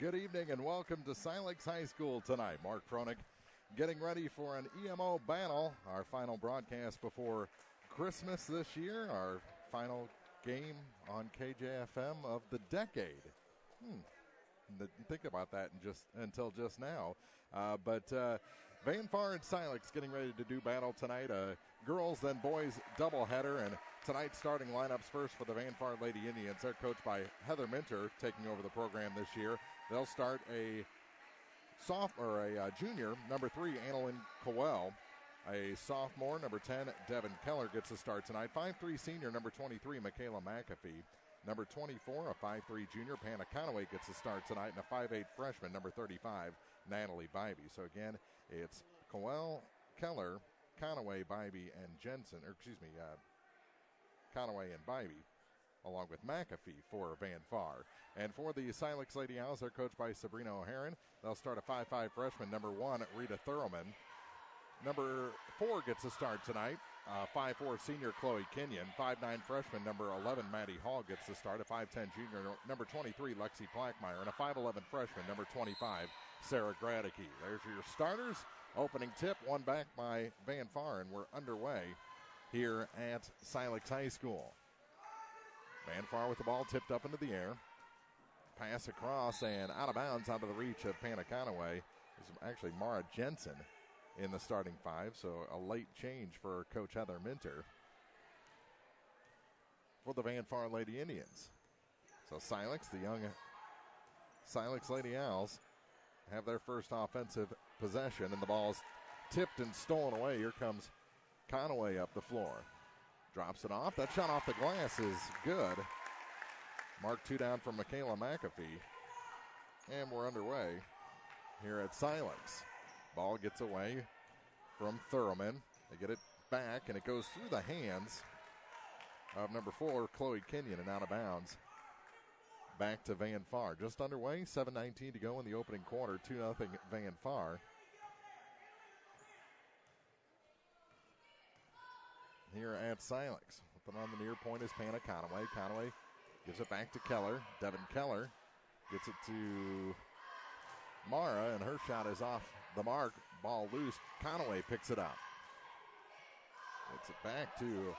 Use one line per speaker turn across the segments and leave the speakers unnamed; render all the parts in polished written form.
Good evening and welcome to Silex High School tonight. Mark Froenig getting ready for an EMO battle, our final broadcast before Christmas this year, our final game on KJFM of the decade. Didn't think about that until just now. But Van Far and Silex getting ready to do battle tonight. Girls then boys doubleheader, and tonight's starting lineups first for the Van Far Lady Indians. They're coached by Heather Minter, taking over the program this year. They'll start a junior, number 3, Annalyn Cowell. A sophomore, number 10, Devin Keller gets a start tonight. 5'3" senior, number 23, Michaela McAfee. Number 24, a 5'3" junior, Panna Conaway gets a start tonight. And a 5'8" freshman, number 35, Natalie Bybee. So again, it's Cowell, Keller, Conaway, Bybee, and Conaway and Bybee, along with McAfee for Van Far. And for the Silex Lady Owls, they're coached by Sabrina O'Haron. They'll start a 5'5" freshman, number 1, Rita Thurman. Number 4 gets a start tonight. 5'4" senior, Chloe Kenyon. 5'9" freshman, number 11, Maddie Hall gets the start. A 5'10" junior, number 23, Lexi Plackmeyer. And a 5'11" freshman, number 25, Sarah Gradicke. There's your starters. Opening tip, one back by Van Far, and we're underway here at Silex High School. Van Far with the ball tipped up into the air. Pass across and out of bounds, out of the reach of Panna Conaway. It's actually Mara Jensen in the starting 5, so a late change for Coach Heather Minter for the Van Far Lady Indians. So Silex, the young Silex Lady Owls, have their first offensive possession, and the ball's tipped and stolen away. Here comes Conaway up the floor. Drops it off. That shot off the glass is good. Mark 2 down from Michaela McAfee. And we're underway here at Silex. Ball gets away from Thurman. They get it back, and it goes through the hands of number 4, Chloe Kenyon, and out of bounds. Back to Van Far. Just underway, 7:19 to go in the opening quarter, 2-0 Van Far. Here at Silex. Up on the near point is Panna Conaway. Conaway gives it back to Keller. Devin Keller gets it to Mara, and her shot is off the mark. Ball loose. Conaway picks it up. Gets it back to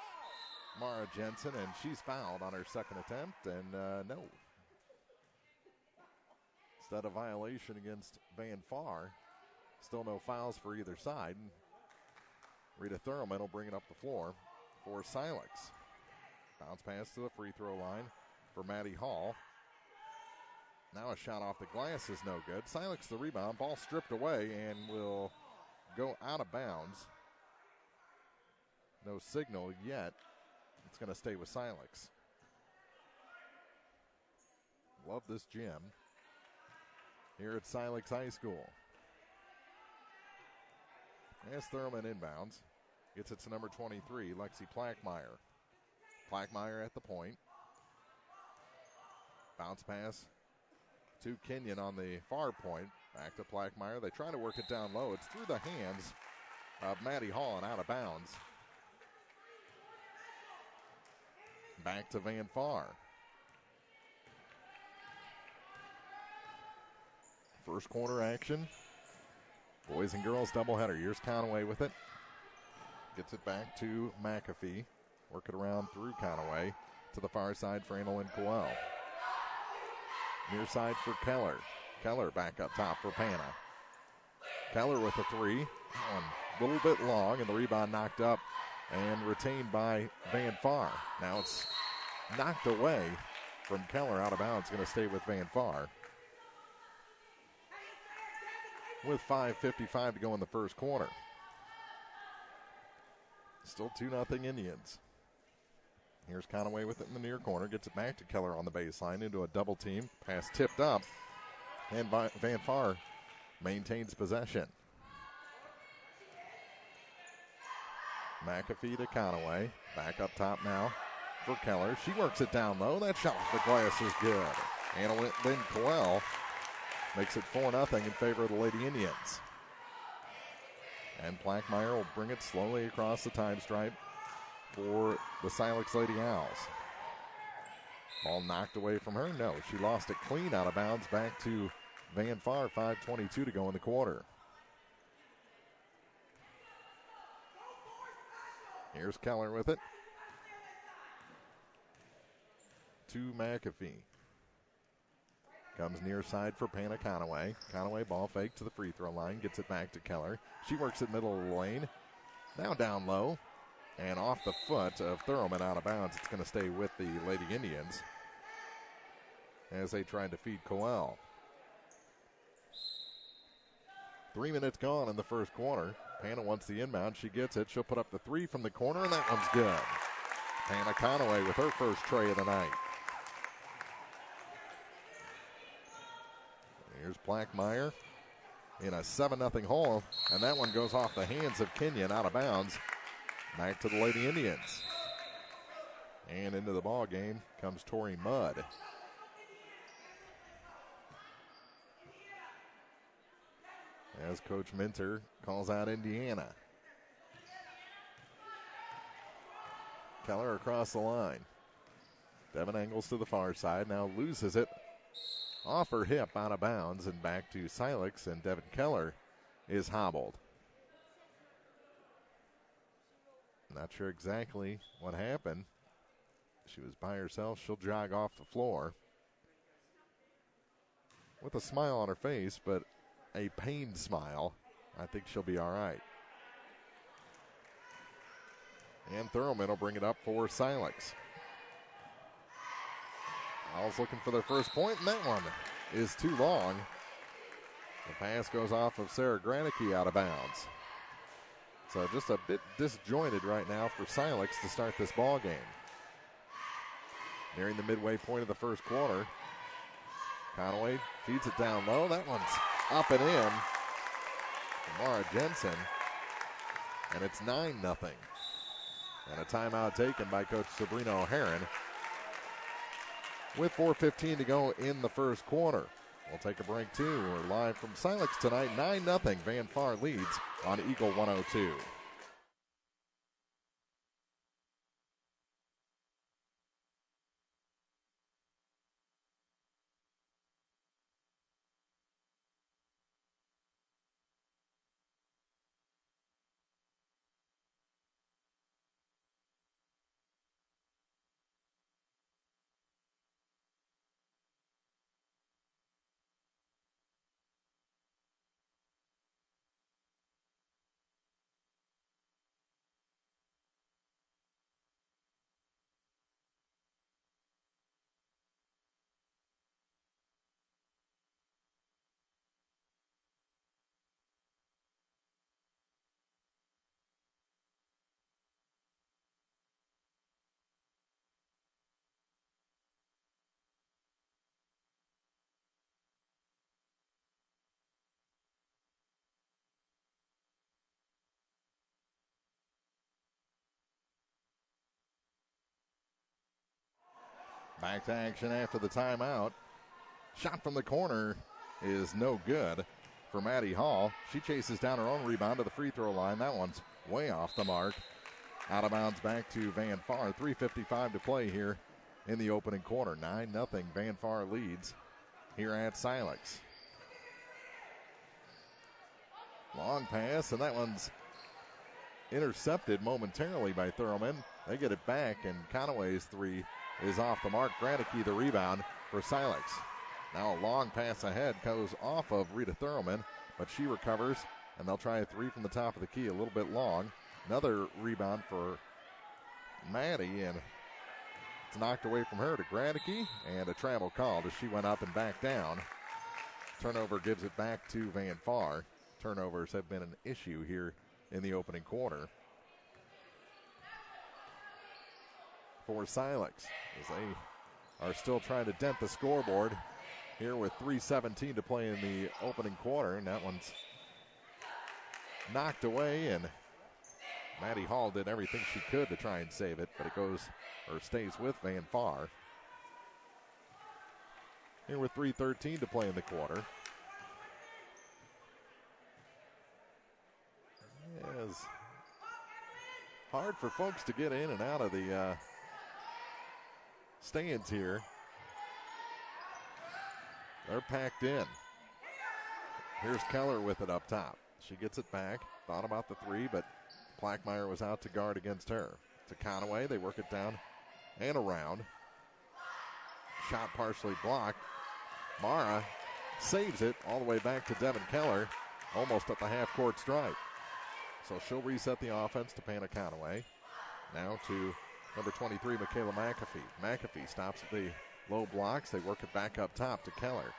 Mara Jensen, and she's fouled on her second attempt, and no. Instead of violation against Van Far, still no fouls for either side. Rita Thurman will bring it up the floor for Silex. Bounce pass to the free throw line for Maddie Hall. Now a shot off the glass is no good. Silex the rebound. Ball stripped away and will go out of bounds. No signal yet. It's going to stay with Silex. Love this gym here at Silex High School. As Thurman inbounds, gets it to number 23, Lexi Plackmeyer. Plackmeyer at the point. Bounce pass to Kenyon on the far point. Back to Plackmeyer. They try to work it down low. It's through the hands of Maddie Hall and out of bounds. Back to Van Far. First quarter action. Boys and girls doubleheader. Here's Conaway with it. Gets it back to McAfee. Work it around through Conaway to the far side for Annalyn Cowell. Near side for Keller. Keller back up top for Panna. Keller with a 3. One a little bit long, and the rebound knocked up and retained by Van Far. Now it's knocked away from Keller, out of bounds. Going to stay with Van Far. With 5:55 to go in the first quarter. Still 2-0 Indians. Here's Conaway with it in the near corner. Gets it back to Keller on the baseline into a double team. Pass tipped up. And Van Far maintains possession. McAfee to Conaway. Back up top now for Keller. She works it down low. That shot off the glass is good. Annalyn Cowell makes it 4-0 in favor of the Lady Indians. And Plackmeyer will bring it slowly across the time stripe for the Silex Lady Owls. Ball knocked away from her. No, she lost it clean out of bounds back to Van Far, 5:22 to go in the quarter. Here's Keller with it. To McAfee. Comes near side for Panna Conaway. Conaway ball fake to the free throw line. Gets it back to Keller. She works it middle of the lane. Now down low. And off the foot of Thurman out of bounds. It's going to stay with the Lady Indians as they tried to feed Coel. 3 minutes gone in the first quarter. Panna wants the inbound. She gets it. She'll put up the three from the corner, and that one's good. Panna Conaway with her first tray of the night. Here's Blackmeyer in a 7-0 hole, and that one goes off the hands of Kenyon out of bounds. Back to the Lady Indians. And into the ball game comes Tori Mudd. As Coach Minter calls out Indiana. Keller across the line. Devin Engels to the far side, now loses it off her hip out of bounds and back to Silex, and Devin Keller is hobbled. Not sure exactly what happened. She was by herself. She'll jog off the floor with a smile on her face, but a pained smile. I think she'll be all right. And Thurman will bring it up for Silex. Owls looking for their first point, and that one is too long. The pass goes off of Sarah Granicki out of bounds. So just a bit disjointed right now for Silex to start this ball game. Nearing the midway point of the first quarter. Conaway feeds it down low. That one's up and in. Mara Jensen. And it's 9-0. And a timeout taken by Coach Sabrina O'Haron. With 4:15 to go in the first quarter. We'll take a break too. We're live from Silex tonight. 9-0. Van Far leads on Eagle 102. Back to action after the timeout. Shot from the corner is no good for Maddie Hall. She chases down her own rebound to the free throw line. That one's way off the mark. Out of bounds back to Van Far. 3:55 to play here in the opening quarter. 9-0 Van Far leads here at Silex. Long pass, and that one's intercepted momentarily by Thurman. They get it back, and Conaway's three is off the mark. Granicki the rebound for Silex. Now a long pass ahead goes off of Rita Thurman, but she recovers, and they'll try a three from the top of the key, a little bit long. Another rebound for Maddie, and it's knocked away from her to Granicki, and a travel called as she went up and back down. Turnover gives it back to Van Far. Turnovers have been an issue here in the opening quarter for Silex, as they are still trying to dent the scoreboard here with 3:17 to play in the opening quarter. And that one's knocked away, and Maddie Hall did everything she could to try and save it, but it goes or stays with Van Far. Here with 3:13 to play in the quarter. It's hard for folks to get in and out of the stands here. They're packed in. Here's Keller with it up top. She gets it back. Thought about the three, but Plackmeyer was out to guard against her. To Conaway, they work it down and around. Shot partially blocked. Mara saves it all the way back to Devin Keller, almost at the half-court stripe. So she'll reset the offense to Panna Conaway. Now to number 23, Michaela McAfee. McAfee stops at the low blocks. They work it back up top to Keller.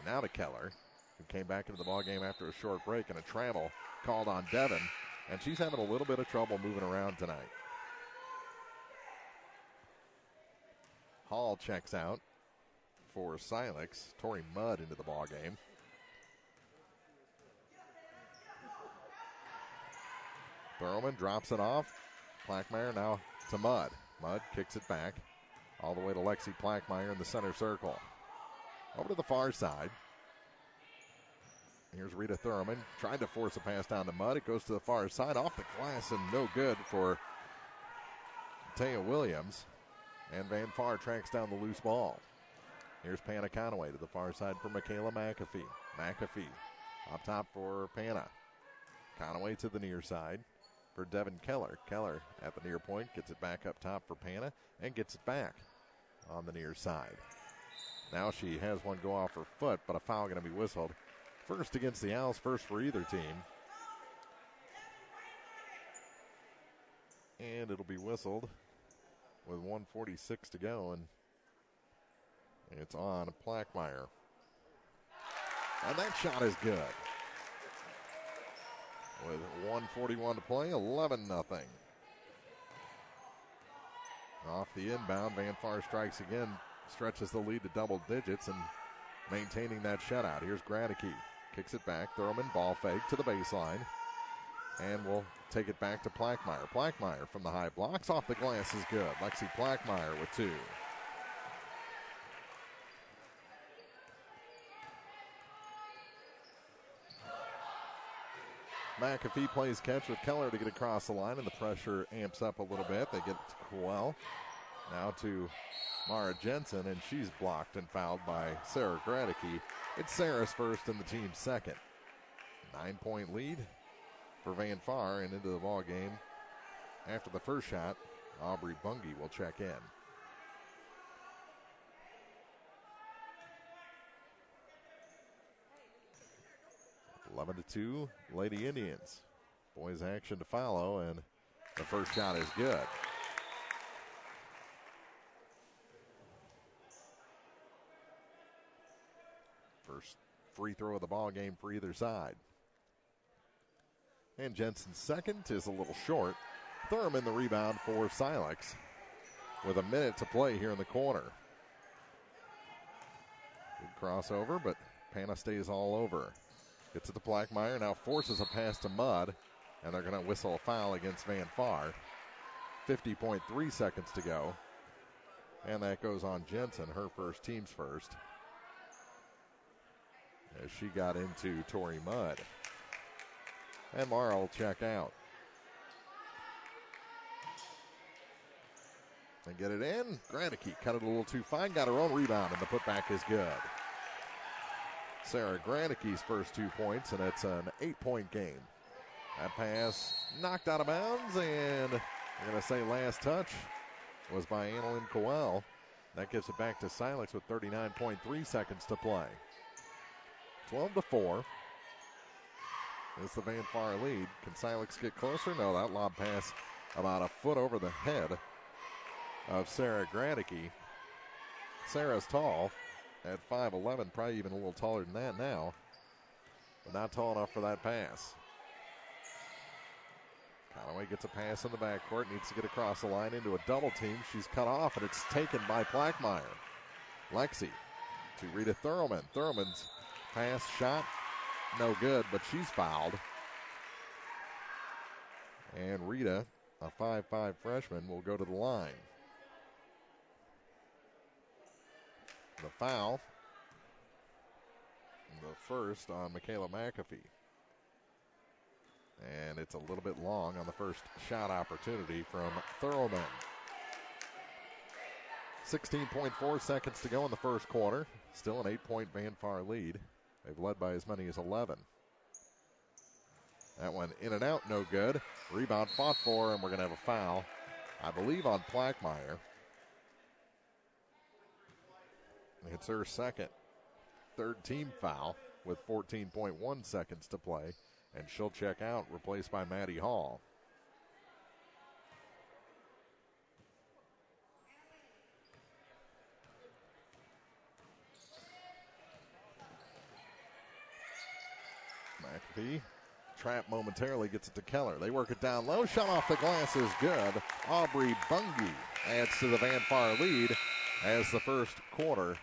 Now to Keller, who came back into the ballgame after a short break, and a travel called on Devin. And she's having a little bit of trouble moving around tonight. Hall checks out for Silex. Tori Mudd into the ballgame. Thurman drops it off. Plackmeyer now to Mudd. Mudd kicks it back all the way to Lexi Plackmeyer in the center circle. Over to the far side. Here's Rita Thurman trying to force a pass down to Mudd. It goes to the far side, off the glass, and no good for Taya Williams. And Van Far tracks down the loose ball. Here's Panna Conaway to the far side for Michaela McAfee. McAfee up top for Panna. Conaway to the near side for Devin Keller. Keller at the near point, gets it back up top for Panna and gets it back on the near side. Now she has one go off her foot, but a foul going to be whistled. First against the Owls, first for either team. And it'll be whistled with 1:46 to go, and it's on Plackmeyer. And that shot is good. With 1:41 to play, 11-0. Off the inbound, Van Far strikes again, stretches the lead to double digits, and maintaining that shutout. Here's Gradicke. Kicks it back. Thurman, ball fake to the baseline. And we'll take it back to Plackmeyer. Plackmeyer from the high blocks. Off the glass is good. Lexi Plackmeyer with two. McAfee plays catch with Keller to get across the line, and the pressure amps up a little bit. They get it to Coel. Now to Mara Jensen, and she's blocked and fouled by Sarah Gradicke. It's Sarah's first and the team's second. 9-point lead for Van Far, and into the ball game after the first shot, Aubrey Bungie will check in. (11-2) Lady Indians. Boys action to follow, and the first shot is good. First free throw of the ball game for either side. And Jensen's second is a little short. Thurman the rebound for Silex with a minute to play here in the corner. Good crossover, but Panna stays all over. Gets it to Plackmeyer, now forces a pass to Mudd, and they're going to whistle a foul against Van Far. 50.3 seconds to go. And that goes on Jensen, her first, team's first, as she got into Tori Mudd. And Mara will check out. And get it in. Gradicke cut it a little too fine, got her own rebound, and the putback is good. Sarah Gradicke's first 2 points, and it's an 8-point game. That pass knocked out of bounds, and we're going to say last touch was by Annalyn Coel. That gives it back to Silex with 39.3 seconds to play. 12-4. It's the Van Far lead. Can Silex get closer? No, that lob pass about a foot over the head of Sarah Gradicke. Sarah's tall at 5'11", probably even a little taller than that now, but not tall enough for that pass. Conaway gets a pass in the backcourt, needs to get across the line into a double team. She's cut off, and it's taken by Plackmeyer. Lexi to Rita Thurman. Thurman's pass shot, no good, but she's fouled. And Rita, a 5'5" freshman, will go to the line. The foul, the first on Michaela McAfee. And it's a little bit long on the first shot opportunity from Thurman. 16.4 seconds to go in the first quarter. Still an 8-point Van Far lead. They've led by as many as 11. That one in and out, no good. Rebound fought for, and we're going to have a foul, I believe, on Plackmeyer. It's her third team foul with 14.1 seconds to play, and she'll check out, replaced by Maddie Hall. McAfee, trap momentarily, gets it to Keller. They work it down low. Shot off the glass is good. Aubrey Bungie adds to the Van Far lead as the first quarter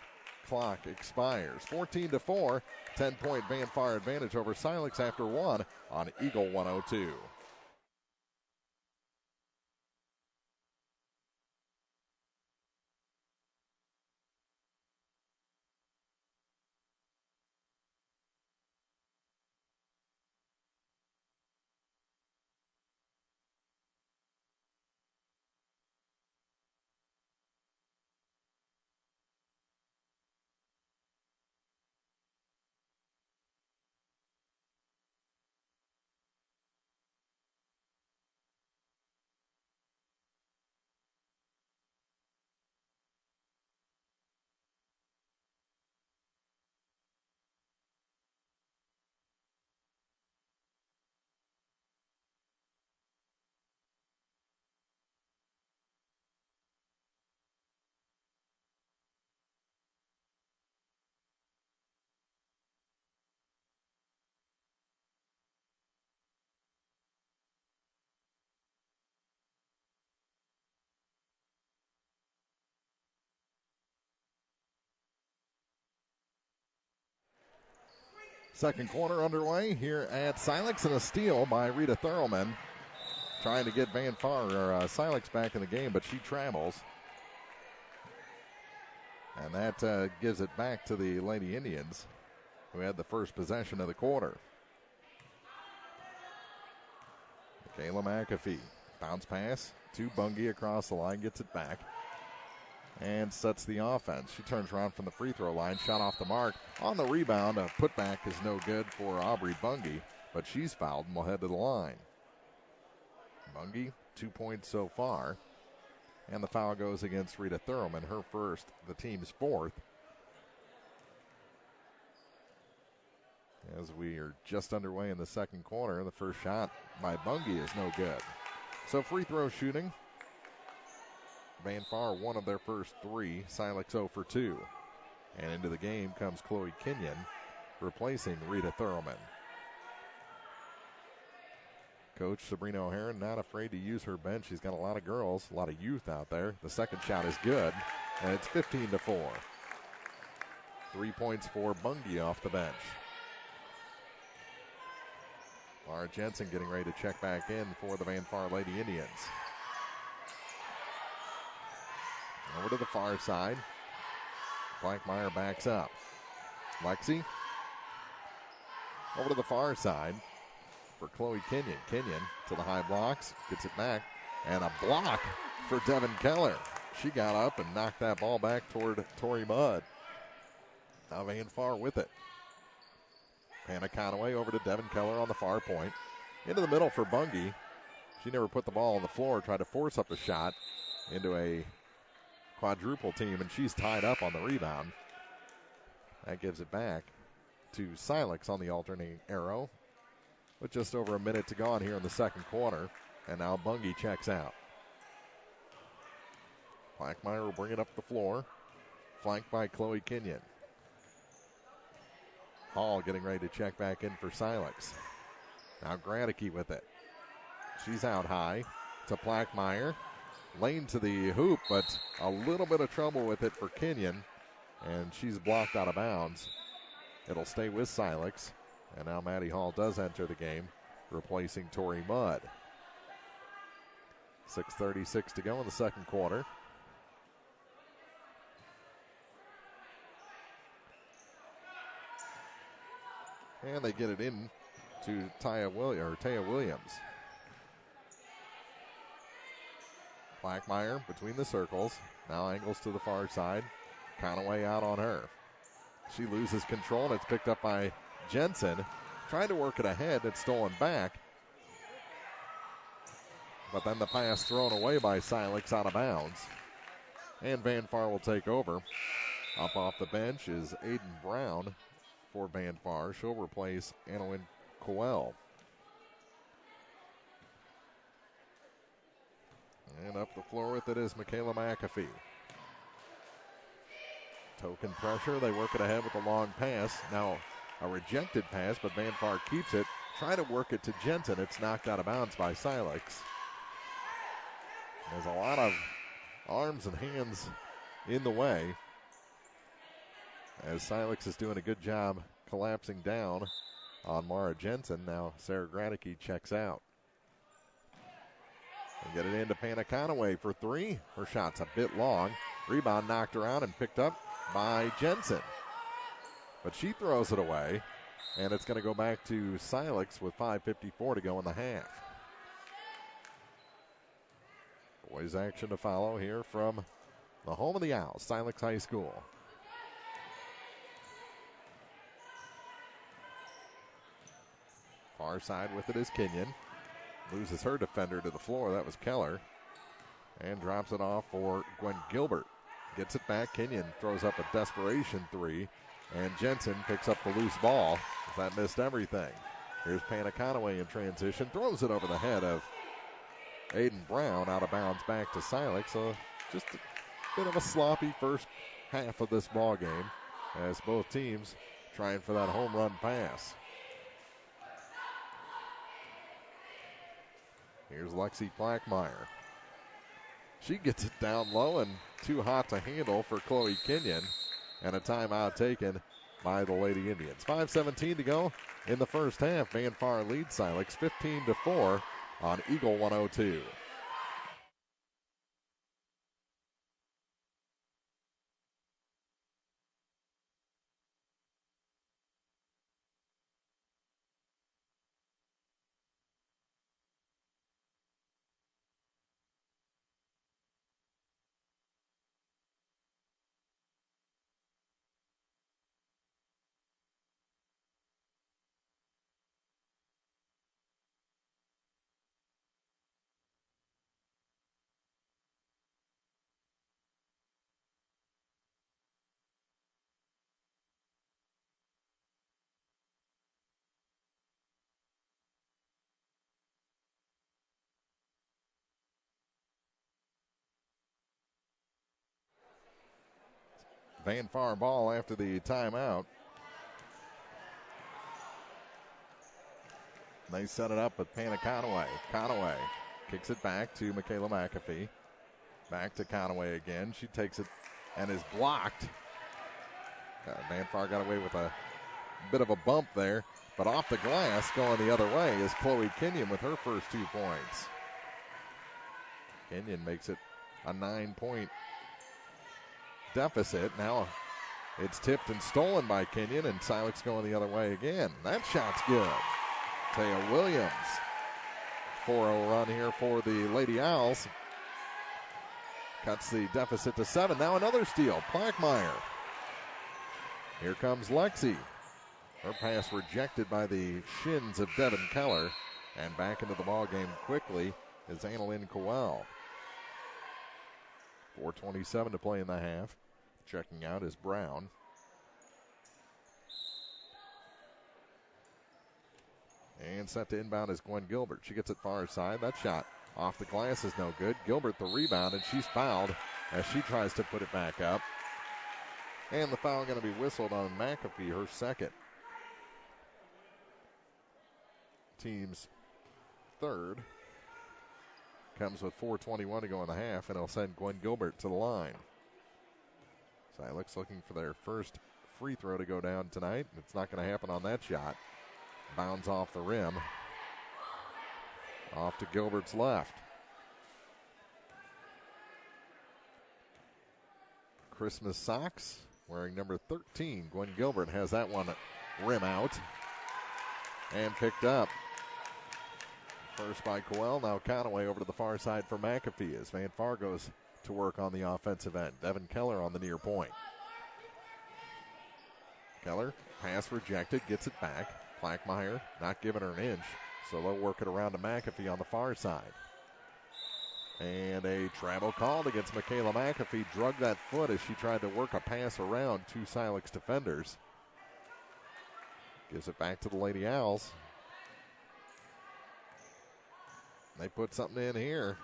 clock expires. 14-4, 10-point Van Far advantage over Silex after one on Eagle 102. Second quarter underway here at Silex, and a steal by Rita Thurlman. Trying to get Van Far or Silex back in the game, but she travels. And that gives it back to the Lady Indians, who had the first possession of the quarter. Kayla McAfee, bounce pass to Bungie across the line, gets it back, and sets the offense. She turns around from the free throw line, shot off the mark. On the rebound, a putback is no good for Aubrey Bungie, but she's fouled and will head to the line. Bungie, 2 points so far, and the foul goes against Rita Thurlman, her first, the team's fourth. As we are just underway in the second quarter, the first shot by Bungie is no good. So free throw shooting, Van Far one of their first three, Silex 0 for 2. And into the game comes Chloe Kenyon, replacing Rita Thurlman. Coach Sabrina O'Hara not afraid to use her bench. She's got a lot of girls, a lot of youth out there. The second shot is good, and it's 15-4. 3 points for Bungie off the bench. Laura Jensen getting ready to check back in for the Van Far Lady Indians. Over to the far side. Blackmeyer backs up. Lexi. Over to the far side for Chloe Kenyon. Kenyon to the high blocks. Gets it back. And a block for Devin Keller. She got up and knocked that ball back toward Tori Mudd. Now Van Far with it. Hannah Conaway over to Devin Keller on the far point. Into the middle for Bungie. She never put the ball on the floor. Tried to force up a shot into a quadruple team, and she's tied up on the rebound. That gives it back to Silex on the alternating arrow with just over a minute to go on here in the second quarter, and now Bungie checks out. Blackmeyer will bring it up the floor, flanked by Chloe Kenyon. Hall getting ready to check back in for Silex. Now Gradicke with it. She's out high to Blackmeyer. Lane to the hoop, but a little bit of trouble with it for Kenyon, and she's blocked out of bounds. It'll stay with Silex, and now Maddie Hall does enter the game, replacing Tori Mudd. 6:36 to go in the second quarter. And they get it in to Taya Williams. Blackmeyer between the circles. Now angles to the far side. Conaway out on her. She loses control, and it's picked up by Jensen. Trying to work it ahead, it's stolen back. But then the pass thrown away by Silex out of bounds. And Van Far will take over. Up off the bench is Aiden Brown for Van Far. She'll replace Annalyn Coel. And up the floor with it is Michaela McAfee. Token pressure. They work it ahead with a long pass. Now a rejected pass, but Van Far keeps it. Try to work it to Jensen. It's knocked out of bounds by Silex. There's a lot of arms and hands in the way, as Silex is doing a good job collapsing down on Mara Jensen. Now Sarah Gradicke checks out. And get it into Panna Conaway for three. Her shot's a bit long. Rebound knocked around and picked up by Jensen. But she throws it away, and it's going to go back to Silex with 5:54 to go in the half. Boys action to follow here from the home of the Owls, Silex High School. Far side with it is Kenyon. Loses her defender to the floor. That was Keller. And drops it off for Gwen Gilbert. Gets it back. Kenyon throws up a desperation three. And Jensen picks up the loose ball. That missed everything. Here's Panna Conaway in transition. Throws it over the head of Aiden Brown, out of bounds back to Silex. Just a bit of a sloppy first half of this ball game, as both teams trying for that home run pass. Here's Lexi Plackmeyer. She gets it down low and too hot to handle for Chloe Kenyon, and a timeout taken by the Lady Indians. 5:17 to go in the first half. Van Far leads Silex 15-4 on Eagle 102. Van Far ball after the timeout. They set it up with Panna Conaway. Conaway kicks it back to Michaela McAfee. Back to Conaway again. She takes it and is blocked. Van Far got away with a bit of a bump there, but off the glass going the other way is Chloe Kenyon with her first 2 points. Kenyon makes it a 9-point deficit. Now it's tipped and stolen by Kenyon, and Silex going the other way again. That shot's good. Taya Williams. 4-0 run here for the Lady Owls. Cuts the deficit to 7. Now another steal. Plackmeyer. Here comes Lexi. Her pass rejected by the shins of Devin Keller. And back into the ball game quickly is Annalyn Coel. 4:27 to play in the half. Checking out is Brown. And set to inbound is Gwen Gilbert. She gets it far side. That shot off the glass is no good. Gilbert the rebound, and she's fouled as she tries to put it back up. And the foul going to be whistled on McAfee, her second. Team's third. Comes with 4:21 to go in the half, and it'll send Gwen Gilbert to the line. Silex looking for their first free throw to go down tonight. It's not going to happen on that shot. Bounds off the rim. Off to Gilbert's left. Christmas socks, wearing number 13. Gwen Gilbert has that one rim out and picked up. First by Coel, now Conaway over to the far side for McAfee as Van Far goes to work on the offensive end. Devin Keller on the near point. Keller, pass rejected, gets it back. Plackmeyer not giving her an inch, so they'll work it around to McAfee on the far side. And a travel called against Michaela McAfee. Drug that foot as she tried to work a pass around two Silex defenders. Gives it back to the Lady Owls. They put something in here.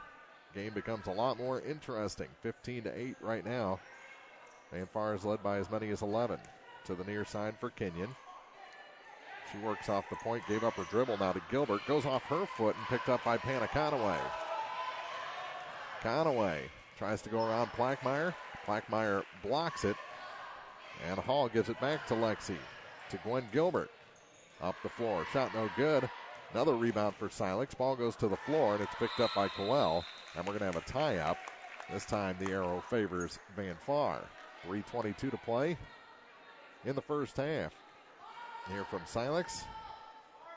Game becomes a lot more interesting. 15-8 right now. Vanfar is led by as many as 11. To the near side for Kenyon. She works off the point, gave up her dribble now to Gilbert. Goes off her foot and picked up by Panna Conaway. Conaway tries to go around Plackmeyer. Plackmeyer blocks it. And Hall gives it back to Lexi. To Gwen Gilbert. Up the floor. Shot no good. Another rebound for Silex. Ball goes to the floor, and it's picked up by Coel. And we're going to have a tie-up. This time the arrow favors Vanfar. 3:22 to play in the first half. Here from Silex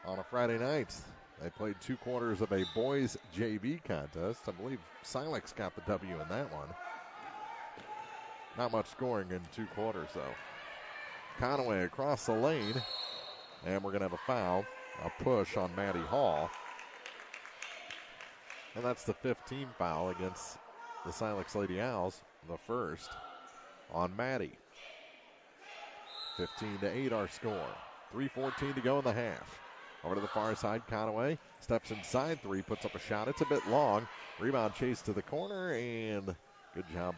on a Friday night. They played 2 quarters of a boys JV contest. I believe Silex got the W in that one. Not much scoring in 2 quarters, though. Conaway across the lane. And we're going to have a foul, a push on Maddie Hall. And that's the 5th team foul against the Silex Lady Owls, the first on Maddie. 15-8 our score. 3:14 to go in the half. Over to the far side, Conaway steps inside 3, puts up a shot. It's a bit long. Rebound chase to the corner, and good job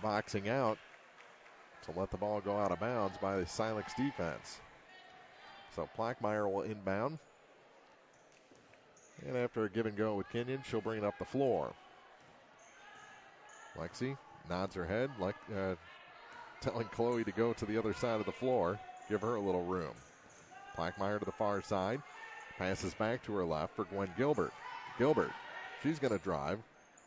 boxing out to let the ball go out of bounds by the Silex defense. So Plackmeyer will inbound. And after a give and go with Kenyon, she'll bring it up the floor. Lexi nods her head, like telling Chloe to go to the other side of the floor. Give her a little room. Plackmeyer to the far side. Passes back to her left for Gwen Gilbert. Gilbert, she's going to drive.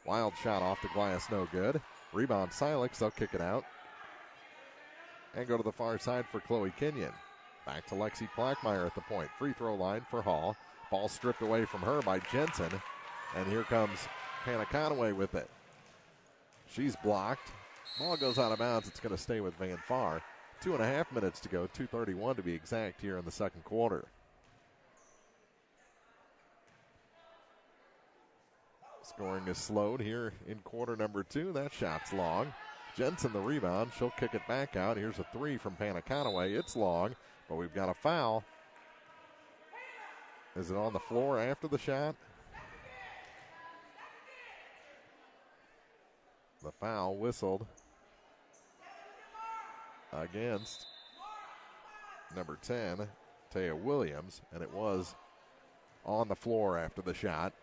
Wild shot off the glass, no good. Rebound Silex, they'll kick it out. And go to the far side for Chloe Kenyon. Back to Lexi Plackmeyer at the point. Free throw line for Hall. Ball stripped away from her by Jensen. And here comes Panna Conaway with it. She's blocked. Ball goes out of bounds. It's going to stay with Vanfar. 2.5 minutes to go, 2:31 to be exact here in the second quarter. Scoring is slowed here in quarter number 2. That shot's long. Jensen the rebound. She'll kick it back out. Here's a 3 from Panna Conaway. It's long, but we've got a foul. Is it on the floor after the shot? The foul whistled against number 10, Taya Williams, and it was on the floor after the shot.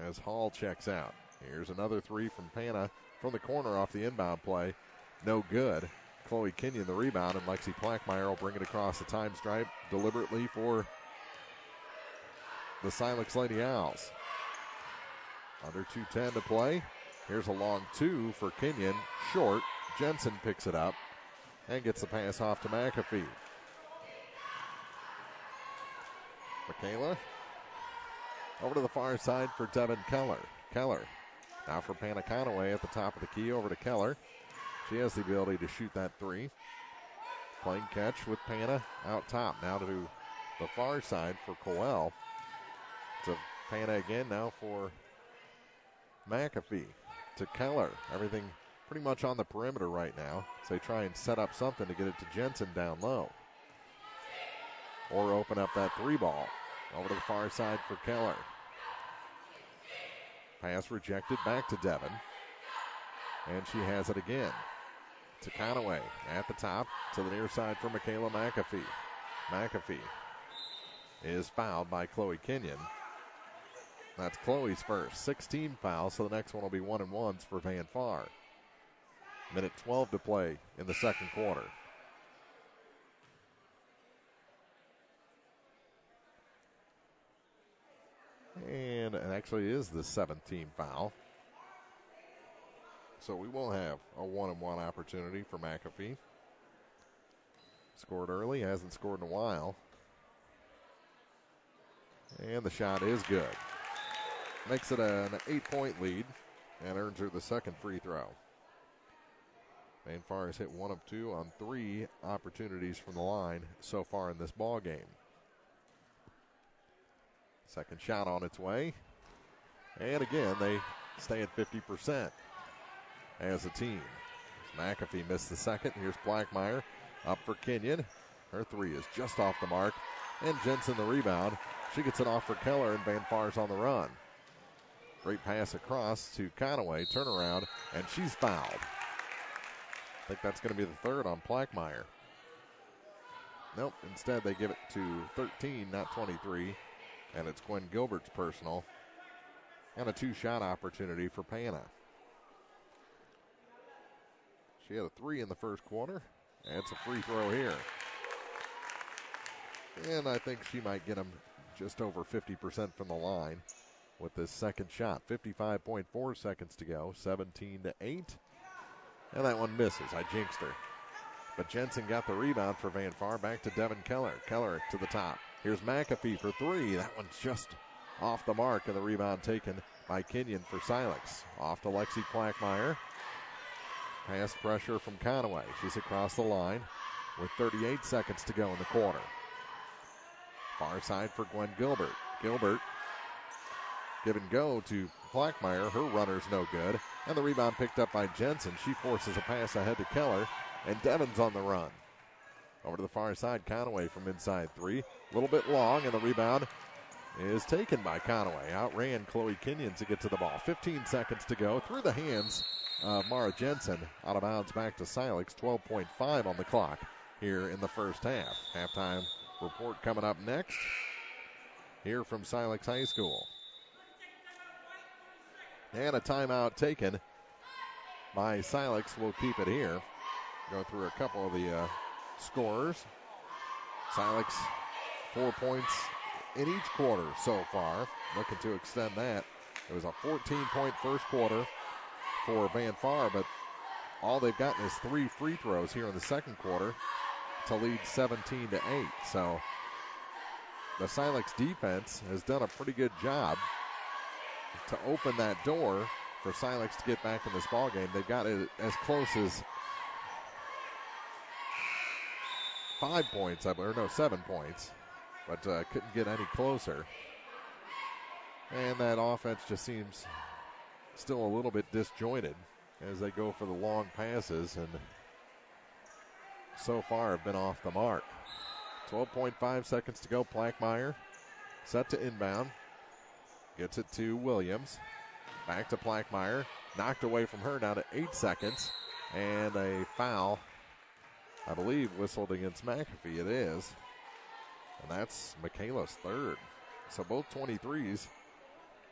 As Hall checks out. Here's another 3 from Panna from the corner off the inbound play. No good. Chloe Kenyon the rebound, and Lexi Plackmeyer will bring it across the time stripe deliberately for the Silex Lady Owls. Under 2:10 to play. Here's a long 2 for Kenyon. Short. Jensen picks it up and gets the pass off to McAfee. Michaela over to the far side for Devin Keller. Keller now for Panna Conaway at the top of the key. Over to Keller. She has the ability to shoot that 3. Playing catch with Panna out top. Now to the far side for Coel. To Panna again now for McAfee. To Keller. Everything pretty much on the perimeter right now. So they try and set up something to get it to Jensen down low. Or open up that 3 ball. Over to the far side for Keller. Pass rejected back to Devin. And she has it again. To Conaway at the top. To the near side for Michaela McAfee. McAfee is fouled by Chloe Kenyon. That's Chloe's first. 16 fouls, so the next one will be 1-and-1s for Vanfar. Minute 12 to play in the second quarter. And it actually is the 7th team foul. So we will have a 1-and-1 opportunity for McAfee. Scored early, hasn't scored in a while. And the shot is good. Makes it an 8-point lead and earns her the second free throw. Van Far has hit 1 of 2 on 3 opportunities from the line so far in this ball game. Second shot on its way. And again, they stay at 50% as a team. McAfee missed the second. Here's Blackmeyer up for Kenyon. Her three is just off the mark. And Jensen the rebound. She gets it off for Keller, and Van Far's on the run. Great pass across to Conaway. Turnaround, and she's fouled. I think that's going to be the third on Blackmeyer. Nope, instead they give it to 13, not 23. And it's Gwen Gilbert's personal. And a 2-shot opportunity for Pana. She had a 3 in the first quarter. Adds a free throw here. And I think she might get them just over 50% from the line with this second shot. 55.4 seconds to go, 17-8. And that one misses. I jinxed her. But Jensen got the rebound for Van Far. Back to Devin Keller. Keller to the top. Here's McAfee for 3. That one's just off the mark, and the rebound taken by Kenyon for Silex. Off to Lexi Blackmeyer. Pass pressure from Conaway. She's across the line with 38 seconds to go in the quarter. Far side for Gwen Gilbert. Gilbert give and go to Blackmeyer. Her runner's no good. And the rebound picked up by Jensen. She forces a pass ahead to Keller. And Devin's on the run. Over to the far side, Conaway from inside 3. A little bit long, and the rebound is taken by Conaway. Outran Chloe Kenyon to get to the ball. 15 seconds to go. Through the hands of Mara Jensen. Out of bounds back to Silex. 12.5 on the clock here in the first half. Halftime report coming up next here from Silex High School. And a timeout taken by Silex. We'll keep it here. Go through a couple of the scorers. Silex 4 points in each quarter so far. Looking to extend that. It was a 14-point first quarter for Van Far, but all they've gotten is 3 free throws here in the second quarter to lead 17-8. So the Silex defense has done a pretty good job to open that door for Silex to get back in this ball game. They've got it as close as 5 points, or no, 7 points, but couldn't get any closer. And that offense just seems still a little bit disjointed as they go for the long passes, and so far have been off the mark. 12.5 seconds to go. Blackmeyer set to inbound. Gets it to Williams. Back to Blackmeyer. Knocked away from her, down to 8 seconds. And a foul, I believe, whistled against McAfee. It is. And that's Michaela's third. So both 23s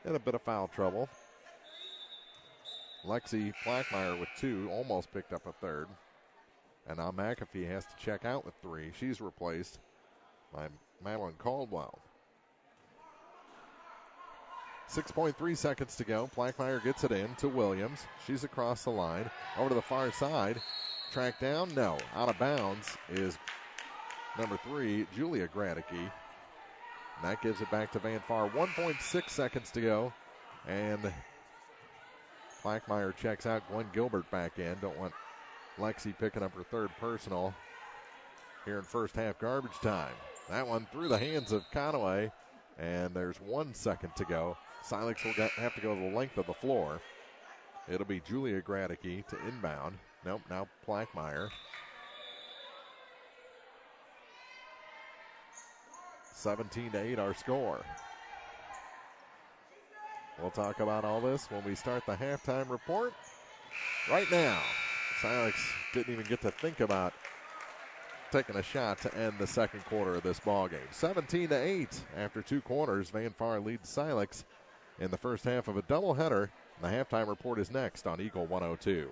in a bit of foul trouble. Lexi Blackmeyer with 2, almost picked up a third. And now McAfee has to check out with 3. She's replaced by Madeline Caldwell. 6.3 seconds to go. Blackmeyer gets it in to Williams. She's across the line. Over to the far side. Track down? No. Out of bounds is number 3, Julia Gradicke. And that gives it back to Van Far. 1.6 seconds to go. And Blackmeyer checks out. Gwen Gilbert back in. Don't want Lexi picking up her third personal here in first half garbage time. That one through the hands of Conaway. And there's 1 second to go. Silex will have to go the length of the floor. It'll be Julia Gradicke to inbound. Nope, now Blackmeyer. 17-8 our score. We'll talk about all this when we start the halftime report. Right now, Silex didn't even get to think about taking a shot to end the second quarter of this ball game. 17-8 after 2 quarters. Van Far leads Silex in the first half of a doubleheader. The halftime report is next on Eagle 102.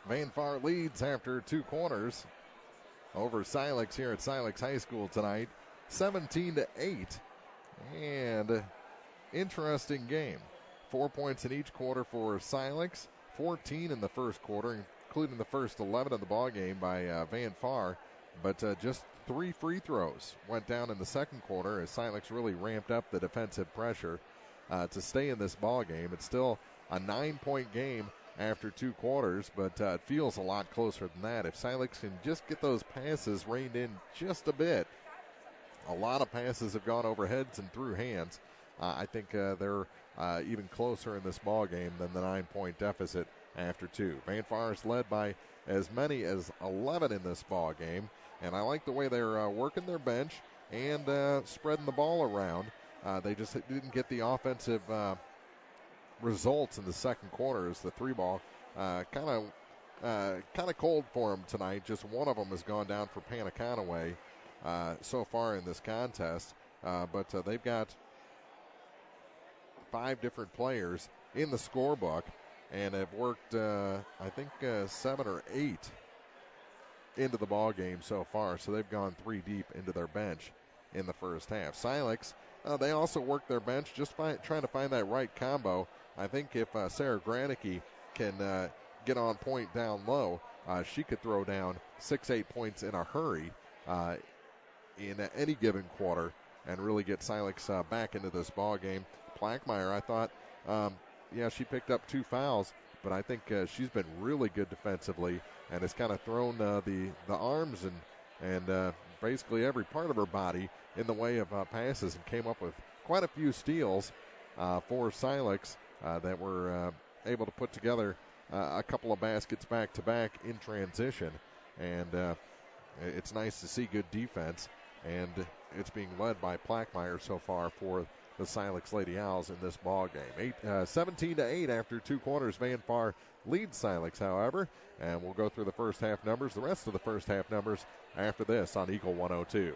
Van Far leads after 2 quarters over Silex here at Silex High School tonight, 17-8. And interesting game. 4 points in each quarter for Silex, 14 in the first quarter, including the first 11 of the ball game by Van Far. But just 3 free throws went down in the second quarter as Silex really ramped up the defensive pressure to stay in this ball game. It's still a 9-point game after 2 quarters, but it feels a lot closer than that. If Silex can just get those passes reined in just a bit, a lot of passes have gone over heads and through hands. I think they're even closer in this ball game than the 9-point deficit after 2. Van Far is led by as many as 11 in this ball game, and I like the way they're working their bench and spreading the ball around. They just didn't get the offensive results in the second quarter as the 3-ball kind of cold for them tonight. Just one of them has gone down for Panaconaway so far in this contest, but they've got 5 different players in the scorebook and have worked, I think, 7 or 8 into the ball game so far. So they've gone 3 deep into their bench in the first half. Silex, they also work their bench just trying to find that right combo. I think if Sarah Granicki can get on point down low, she could throw down 6-8 points in a hurry in any given quarter and really get Silex back into this ball game. Plackmeyer, I thought, she picked up 2 fouls, but I think she's been really good defensively and has kind of thrown the arms and basically every part of her body in the way of passes and came up with quite a few steals for Silex that were able to put together a couple of baskets back-to-back in transition. And it's nice to see good defense, and it's being led by Plackmeyer so far for the Silex Lady Owls in this ball game. 17-8 after 2 quarters. Van Far leads Silex, however, and we'll go through the first half numbers, the rest of the first half numbers after this on Eagle 102.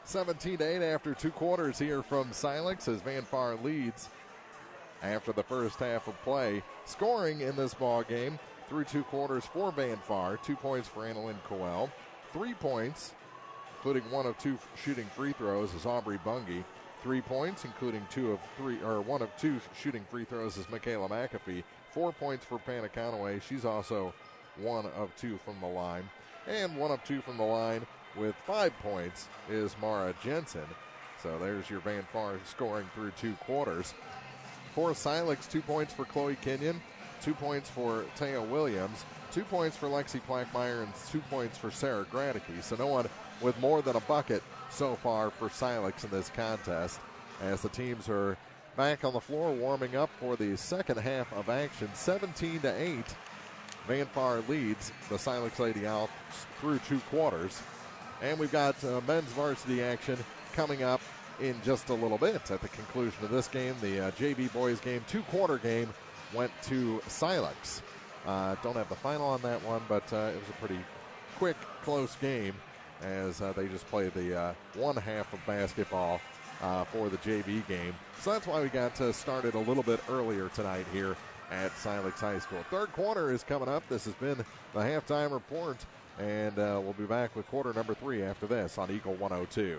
(17-8) after 2 quarters here from Silex as Van Far leads after the first half of play. Scoring in this ball game through 2 quarters for Van Far. 2 points for Annalyn Coel. 3 points including 1 of 2 shooting free throws, is Aubrey Bungie. 3 points, including 1 of 2 shooting free throws, is Michaela McAfee. 4 points for Panna Conaway. She's also 1 of 2 from the line. And 1 of 2 from the line with 5 points is Mara Jensen. So there's your Van Far scoring through 2 quarters. For Silex, 2 points for Chloe Kenyon, 2 points for Taya Williams, 2 points for Lexi Plackmeyer, and 2 points for Sarah Gradicke. So no one with more than a bucket so far for Silex in this contest, as the teams are back on the floor warming up for the second half of action. 17-8, Van Far leads the Silex Lady Owls through 2 quarters. And we've got men's varsity action coming up in just a little bit. At the conclusion of this game, the JV boys game, 2-quarter game, went to Silex. Don't have the final on that one, but it was a pretty quick, close game, as they just played the one half of basketball for the JV game. So that's why we got started a little bit earlier tonight here at Silex High School. Third quarter is coming up. This has been the halftime report, and we'll be back with quarter number 3 after this on Eagle 102.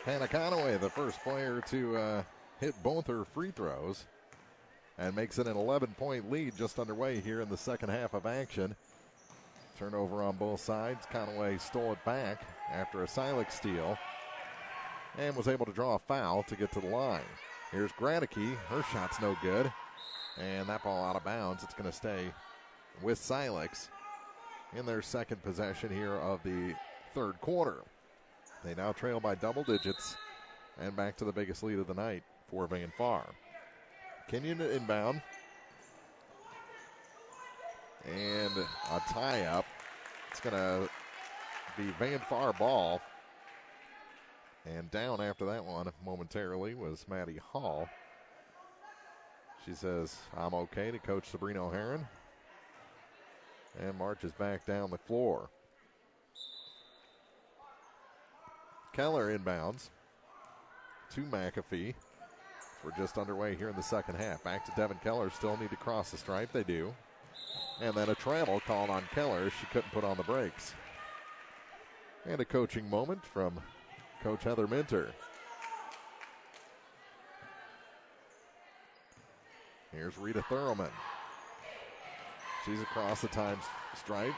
Panna Conaway, the first player to hit both her free throws, and makes it an 11-point lead just underway here in the second half of action. Turnover on both sides. Conaway stole it back after a Silex steal and was able to draw a foul to get to the line. Here's Gradicke. Her shot's no good, and that ball out of bounds. It's going to stay with Silex in their second possession here of the third quarter. They now trail by double digits and back to the biggest lead of the night for Van Far. Kenyon inbound. And a tie-up. It's going to be Van Far ball. And down after that one momentarily was Maddie Hall. She says, I'm okay, to Coach Sabrina O'Haron. And marches back down the floor. Keller inbounds to McAfee. We're just underway here in the second half. Back to Devin Keller. Still need to cross the stripe. They do. And then a travel called on Keller. She couldn't put on the brakes. And a coaching moment from Coach Heather Minter. Here's Rita Thurman. She's across the time stripe.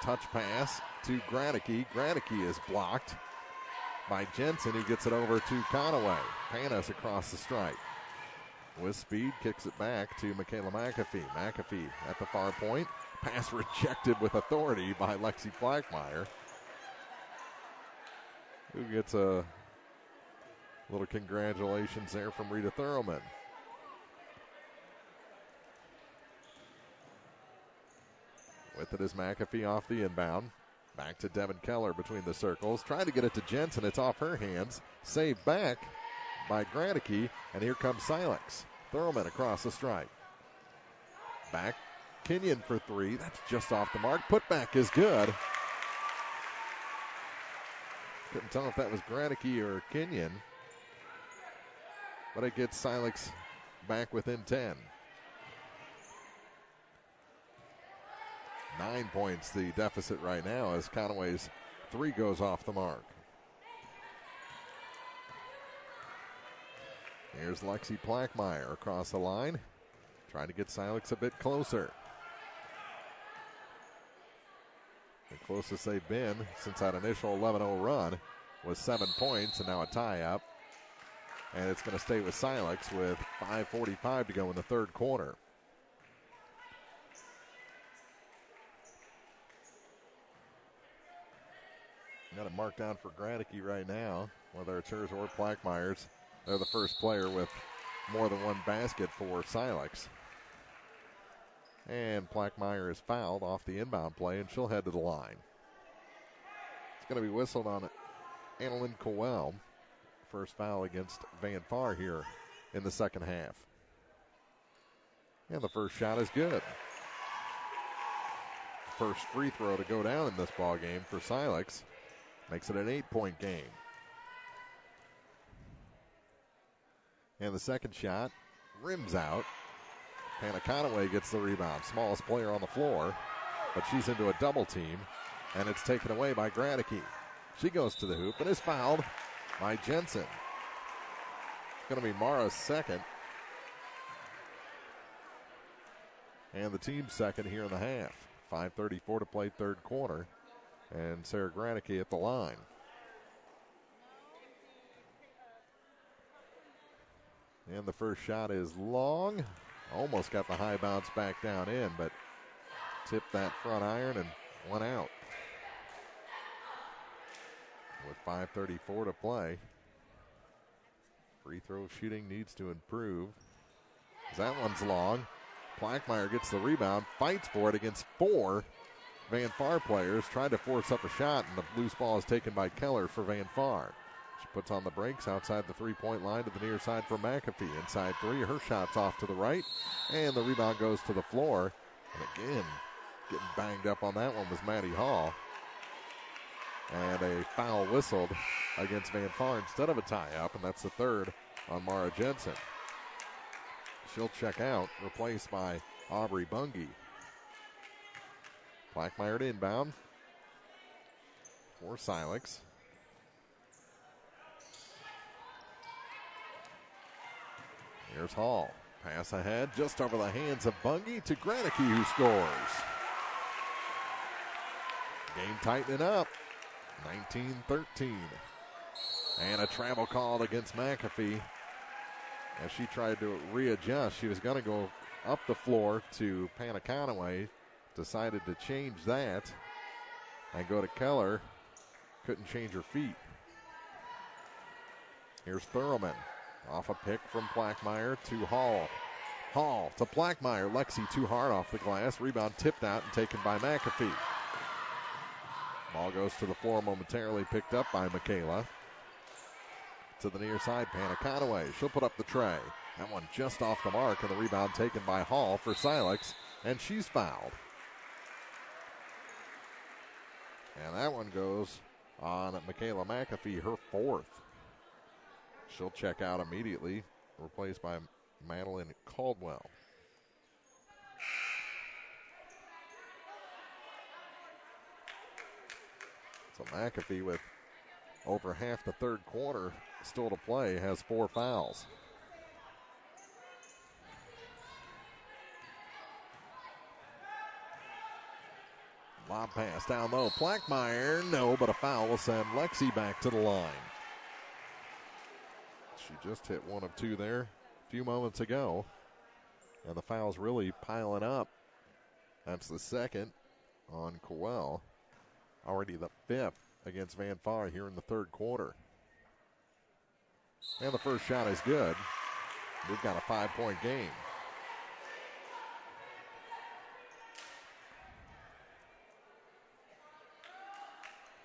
Touch pass to Gradicke. Gradicke is blocked. by Jensen, who gets it over to Conaway. Panis across the stripe. With speed, kicks it back to Michaela McAfee. McAfee at the far point. Pass rejected with authority by Lexi Blackmeyer, who gets a little congratulations there from Rita Thurman. With it is McAfee off the inbound. Back to Devin Keller between the circles. Trying to get it to Jensen. It's off her hands. Saved back by Gradicke. And here comes Silex. Thurman across the stripe. Back. Kenyon for three. That's just off the mark. Putback is good. Couldn't tell if that was Gradicke or Kenyon. But it gets Silex back within 10. 9 points the deficit right now as Conaway's three goes off the mark. Here's Lexi Blackmeyer across the line, trying to get Silex a bit closer. The closest they've been since that initial 11-0 run was 7 points, and now a tie-up. And it's going to stay with Silex with 5:45 to go in the third quarter. Got it marked down for Gradicke right now, whether it's hers or Blackmeyer's. They're the first player with more than one basket for Silex. And Blackmeyer is fouled off the inbound play, and she'll head to the line. It's going to be whistled on Annalyn Cowell. First foul against Van Far here in the second half. And the first shot is good. First free throw to go down in this ball game for Silex. Makes it an 8-point game. And the second shot rims out. Hannah Conaway gets the rebound. Smallest player on the floor, but she's into a double team, and it's taken away by Gradicke. She goes to the hoop and is fouled by Jensen. It's going to be Mara's second. And the team's second here in the half. 5:34 to play third quarter. And Sarah Gradicke at the line. And the first shot is long. Almost got the high bounce back down in, but tipped that front iron and went out. With 5:34 to play. Free throw shooting needs to improve. That one's long. Blackmeyer gets the rebound, fights for it against four Van Far players, trying to force up a shot, and the loose ball is taken by Keller for Van Far. She puts on the brakes outside the three-point line to the near side for McAfee. Inside three, her shot's off to the right, and the rebound goes to the floor. And again, getting banged up on that one was Maddie Hall. And a foul whistled against Van Far instead of a tie-up, and that's the third on Mara Jensen. She'll check out, replaced by Aubrey Bungie. Blackmeyer to inbound for Silex. Here's Hall. Pass ahead, just over the hands of Bungie to Gradicke, who scores. Game tightening up. 19-13. And a travel called against McAfee. As she tried to readjust, she was going to go up the floor to Panaconaway. Decided to change that and go to Keller. Couldn't change her feet. Here's Thurman. Off a pick from Blackmeyer to Hall. Hall to Blackmeyer. Lexi too hard off the glass. Rebound tipped out and taken by McAfee. Ball goes to the floor momentarily, picked up by Michaela. To the near side, Panaconaway. She'll put up the tray. That one just off the mark, and the rebound taken by Hall for Silex, and she's fouled. And that one goes on Michaela McAfee, her fourth. She'll check out immediately, replaced by Madeline Caldwell. So McAfee, with over half the third quarter still to play, has 4 fouls. Lob pass down low. Blackmeyer, no, but a foul will send Lexi back to the line. She just hit one of two there a few moments ago. And the foul's really piling up. That's the second on Cowell. Already the fifth against Van Far here in the third quarter. And the first shot is good. We've got a 5-point game.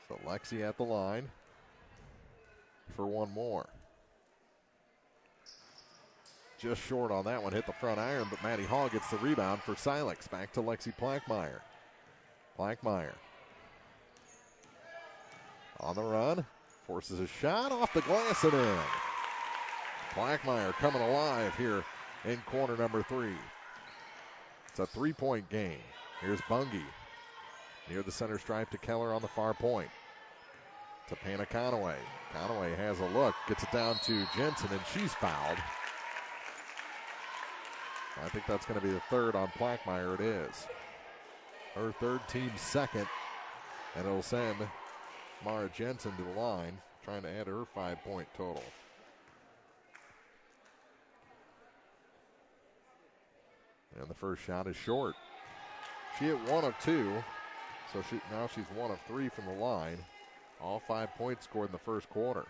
So Lexi at the line for one more. Just short on that one, hit the front iron, but Maddie Hall gets the rebound for Silex. Back to Lexi Plackmeyer. Plackmeyer on the run, forces a shot off the glass and in. Plackmeyer coming alive here in quarter number 3. It's a 3-point game. Here's Bungie near the center stripe to Keller on the far point. To Panna Conaway. Conaway has a look, gets it down to Jensen, and she's fouled. I think that's going to be the third on Plackmeyer. It is. Her third, team second, and it'll send Mara Jensen to the line, trying to add her 5-point total. And the first shot is short. She hit 1 of 2, so now she's 1 of 3 from the line. All 5 points scored in the first quarter.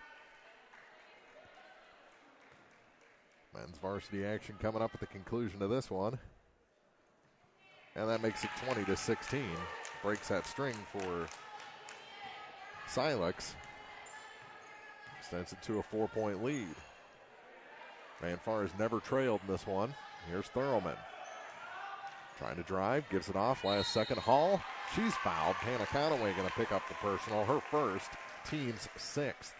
Men's varsity action coming up at the conclusion of this one. And that makes it 20-16. Breaks that string for Silex. Extends it to a 4-point lead. Van Far has never trailed in this one. Here's Thurlman. Trying to drive, gives it off, last second. Hall, she's fouled. Hannah Conaway going to pick up the personal, her first, team's 6th.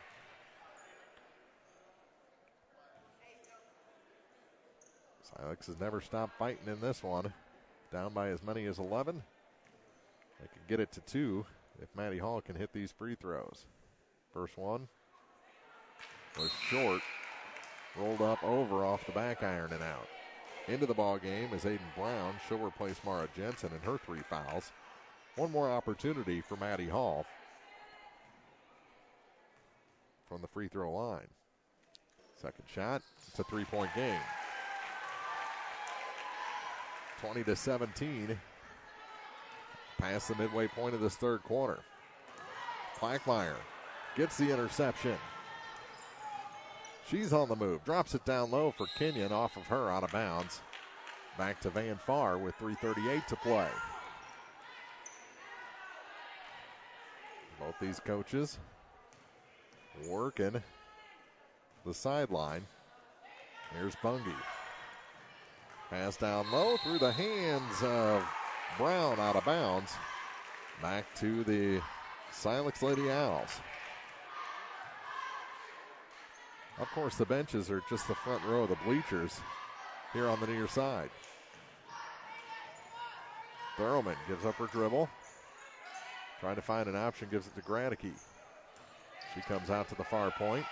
Silex has never stopped fighting in this one. Down by as many as 11. They can get it to 2 if Maddie Hall can hit these free throws. First one was short. Rolled up over off the back iron and out. Into the ball game is Aiden Brown. She'll replace Mara Jensen in her 3 fouls. One more opportunity for Maddie Hall from the free throw line. Second shot. It's a 3-point game. 20-17. Past the midway point of this third quarter. Plackmeyer gets the interception. She's on the move. Drops it down low for Kenyon, off of her, out of bounds. Back to Van Far with 3:38 to play. Both these coaches working the sideline. Here's Bungie. Pass down low through the hands of Brown, out of bounds. Back to the Silex Lady Owls. Of course, the benches are just the front row of the bleachers here on the near side. Thurlman gives up her dribble. Trying to find an option, gives it to Gradicke. She comes out to the far point.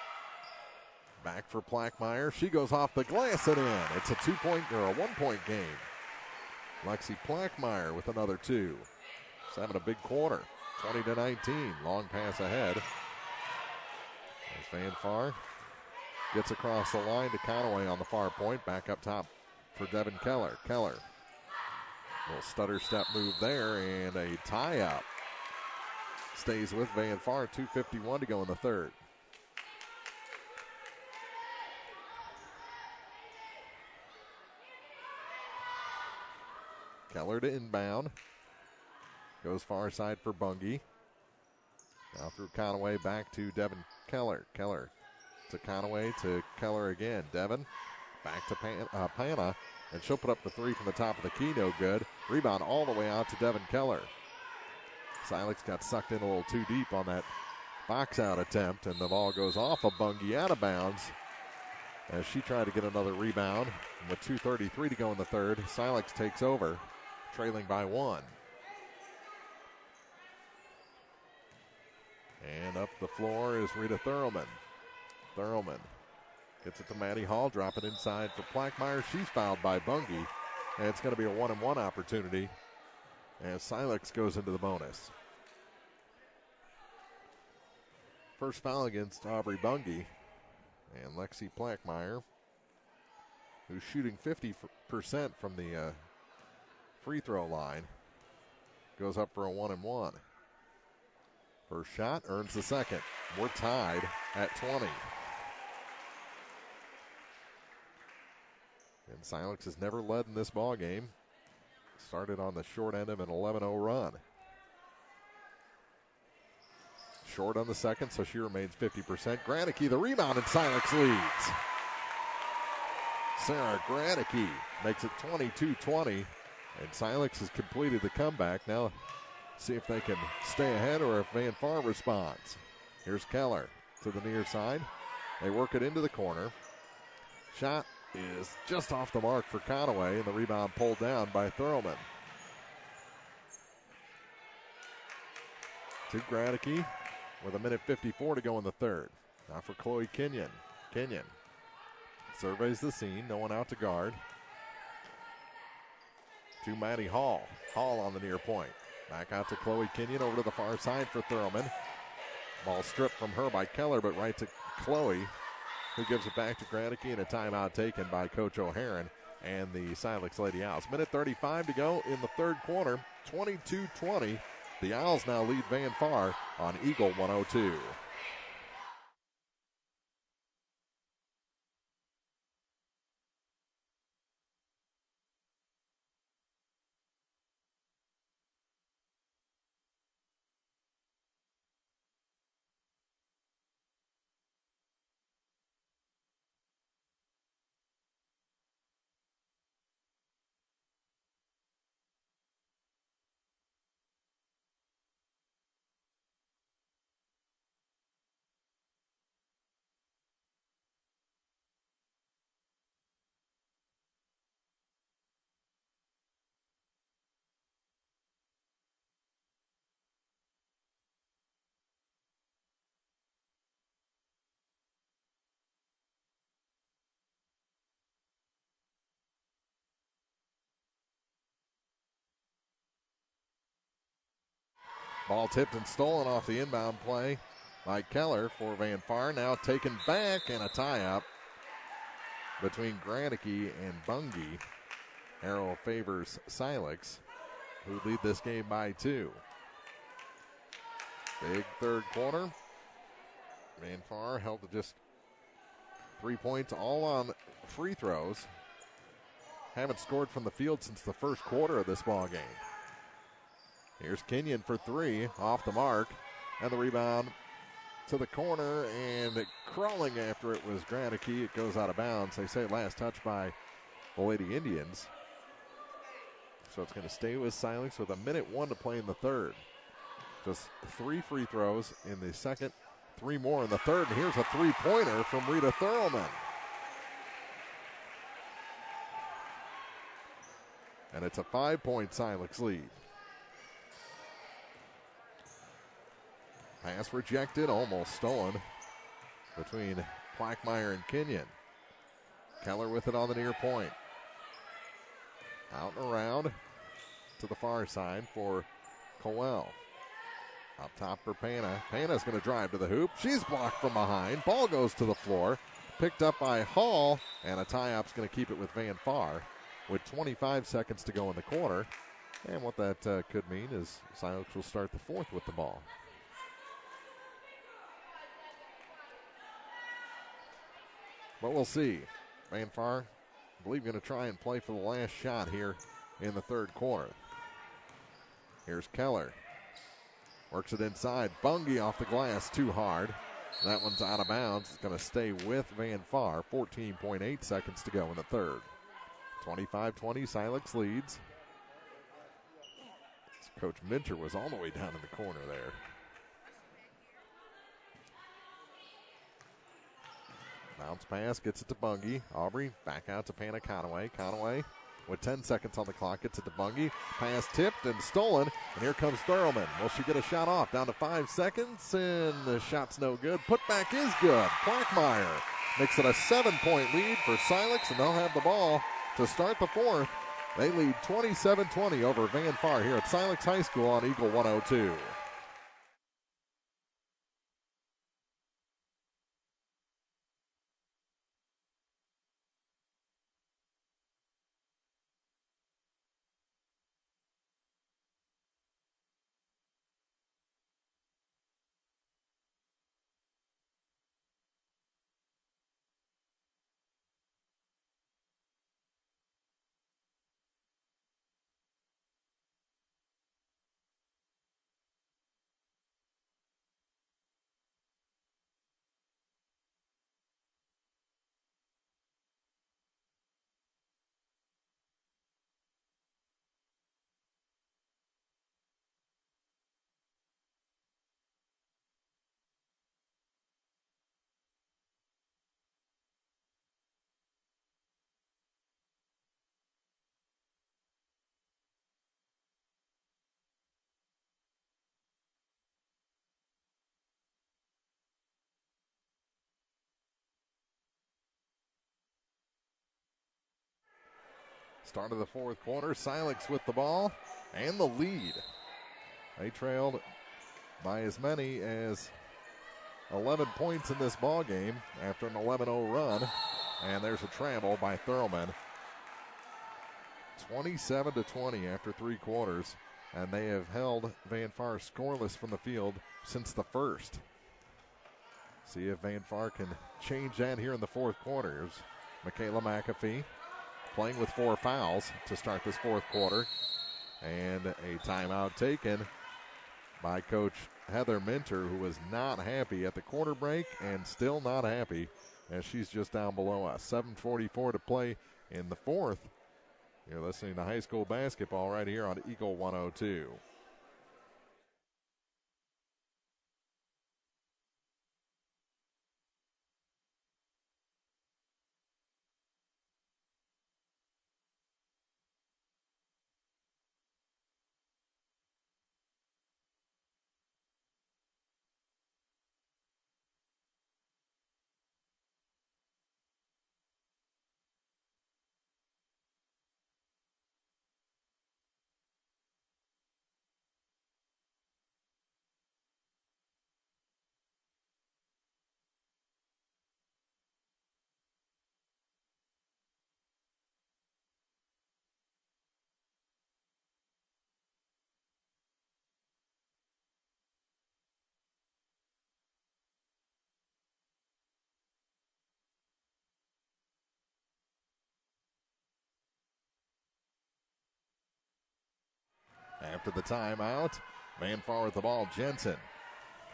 Back for Plackmeyer. She goes off the glass and in. It's a 2-point or a 1-point game. Lexi Plackmeyer with another 2. She's having a big quarter. 20-19. Long pass ahead. There's Van Far. Gets across the line to Conaway on the far point. Back up top for Devin Keller. Keller. Little stutter step move there and a tie-up. Stays with Van Far. 2:51 to go in the third. Keller to inbound. Goes far side for Bungie. Now through Conaway, back to Devin Keller. Keller to Conaway, to Keller again. Devin back to Panna, and she'll put up the 3 from the top of the key. No good. Rebound all the way out to Devin Keller. Silex got sucked in a little too deep on that box out attempt, and the ball goes off of Bungie, out of bounds as she tried to get another rebound. With 2:33 to go in the third, Silex takes over, trailing by 1. And up the floor is Rita Thurlman. Thurlman gets it to Maddie Hall, drop it inside for Plackmeyer. She's fouled by Bungie, and it's going to be a 1-and-1 opportunity as Silex goes into the bonus. First foul against Aubrey Bungie, And Lexi Plackmeyer, who's shooting 50% from the free throw line, goes up for a 1-and-1. First shot, earns the second. We're tied at 20. And Silex has never led in this ball game. Started on the short end of an 11-0 run. Short on the second, so she remains 50%. Granicki, the rebound, and Silex leads. Sarah Granicki makes it 22-20, and Silex has completed the comeback. Now see if they can stay ahead or if Van Far responds. Here's Keller to the near side. They work it into the corner. Shot is just off the mark for Conaway, and the rebound pulled down by Thurlman. To Granicki with 1:54 to go in the third. Now for Chloe Kenyon. Kenyon surveys the scene, no one out to guard. To Maddie Hall. Hall on the near point. Back out to Chloe Kenyon, over to the far side for Thurlman. Ball stripped from her by Keller, but right to Chloe, who gives it back to Granicki, and a timeout taken by Coach O'Haron and the Silex Lady Owls. 1:35 to go in the third quarter, 22-20. The Owls now lead Van Far on Eagle 102. Ball tipped and stolen off the inbound play by Keller for Van Far. Now taken back, and a tie-up between Granicki and Bungie. Arrow favors Silex, who lead this game by 2. Big third quarter. Van Far held to just 3 points, all on free throws. Haven't scored from the field since the first quarter of this ball game. Here's Kenyon for 3, off the mark, and the rebound to the corner, and crawling after it was Granicki. It goes out of bounds. They say last touch by the Lady Indians. So it's going to stay with Silex with 1:01 to play in the third. Just 3 free throws in the second, 3 more in the third, and here's a three-pointer from Rita Thurlman. And it's a 5-point Silex lead. Pass rejected, almost stolen between Plackmeyer and Kenyon. Keller with it on the near point. Out and around to the far side for Cowell. Up top for Pana. Pana's going to drive to the hoop. She's blocked from behind. Ball goes to the floor. Picked up by Hall, and a tie-up's going to keep it with Van Far with 25 seconds to go in the quarter. And what that could mean is Silex will start the fourth with the ball. But we'll see. Van Far, I believe, going to try and play for the last shot here in the third quarter. Here's Keller. Works it inside. Bungie off the glass too hard. That one's out of bounds. It's going to stay with Van Far. 14.8 seconds to go in the third. 25-20, Silex leads. Coach Minter was all the way down in the corner there. Bounce pass, gets it to Bungie. Aubrey back out to Pana Conaway. Conaway with 10 seconds on the clock, gets it to Bungie. Pass tipped and stolen, and here comes Thurlman. Will she get a shot off? Down to 5 seconds, and the shot's no good. Putback is good. Plackmeyer makes it a 7-point lead for Silex, and they'll have the ball to start the fourth. They lead 27-20 over Van Far here at Silex High School on Eagle 102. Start of the fourth quarter. Silex with the ball and the lead. They trailed by as many as 11 points in this ball game after an 11-0 run. And there's a travel by Thurman. 27-20 after 3 quarters. And they have held Van Far scoreless from the field since the first. See if Van Far can change that here in the fourth quarter. Here's Michaela McAfee playing with 4 fouls to start this fourth quarter. And a timeout taken by Coach Heather Minter, who was not happy at the quarter break and still not happy as she's just down below us. 7:44 to play in the fourth. You're listening to high school basketball right here on Eagle 102. After the timeout, Van Far with the ball. Jensen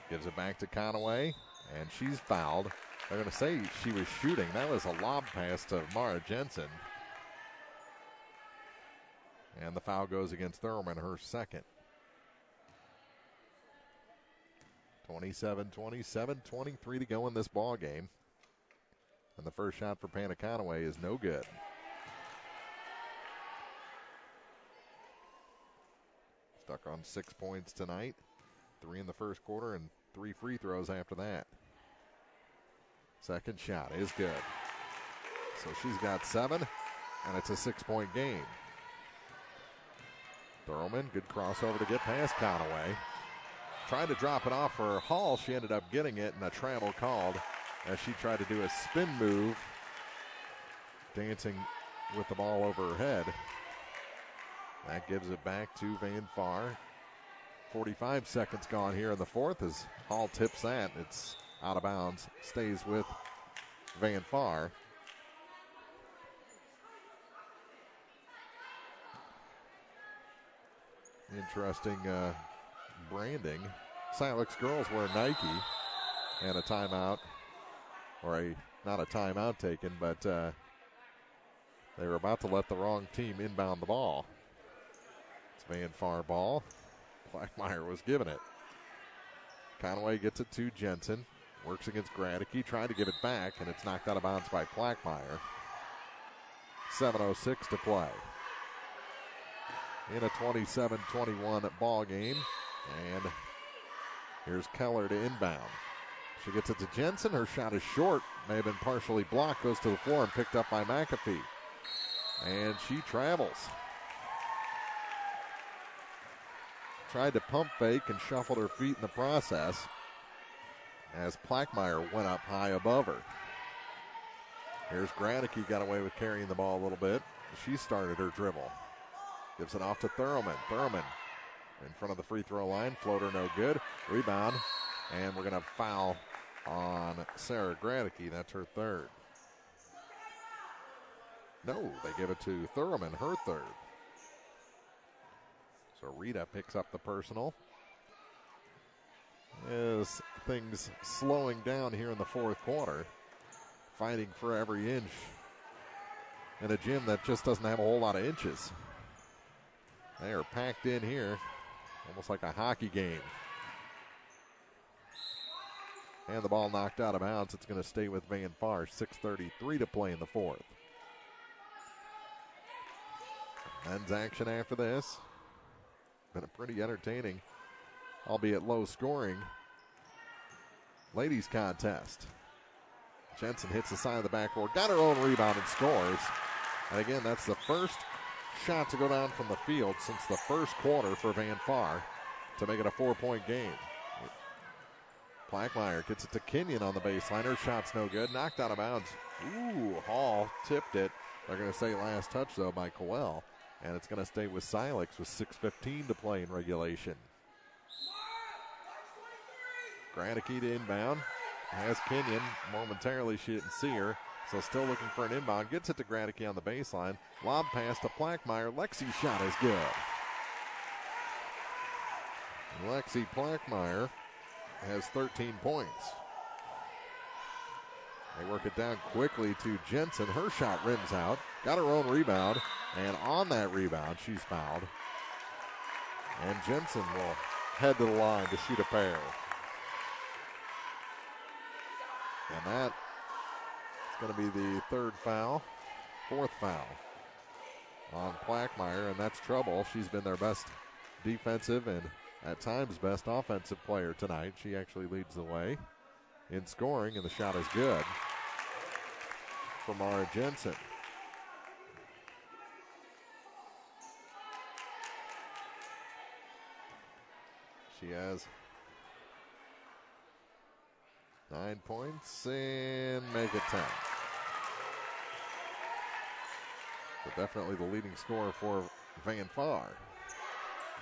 gives it back to Conaway, and she's fouled. They're going to say she was shooting. That was a lob pass to Mara Jensen. And the foul goes against Thurman, her second. 27-23 to go in this ball game. And the first shot for Panna Conaway is no good. Stuck on 6 points tonight. 3 in the first quarter and 3 free throws after that. Second shot is good. So she's got 7, and it's a 6-point game. Thurman, good crossover to get past Conaway. Tried to drop it off for Hall. She ended up getting it, and a travel called as she tried to do a spin move, dancing with the ball over her head. That gives it back to Van Far. 45 seconds gone here in the fourth as Hall tips that. It's out of bounds. Stays with Van Far. Interesting branding. Silex girls wear Nike, and a timeout, or not a timeout taken, but they were about to let the wrong team inbound the ball. It's Van Far ball. Blackmeyer was giving it. Conaway gets it to Jensen. Works against Gradicke. Trying to give it back, and it's knocked out of bounds by Blackmeyer. 7:06 to play in a 27-21 ball game. And here's Keller to inbound. She gets it to Jensen. Her shot is short. May have been partially blocked. Goes to the floor and picked up by McAfee. And she travels. Tried to pump fake and shuffled her feet in the process as Plackmeyer went up high above her. Here's Gradicke, got away with carrying the ball a little bit. She started her dribble. Gives it off to Thurman. Thurman in front of the free throw line. Floater no good. Rebound. And we're going to foul on Sarah Gradicke. That's her third. No, they give it to Thurman, her third. So Rita picks up the personal. As things slowing down here in the fourth quarter. Fighting for every inch in a gym that just doesn't have a whole lot of inches. They are packed in here, almost like a hockey game. And the ball knocked out of bounds. It's going to stay with Van Far. 6:33 to play in the fourth. Men's action after this. Been a pretty entertaining, albeit low scoring, ladies contest. Jensen hits the side of the backboard, got her own rebound and scores. And again, that's the first shot to go down from the field since the first quarter for Van Far to make it a 4-point game. Plackmeyer gets it to Kenyon on the baseline. Her shot's no good. Knocked out of bounds. Ooh, Hall tipped it. They're going to say last touch, though, by Coel. And it's going to stay with Silex with 6:15 to play in regulation. Gradicke to inbound. Has Kenyon. Momentarily, she didn't see her. So still looking for an inbound. Gets it to Gradicke on the baseline. Lob pass to Plackmeyer. Lexi's shot is good. Lexi Plackmeyer has 13 points. They work it down quickly to Jensen. Her shot rims out. Got her own rebound. And on that rebound, she's fouled. And Jensen will head to the line to shoot a pair. And that is going to be the third foul. Fourth foul on Plackmeyer, and that's trouble. She's been their best defensive and at times best offensive player tonight. She actually leads the way in scoring, and the shot is good for Mara Jensen. She has 9 points and make it 10. But definitely the leading scorer for Van Far.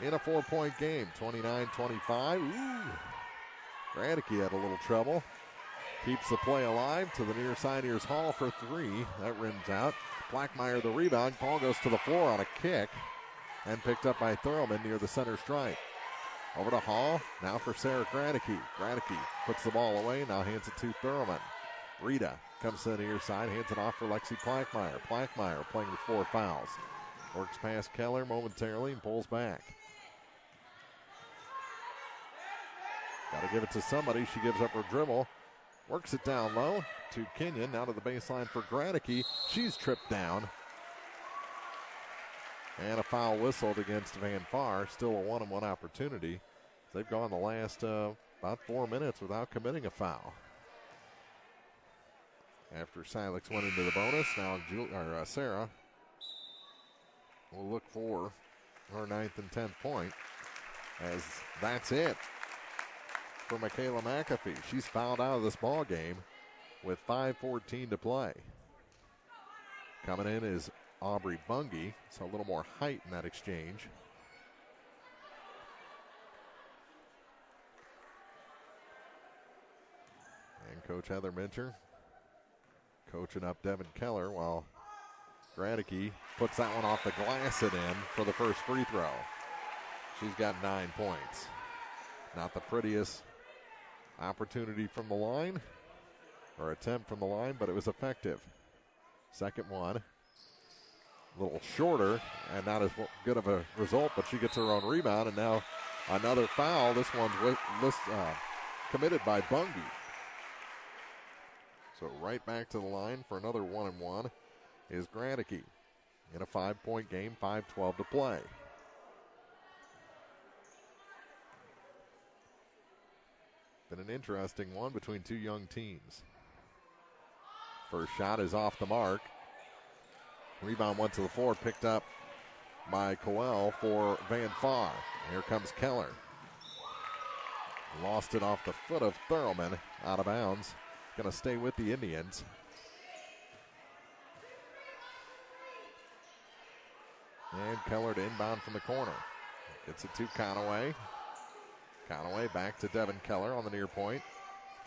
In a 4-point game, 29-25. Ooh. Gradicke had a little trouble. Keeps the play alive to the near side. Here's Hall for three. That rims out. Plackmeyer the rebound. Ball goes to the floor on a kick and picked up by Thurlman near the center stripe. Over to Hall. Now for Sarah Gradicke. Gradicke puts the ball away. Now hands it to Thurlman. Rita comes to the near side. Hands it off for Lexi Plackmeyer. Plackmeyer playing with 4 fouls. Works past Keller momentarily and pulls back. Got to give it to somebody. She gives up her dribble. Works it down low to Kenyon. Now to the baseline for Gradicke. She's tripped down. And a foul whistled against Van Far. Still a 1-on-1 opportunity. They've gone the last about 4 minutes without committing a foul. After Silex went into the bonus, now Sarah will look for her 9th and 10th point, as that's it for Michaela McAfee. She's fouled out of this ball game with 5:14 to play. Coming in is Aubrey Bungie, so a little more height in that exchange. And Coach Heather Mincher coaching up Devin Keller while Gradicke puts that one off the glass and in for the first free throw. She's got 9 points. Not the prettiest opportunity from the line, or attempt from the line, but it was effective. Second one, a little shorter and not as good of a result, but she gets her own rebound, and now another foul. This one's committed by Bungie. So right back to the line for another 1-and-1 is Gradicke in a 5-point game, 5:12 to play. Been an interesting one between two young teams. First shot is off the mark. Rebound went to the floor, picked up by Coel for Van Far. Here comes Keller. Lost it off the foot of Thurlman, out of bounds. Going to stay with the Indians. And Keller to inbound from the corner. Gets it to Conaway. Conaway back to Devin Keller on the near point.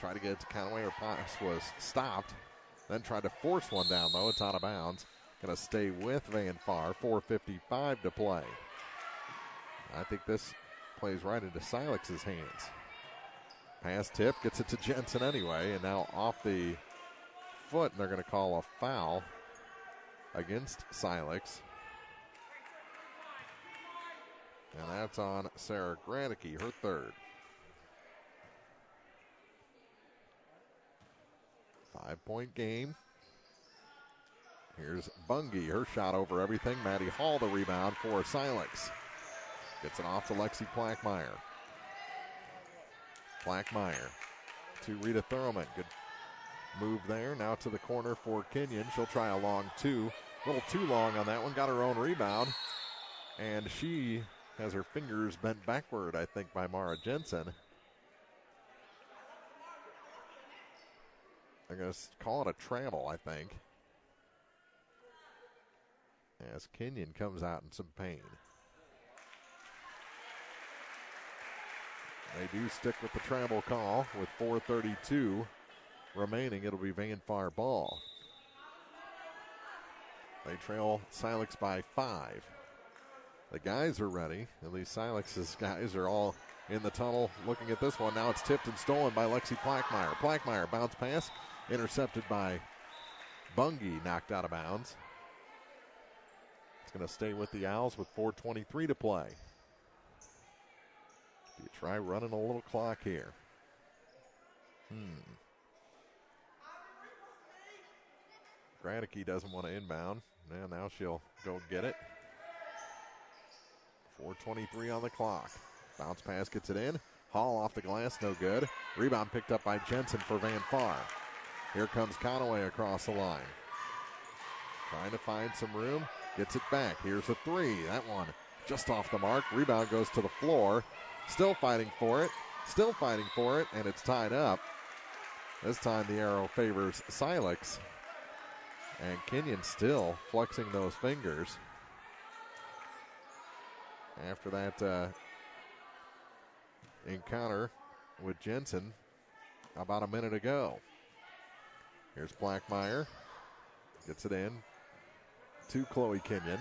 Tried to get it to Conaway. Her pass was stopped. Then tried to force one down low. It's out of bounds. Going to stay with Van Far. 4:55 to play. I think this plays right into Silex's hands. Pass tip, gets it to Jensen anyway, and now off the foot, and they're going to call a foul against Silex. And that's on Sarah Gradicke, her third. 5-point game. Here's Bungie, her shot over everything. Maddie Hall the rebound for Silex. Gets it off to Lexi Plackmeyer. Plackmeyer to Rita Thurlman. Good move there. Now to the corner for Kenyon. She'll try a long two.
A little too long on that one. Got her own rebound. And she has her fingers bent backward, I think, by Mara Jensen. They're going to call it a travel, I think. As Kenyon comes out in some pain. They do stick with the travel call with 4:32 remaining. It'll be Van Far ball. They trail Silex by 5. The guys are ready. At least Silex's guys are all in the tunnel looking at this one. Now it's tipped and stolen by Lexi Plackmeyer. Plackmeyer bounce pass intercepted by Bungie, knocked out of bounds. It's going to stay with the Owls with 4:23 to play. Do you try running a little clock here? Gradicke doesn't want to inbound. Now she'll go get it. 4:23 on the clock. Bounce pass gets it in. Hall off the glass, no good. Rebound picked up by Jensen for Van Far. Here comes Conaway across the line. Trying to find some room. Gets it back. Here's a three. That one just off the mark. Rebound goes to the floor. Still fighting for it. Still fighting for it, and it's tied up. This time the arrow favors Silex. And Kenyon still flexing those fingers. After that encounter with Jensen about a minute ago. Here's Plackmeyer. Gets it in to Chloe Kenyon.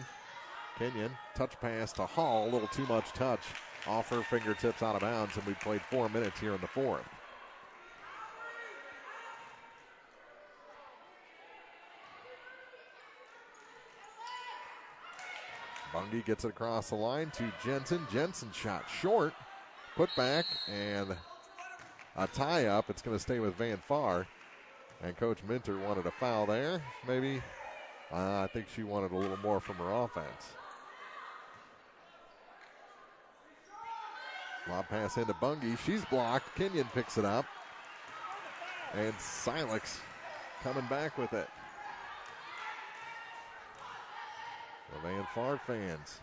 Kenyon, touch pass to Hall. A little too much touch off her fingertips out of bounds, and we played 4 minutes here in the fourth. Bungie gets it across the line to Jensen. Jensen shot short. Put back and a tie-up. It's going to stay with Van Far. And Coach Minter wanted a foul there. Maybe. I think she wanted a little more from her offense. Lob pass into Bungie. She's blocked. Kenyon picks it up. And Silex coming back with it. The Van Far fans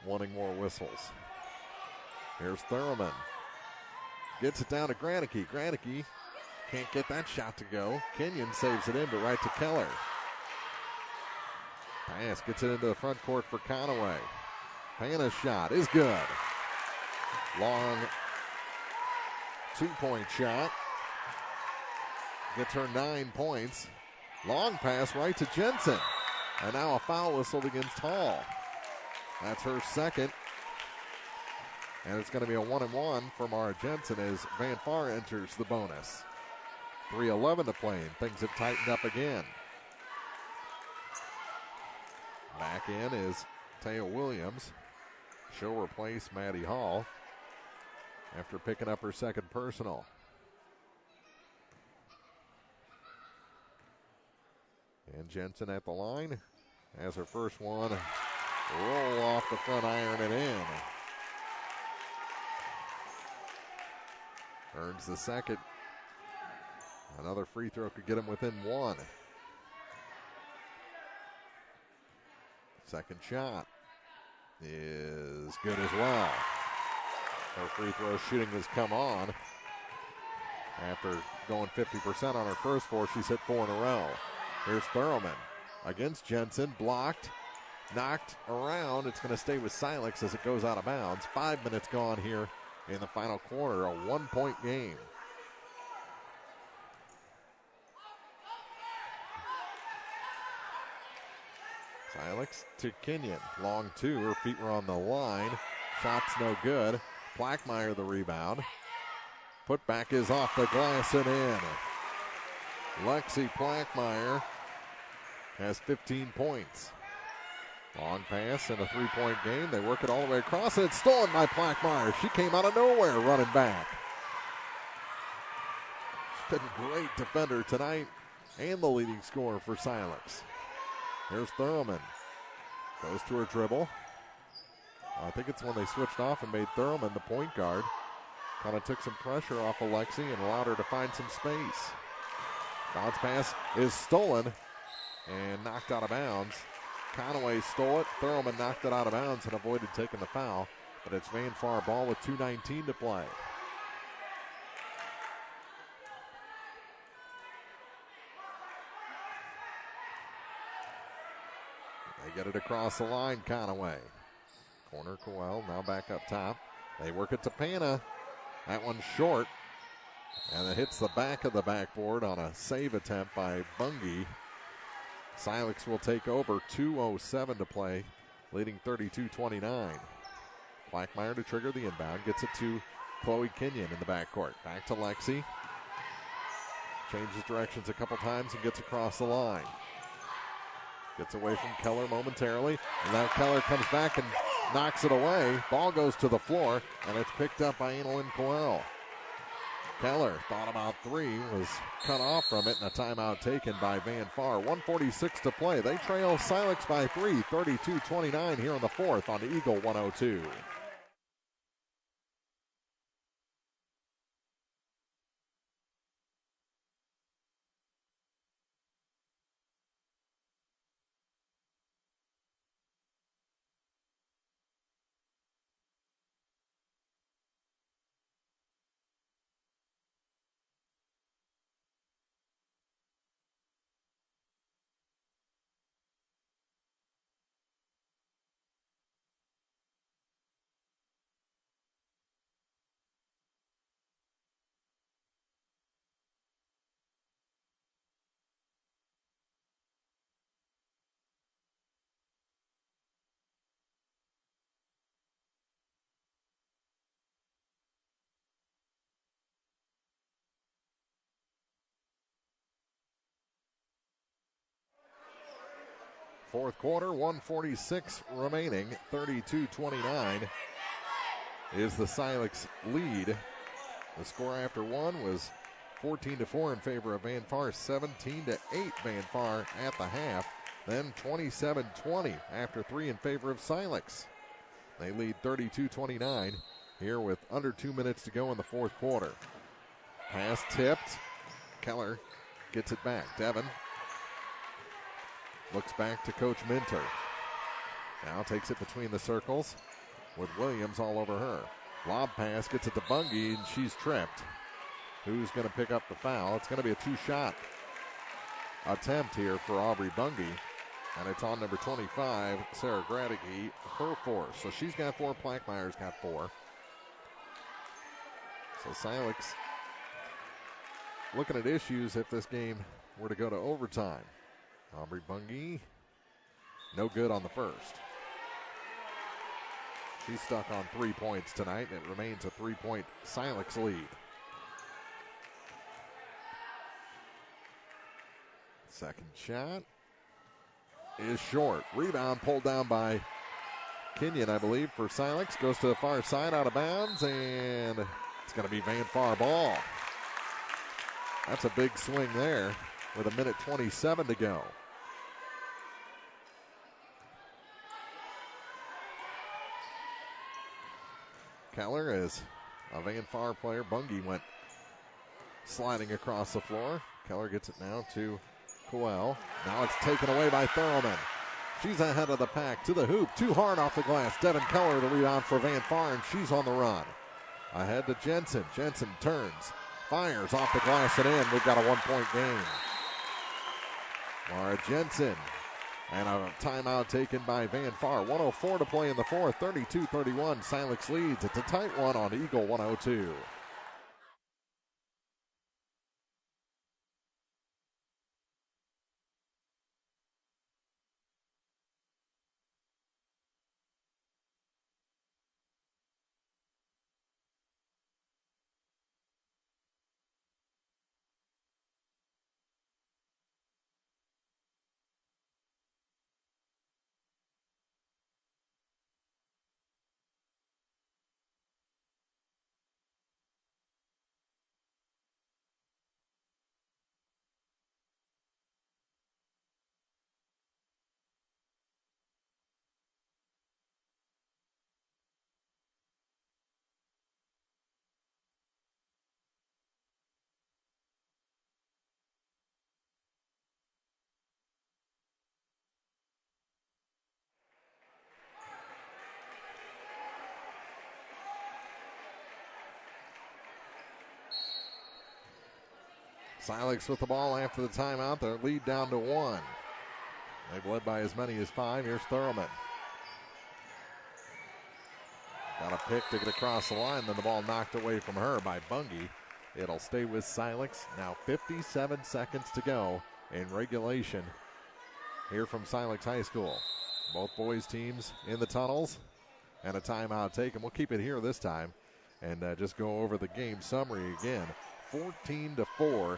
wanting more whistles. Here's Thurman. Gets it down to Gradicke. Gradicke can't get that shot to go. Kenyon saves it in, but right to Keller. Pass gets it into the front court for Conaway. Hannah's shot is good. Long two-point shot. Gets her 9 points. Long pass right to Jensen. And now a foul whistled against Hall. That's her second. And it's going to be a 1-and-1 for Mara Jensen as Van Far enters the bonus. 3:11 to play, and things have tightened up again. Back in is Taya Williams. She'll replace Maddie Hall after picking up her second personal. And Jensen at the line has her first one. Roll off the front iron and in. Earns the second. Another free throw could get him within one. Second shot is good as well. Her free throw shooting has come on. After going 50% on her first four, she's hit 4 in a row. Here's Thurman against Jensen, blocked, knocked around. It's going to stay with Silex as it goes out of bounds. 5 minutes gone here in the final quarter, a 1-point game. Silex to Kenyon, long two, her feet were on the line. Shot's no good. Plackmeyer the rebound. Put back is off the glass and in. Lexi Plackmeyer has 15 points. Long pass and a 3-point game. They work it all the way across, and it's stolen by Plackmeyer. She came out of nowhere running back. She's been a great defender tonight and the leading scorer for Silex. Here's Thurman. Goes to her dribble. I think it's when they switched off and made Thurman the point guard. Kind of took some pressure off of Lexi and allowed her to find some space. Bounce pass is stolen and knocked out of bounds. Conaway stole it. Thurlman knocked it out of bounds and avoided taking the foul. But it's Van Far ball with 2:19 to play. They get it across the line, Conaway. Corner Coel now back up top. They work it to Pana. That one's short. And it hits the back of the backboard on a save attempt by Bungie. Silex will take over. 2:07 to play, leading 32-29. Blackmeyer to trigger the inbound. Gets it to Chloe Kenyon in the backcourt. Back to Lexi. Changes directions a couple times and gets across the line. Gets away from Keller momentarily. And now Keller comes back and knocks it away. Ball goes to the floor, and it's picked up by Annalyn Coel. Keller thought about three, was cut off from it, and a timeout taken by Van Far. 1:46 to play. They trail Silex by 3, 32-29 here in the fourth on Eagle 102. Fourth quarter, 1:46 remaining, 32-29 is the Silex lead. The score after one was 14-4 in favor of Van Far, 17-8 Van Far at the half, then 27-20 after three in favor of Silex. They lead 32-29 here with under 2 minutes to go in the fourth quarter. Pass tipped. Keller gets it back. Devin looks back to Coach Minter. Now takes it between the circles with Williams all over her. Lob pass, gets it to Bungie, and she's tripped. Who's going to pick up the foul? It's going to be a two-shot attempt here for Aubrey Bungie. And it's on number 25, Sarah Graddicky, her fourth. So she's got four, Plackmeyer's got four. So Silex looking at issues if this game were to go to overtime. Aubrey Bungie, no good on the first. She's stuck on 3 points tonight, and it remains a 3-point Silex lead. Second shot is short. Rebound pulled down by Kenyon, I believe, for Silex. Goes to the far side, out of bounds, and it's going to be Van Far ball. That's a big swing there with a minute 27 to go. Keller is a Van Far player. Bungie went sliding across the floor. Keller gets it now to Coel. Now it's taken away by Thurlman. She's ahead of the pack to the hoop. Too hard off the glass. Devin Keller the rebound for Van Far, and she's on the run. Ahead to Jensen. Jensen turns, fires off the glass and in. We've got a 1-point game. Laura Jensen. And a timeout taken by Van Far. 1:04 to play in the fourth. 32-31. Silex leads. It's a tight one on Eagle 102. Silex with the ball after the timeout. Their lead down to 1. They've led by as many as 5. Here's Thurman. Got a pick to get across the line, then the ball knocked away from her by Bungie. It'll stay with Silex. Now 57 seconds to go in regulation here from Silex High School. Both boys teams in the tunnels and a timeout taken. We'll keep it here this time and just go over the game summary again. 14-4.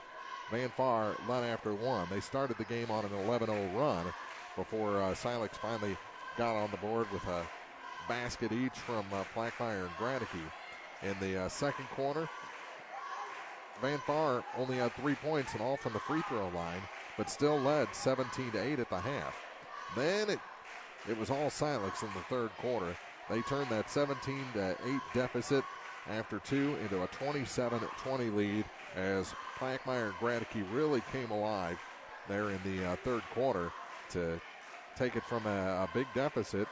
Van Far led after 1. They started the game on an 11-0 run before Silex finally got on the board with a basket each from Plackmeyer and Gradicke. In the second quarter, Van Far only had 3 points and all from the free throw line, but still led 17-8 at the half. Then it was all Silex in the third quarter. They turned that 17-8 deficit after 2 into a 27-20 lead as Plackmeyer and Gradicke really came alive there in the third quarter to take it from a big deficit.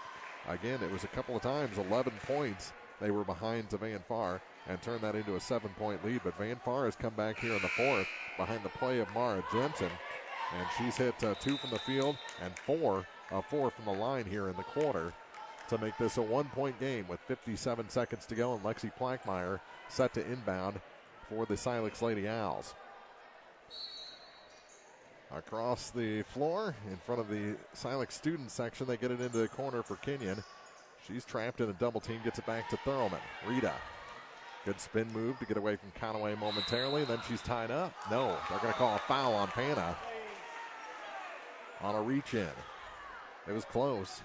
Again, it was a couple of times 11 points they were behind to Van Far and turned that into a 7-point lead. But Van Far has come back here in the fourth behind the play of Mara Jensen, and she's hit 2 from the field and 4 from the line here in the quarter to make this a 1-point game with 57 seconds to go, and Lexi Plackmeyer set to inbound for the Silex Lady Owls. Across the floor in front of the Silex student section, they get it into the corner for Kenyon. She's trapped in a double team, gets it back to Thurman. Rita, good spin move to get away from Conaway momentarily, and then she's tied up. No, they're going to call a foul on Pana on a reach in. It was close.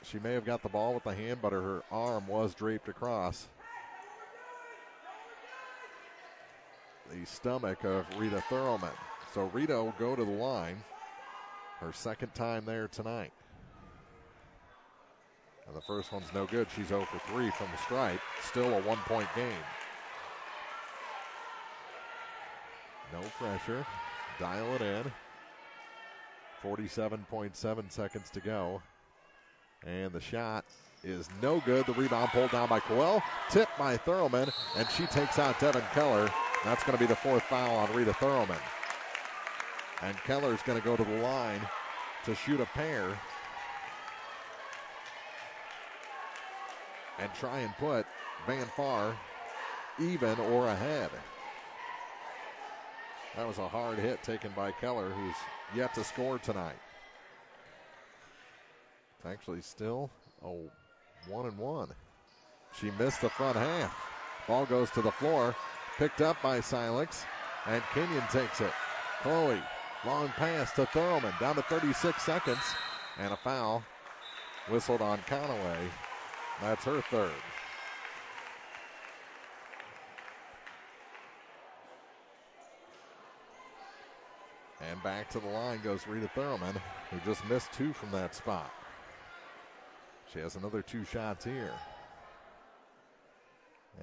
She may have got the ball with the hand, but her arm was draped across the stomach of Rita Thurman. So Rita will go to the line, her second time there tonight. And the first one's no good. She's 0 for 3 from the stripe. Still a 1-point game. No pressure. Dial it in. 47.7 seconds to go. And the shot is no good. The rebound pulled down by Coel. Tipped by Thurman, and she takes out Devin Keller. That's going to be the 4th foul on Rita Thurman. And Keller's going to go to the line to shoot a pair and try and put Van Far even or ahead. That was a hard hit taken by Keller, who's yet to score tonight. It's actually still a 1-1. She missed the front half. Ball goes to the floor, picked up by Silex, and Kenyon takes it. Chloe, long pass to Thurman, down to 36 seconds, and a foul whistled on Conaway. That's her third. And back to the line goes Rita Thurman, who just missed 2 from that spot. She has another 2 shots here.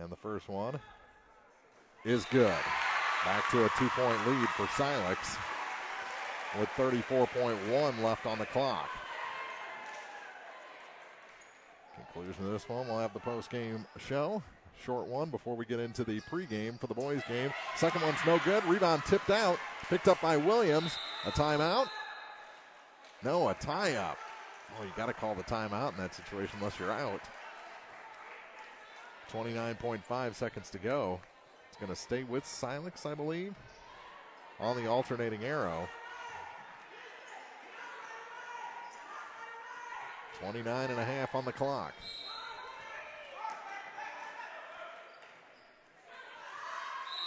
And the first one is good. Back to a 2-point lead for Silex with 34.1 left on the clock. Conclusion of this one, we'll have the post-game show. Short one before we get into the pregame for the boys' game. Second one's no good. Rebound tipped out. Picked up by Williams. A timeout? No, a tie-up. Well, you got to call the timeout in that situation unless you're out. 29.5 seconds to go. It's going to stay with Silex, I believe, on the alternating arrow. 29.5 on the clock.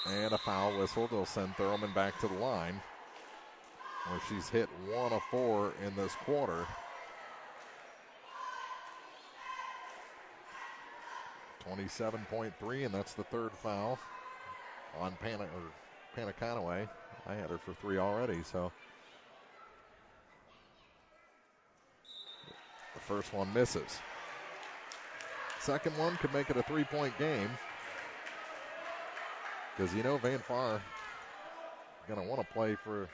And a foul whistled. They'll send Thurman back to the line, where she's hit 1 of 4 in this quarter. 27.3, and that's the third foul on Pana Conaway. I had her for 3 already, so the first one misses. Second one could make it a 3-point game, because you know Van Far going to want to play for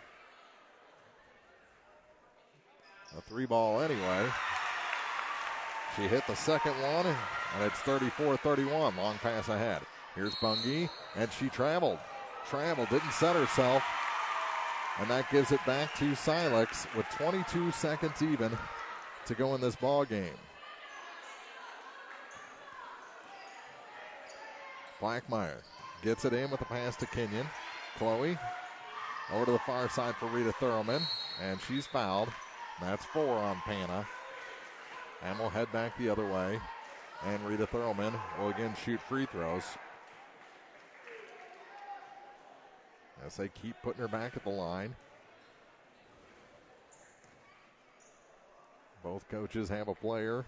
a 3-ball anyway. She hit the second one, and it's 34-31. Long pass ahead. Here's Bungie, and she traveled. Didn't set herself. And that gives it back to Silex with 22 seconds even to go in this ball game. Blackmeyer gets it in with a pass to Kenyon. Chloe over to the far side for Rita Thurman, and she's fouled. That's 4 on Pana. And we'll head back the other way. And Rita Thurman will again shoot free throws. As they keep putting her back at the line. Both coaches have a player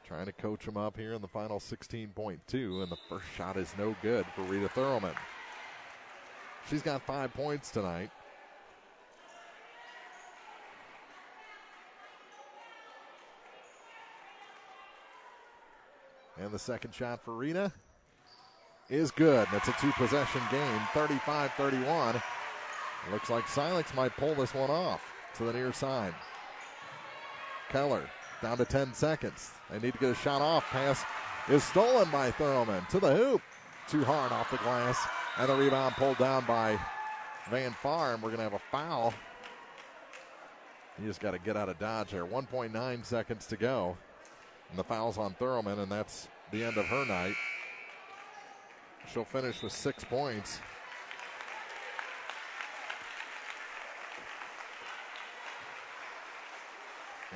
trying to coach them up here in the final 16.2, and the first shot is no good for Rita Thurman. She's got 5 points tonight. And the second shot for Rita is good. That's a 2-possession game, 35-31. Looks like Silex might pull this one off to the near side. Keller down to 10 seconds. They need to get a shot off. Pass is stolen by Thurman to the hoop. Too hard off the glass. And the rebound pulled down by Van Farm. We're going to have a foul. You just got to get out of dodge there. 1.9 seconds to go. And the foul's on Thurman, and that's the end of her night. She'll finish with 6 points.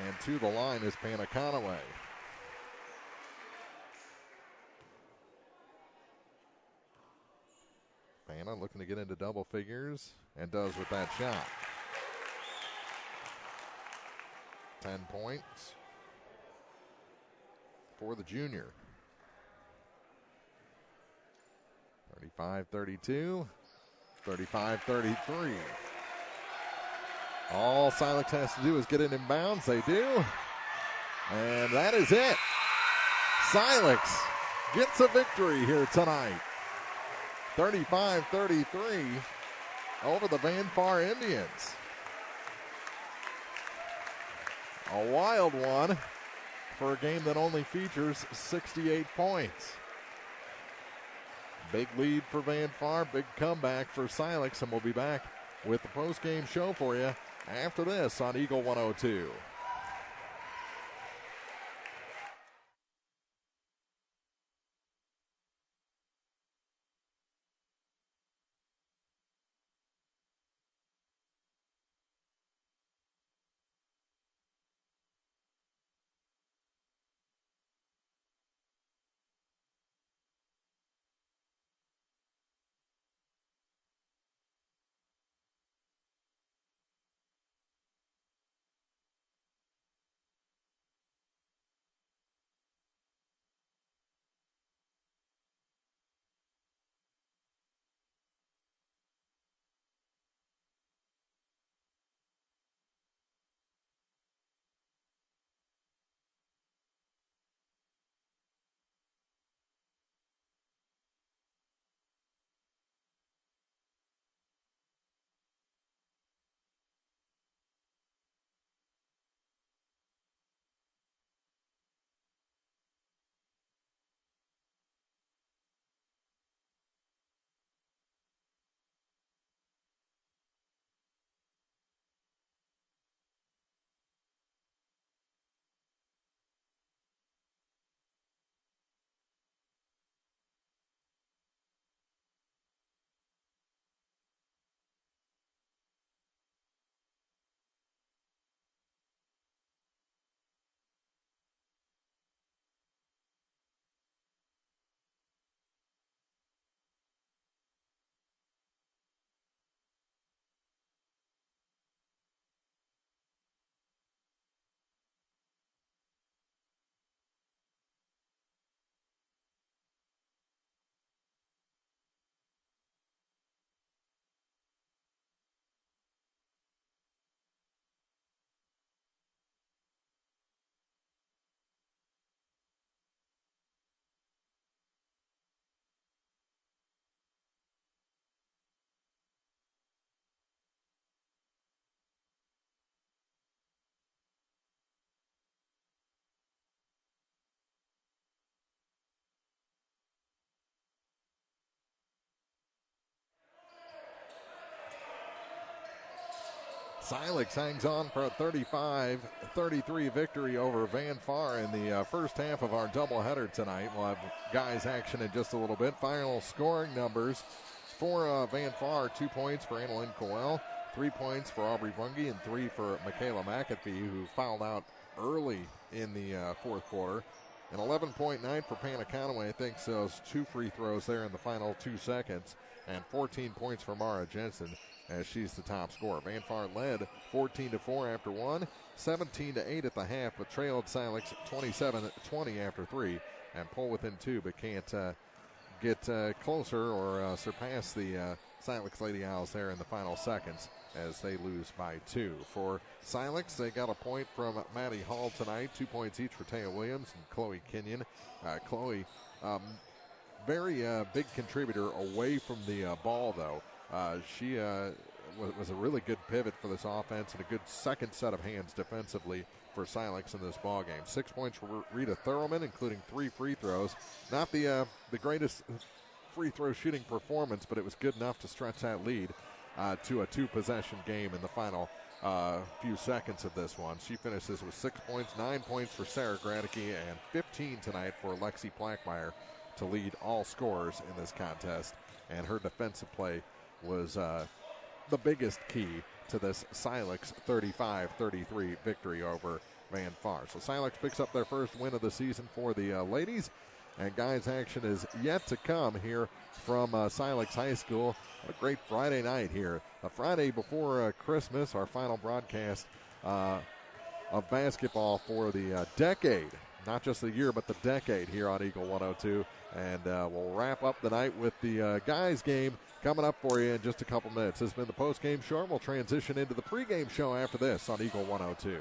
And to the line is Pana Conaway. Pana looking to get into double figures, and does with that shot. 10 points for the junior. 35-32, 35-33. All Silex has to do is get it in bounds. They do. And that is it. Silex gets a victory here tonight. 35-33 over the Van Far Indians. A wild one for a game that only features 68 points. Big lead for Van Far, big comeback for Silex, and we'll be back with the post-game show for you after this on Eagle 102. Silex hangs on for a 35-33 victory over Van Far in the first half of our doubleheader tonight. We'll have guys action in just a little bit. Final scoring numbers for Van Far: 2 points for Annalyn Coel, 3 points for Aubrey Bungie, and 3 for Michaela McAfee, who fouled out early in the fourth quarter. An 11.9 for Panna Conaway, thanks to those 2 free throws there in the final 2 seconds. And 14 points for Mara Jensen, as she's the top scorer. Van Far led 14-4 after 1, 17-8 at the half, but trailed Silex 27-20 after 3, and pull within 2, but can't get closer or surpass the Silex Lady Owls there in the final seconds as they lose by 2. For Silex, they got a point from Maddie Hall tonight, 2 points each for Taya Williams and Chloe Kenyon. Chloe, very big contributor away from the ball, though. She was a really good pivot for this offense and a good second set of hands defensively for Silex in this ball game. 6 points for Rita Thurlman, including 3 free throws. Not the greatest free throw shooting performance, but it was good enough to stretch that lead to a 2-possession game in the final few seconds of this one. She finishes with 6 points, 9 points for Sarah Gradicke, and 15 tonight for Lexi Plackmeyer to lead all scorers in this contest. And her defensive play was the biggest key to this Silex 35-33 victory over Van Far. So Silex picks up their first win of the season for the ladies. And guys, action is yet to come here from Silex High School. What a great Friday night here. A Friday before Christmas, our final broadcast of basketball for the decade. Not just the year, but the decade here on Eagle 102. And we'll wrap up the night with the guys game coming up for you in just a couple minutes. This has been the post-game show, and we'll transition into the pregame show after this on Eagle 102.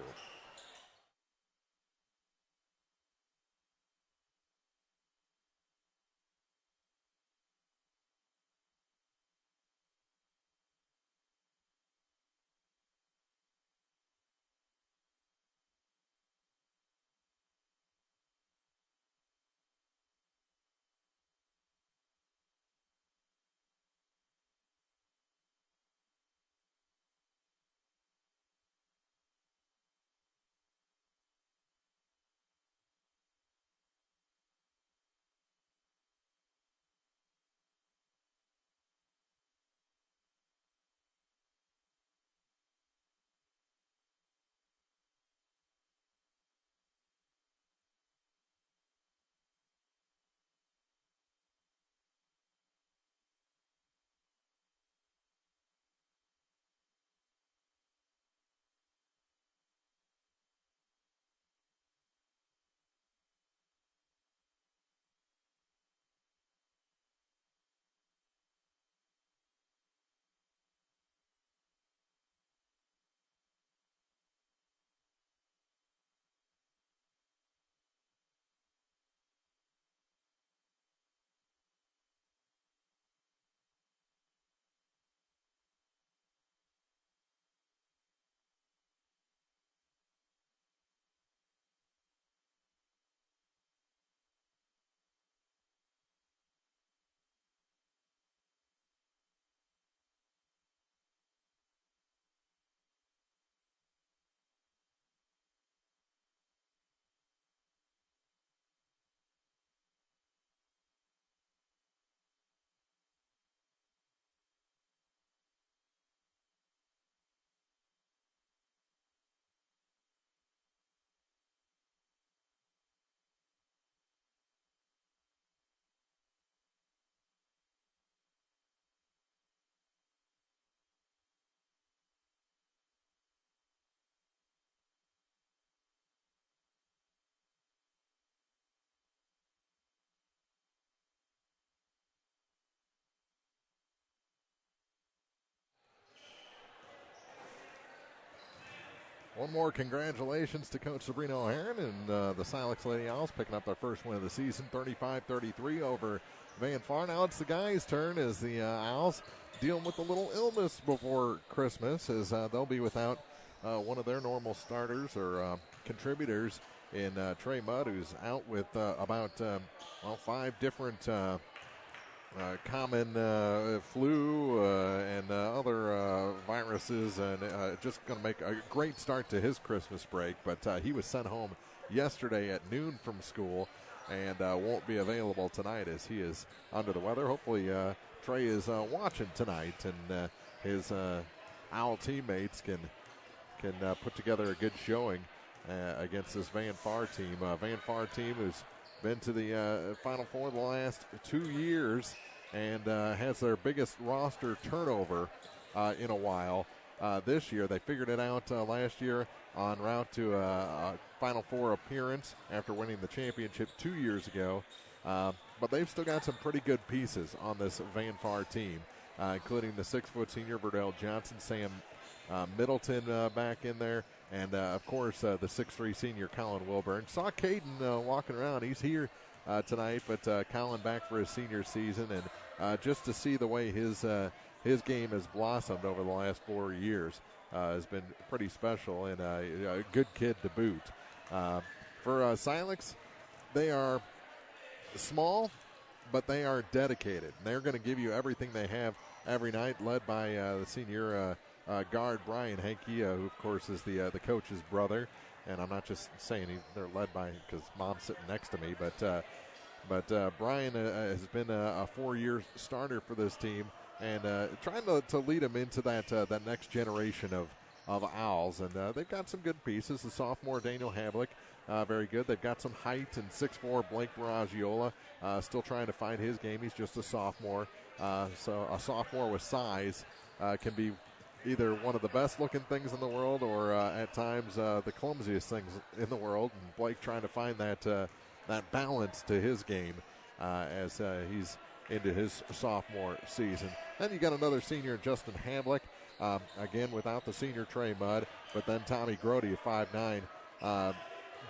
One more congratulations to Coach Sabrina O'Haron and the Silex Lady Owls picking up their first win of the season, 35-33 over Van Far. Now it's the guys' turn as the Owls dealing with a little illness before Christmas, as they'll be without one of their normal starters or contributors in Trey Mudd, who's out with about 5 different common flu and other virus viruses and just going to make a great start to his Christmas break. But he was sent home yesterday at noon from school and won't be available tonight as he is under the weather. Hopefully Trey is watching tonight and his Owl teammates can put together a good showing against this Van Far team. Van Far team who's been to the Final Four the last 2 years and has their biggest roster turnover in a while. This year, they figured it out last year en route to a Final Four appearance after winning the championship 2 years ago. But they've still got some pretty good pieces on this Van Far team, including the 6-foot senior Verdell Johnson, Sam Middleton back in there, and of course the 6'3" senior Colin Wilburn. Saw Caden walking around. He's here tonight, but Colin back for his senior season, and just to see the way his game has blossomed over the last 4 years has been pretty special, and a good kid to boot. For Silex, they are small, but they are dedicated. And they're going to give you everything they have every night, led by the senior guard Brian Henke, who of course is the coach's brother. And I'm not just saying they're led by because mom's sitting next to me, but Brian has been a 4-year starter for this team, and trying to lead them into that next generation of Owls. And they've got some good pieces. The sophomore Daniel Havlick, very good. They've got some height, and 6'4" Blake Baragiola, still trying to find his game. He's just a sophomore. So a sophomore with size can be either one of the best-looking things in the world or at times the clumsiest things in the world. And Blake trying to find that balance to his game as he's into his sophomore season. Then you got another senior, Justin Havlick, again without the senior Trey Mudd, but then Tommy Grody, a 5'9",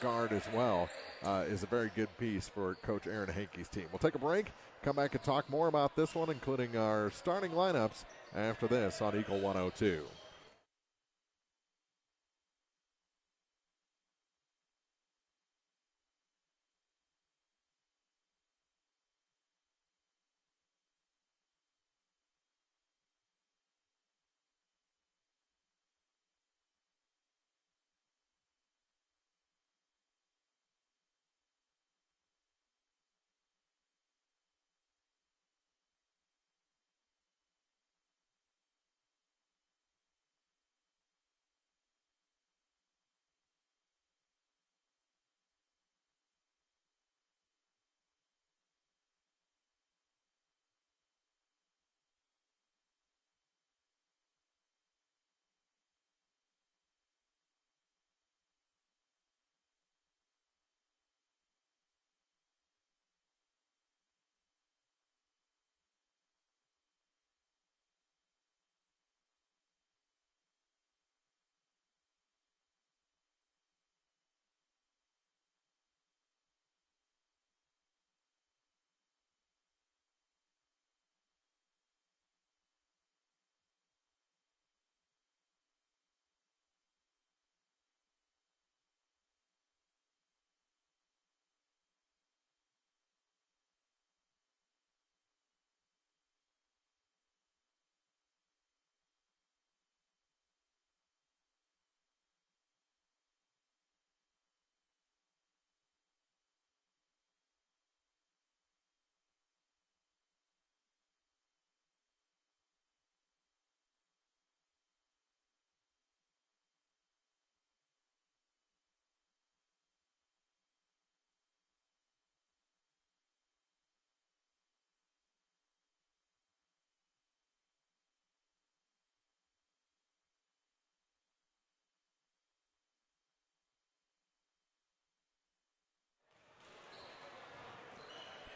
guard as well, is a very good piece for Coach Aaron Henke's team. We'll take a break, come back and talk more about this one, including our starting lineups after this on Eagle 102.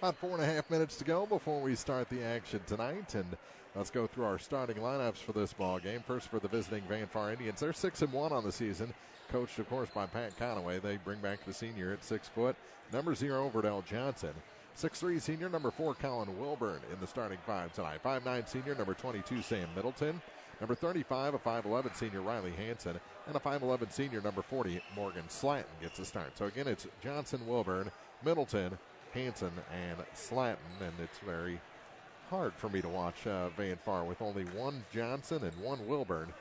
About 4.5 minutes to go before we start the action tonight, and let's go through our starting lineups for this ball game. First for the visiting Van Far Indians. They're 6-1 on the season, coached, of course, by Pat Conaway. They bring back the senior at 6 foot, number 0, Verdell Johnson. 6'3" senior, number 4, Colin Wilburn in the starting five tonight. 5'9" senior, number 22, Sam Middleton. Number 35, a 5'11" senior, Riley Hansen. And a 5'11" senior, number 40, Morgan Slatton gets the start. So again, it's Johnson, Wilburn, Middleton, Hansen, and Slatton, and it's very hard for me to watch Van Far with only one Johnson and one Wilburn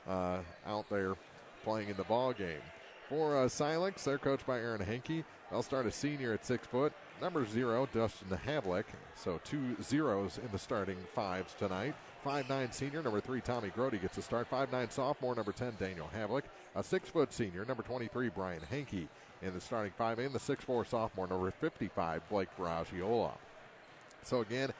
out there playing in the ball game. For Silex, they're coached by Aaron Henke. They'll start a senior at 6 foot. Number 0, Dustin Havlick. So 2 zeros in the starting fives tonight. 5'9" senior, number 3, Tommy Grody gets a start. 5'9" sophomore, number 10, Daniel Havlick. A 6 foot senior, number 23, Brian Henke in the starting 5. And the 6'4" sophomore, number 55, Blake Baragiola. So again,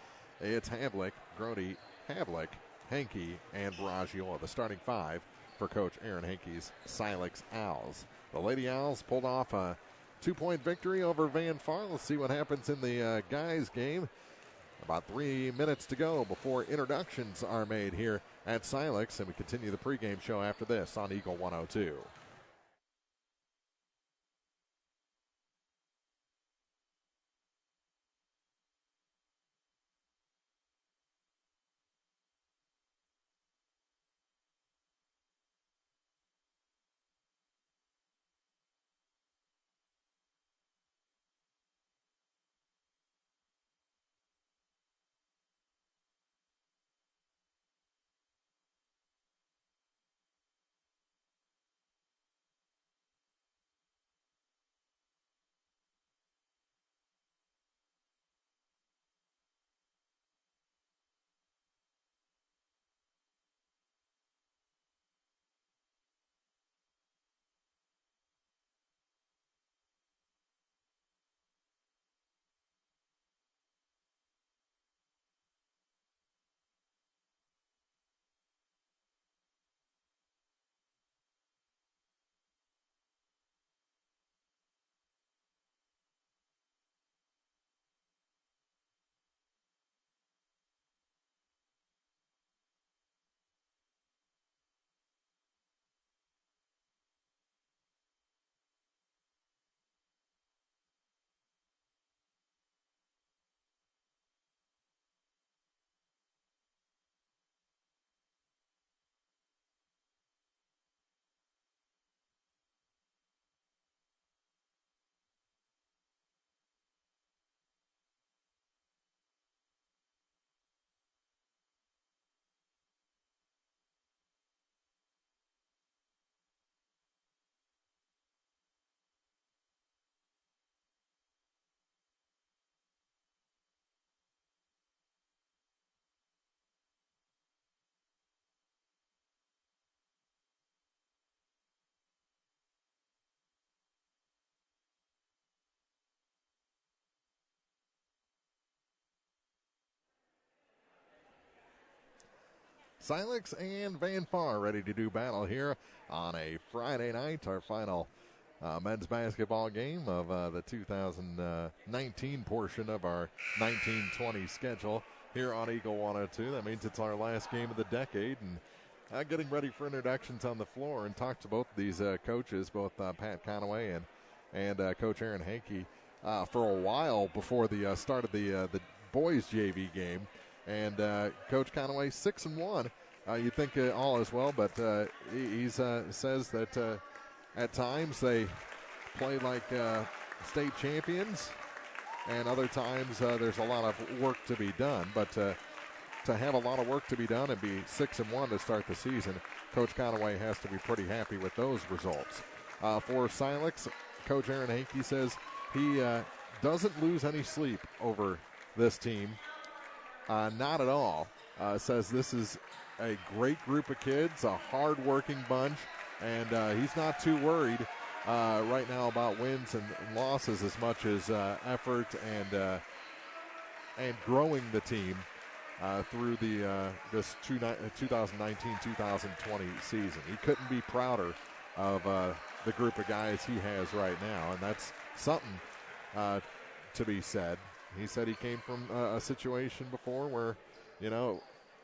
it's Havlick, Grody, Havlick, Henke, and Baragiola, the starting 5 for Coach Aaron Henke's Silex Owls. The Lady Owls pulled off a 2-point victory over Van Far. Let's see what happens in the guys' game. About 3 minutes to go before introductions are made here at Silex, and we continue the pregame show after this on Eagle 102. Silex and Van Far ready to do battle here on a Friday night, our final men's basketball game of the 2019 portion of our 1920 schedule here on Eagle 102. That means it's our last game of the decade, and getting ready for introductions on the floor and talk to both of these coaches, both Pat Conaway and Coach Aaron Henke, for a while before the start of the boys JV game. And Coach Conaway 6-1. You think all is well, but he says that at times they play like state champions, and other times there's a lot of work to be done. But to have a lot of work to be done and be 6-1 to start the season, Coach Conaway has to be pretty happy with those results. For Silex, Coach Aaron Henke says he doesn't lose any sleep over this team. Not at all. Says this is a great group of kids, a hard-working bunch, and he's not too worried right now about wins and losses as much as effort and growing the team through this 2019-2020 season. He couldn't be prouder of the group of guys he has right now, and that's something to be said. He said he came from a situation before where,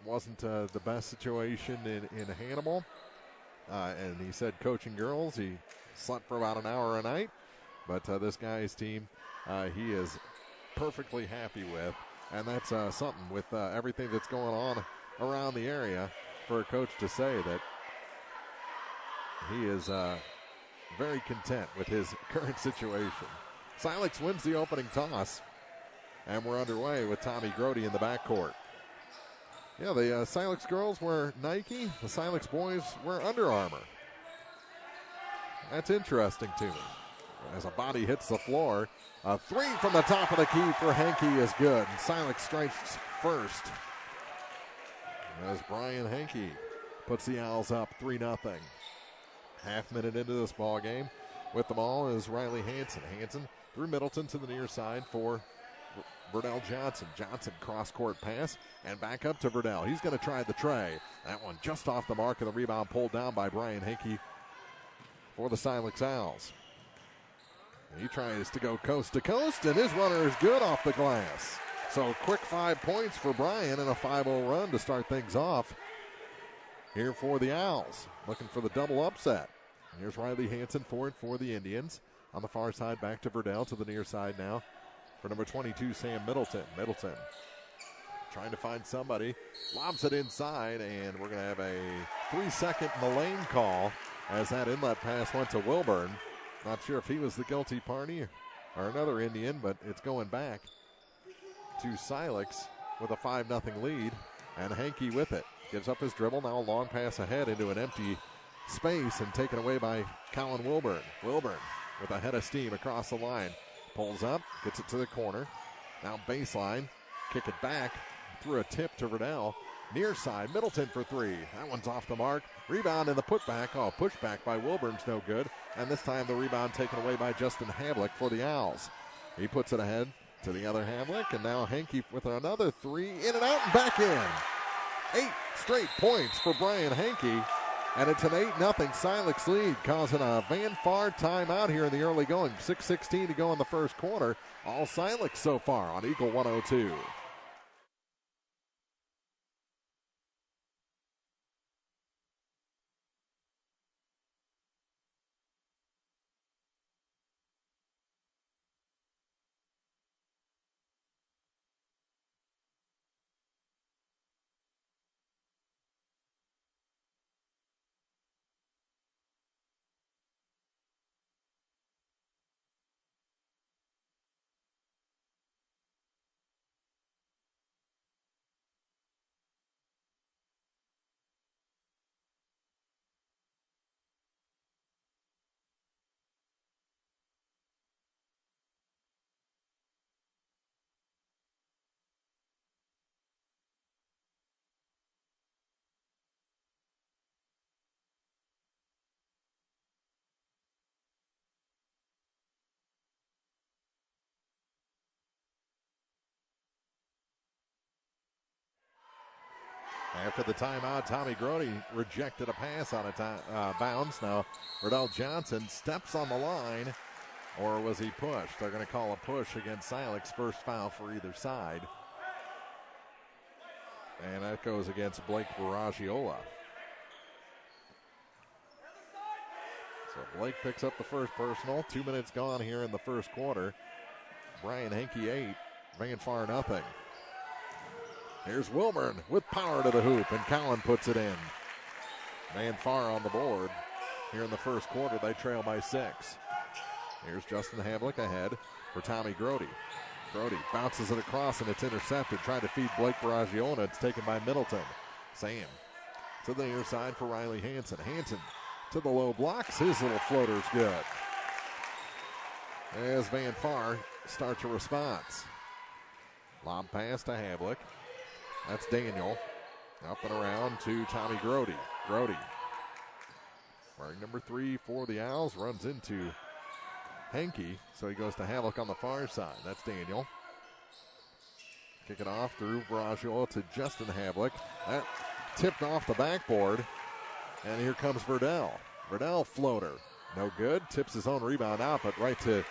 wasn't the best situation in Hannibal. And he said coaching girls, he slept for about an hour a night. But this guy's team, he is perfectly happy with. And that's something with everything that's going on around the area for a coach to say that he is very content with his current situation. Silex wins the opening toss. And we're underway with Tommy Grody in the backcourt. Yeah, the Silex girls wear Nike. The Silex boys wear Under Armour. That's interesting to me. As a body hits the floor, a three from the top of the key for Henke is good. And Silex strikes first. As Brian Henke puts the Owls up 3-0. Half minute into this ball game. With the ball is Riley Hansen. Hansen through Middleton to the near side for Verdell Johnson. Johnson cross-court pass and back up to Verdell. He's going to try the tray. That one just off the mark, and the rebound pulled down by Brian Henke for the Silex Owls. He tries to go coast to coast, and his runner is good off the glass. So quick 5 points for Brian and a 5-0 run to start things off here for the Owls. Looking for the double upset. Here's Riley Hansen for it for the Indians. On the far side, back to Verdell to the near side now for number 22, Sam Middleton. Middleton trying to find somebody. Lobs it inside, and we're going to have a 3-second Mullane call as that inlet pass went to Wilburn. Not sure if he was the guilty party or another Indian, but it's going back to Silex with a 5-0 lead, and Henke with it. Gives up his dribble, now a long pass ahead into an empty space and taken away by Colin Wilburn. Wilburn with a head of steam across the line. Pulls up, gets it to the corner. Now baseline, kick it back through a tip to Verdell. Near side, Middleton for three. That one's off the mark. Rebound and the putback. Oh, pushback by Wilburn's no good. And this time the rebound taken away by Justin Havlick for the Owls. He puts it ahead to the other Havlick, and now Henke with another three. In and out and back in. 8 straight points for Brian Henke. And it's an 8-0 Silex lead, causing a Van Far timeout here in the early going. 6:16 to go in the first quarter. All Silex so far on Eagle 102. After the timeout, Tommy Grody rejected a pass on a bounce. Now, Verdell Johnson steps on the line, or was he pushed? They're going to call a push against Silex. First foul for either side. And that goes against Blake Baragiola. So Blake picks up the first personal. 2 minutes gone here in the first quarter. Brian Henke 8, Van Far nothing. Here's Wilburn with power to the hoop, and Cowan puts it in. Van Far on the board. Here in the first quarter, they trail by 6. Here's Justin Havlick ahead for Tommy Grody. Grody bounces it across, and it's intercepted. Trying to feed Blake Baragiola. It's taken by Middleton. Sam to the near side for Riley Hansen. Hansen to the low blocks. His little floater's good. As Van Far starts a response. Lob pass to Havlick. That's Daniel. Up and around to Tommy Grody. Grody, wearing number 3 for the Owls, runs into Henke, so he goes to Havlick on the far side. That's Daniel. Kick it off through Baragiola to Justin Havlick. That tipped off the backboard, and here comes Verdell. Verdell floater, no good. Tips his own rebound out, but right to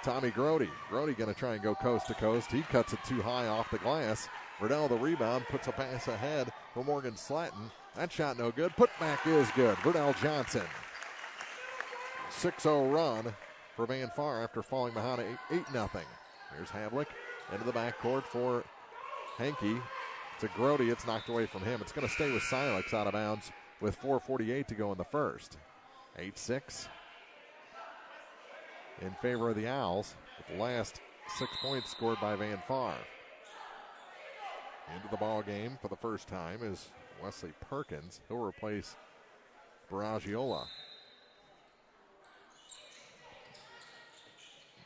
Tommy Grody. Grody going to try and go coast to coast. He cuts it too high off the glass. Verdell the rebound, puts a pass ahead for Morgan Slatton. That shot no good. Putback is good. Verdell Johnson. 6-0 run for Van Far after falling behind 8-0. Here's Havlick into the backcourt for Henke. To Grody, it's knocked away from him. It's going to stay with Silex out of bounds with 4:48 to go in the first. 8-6 in favor of the Owls, with the last 6 points scored by Van Far. Into the ball game for the first time is Wesley Perkins. He'll replace Baragiola.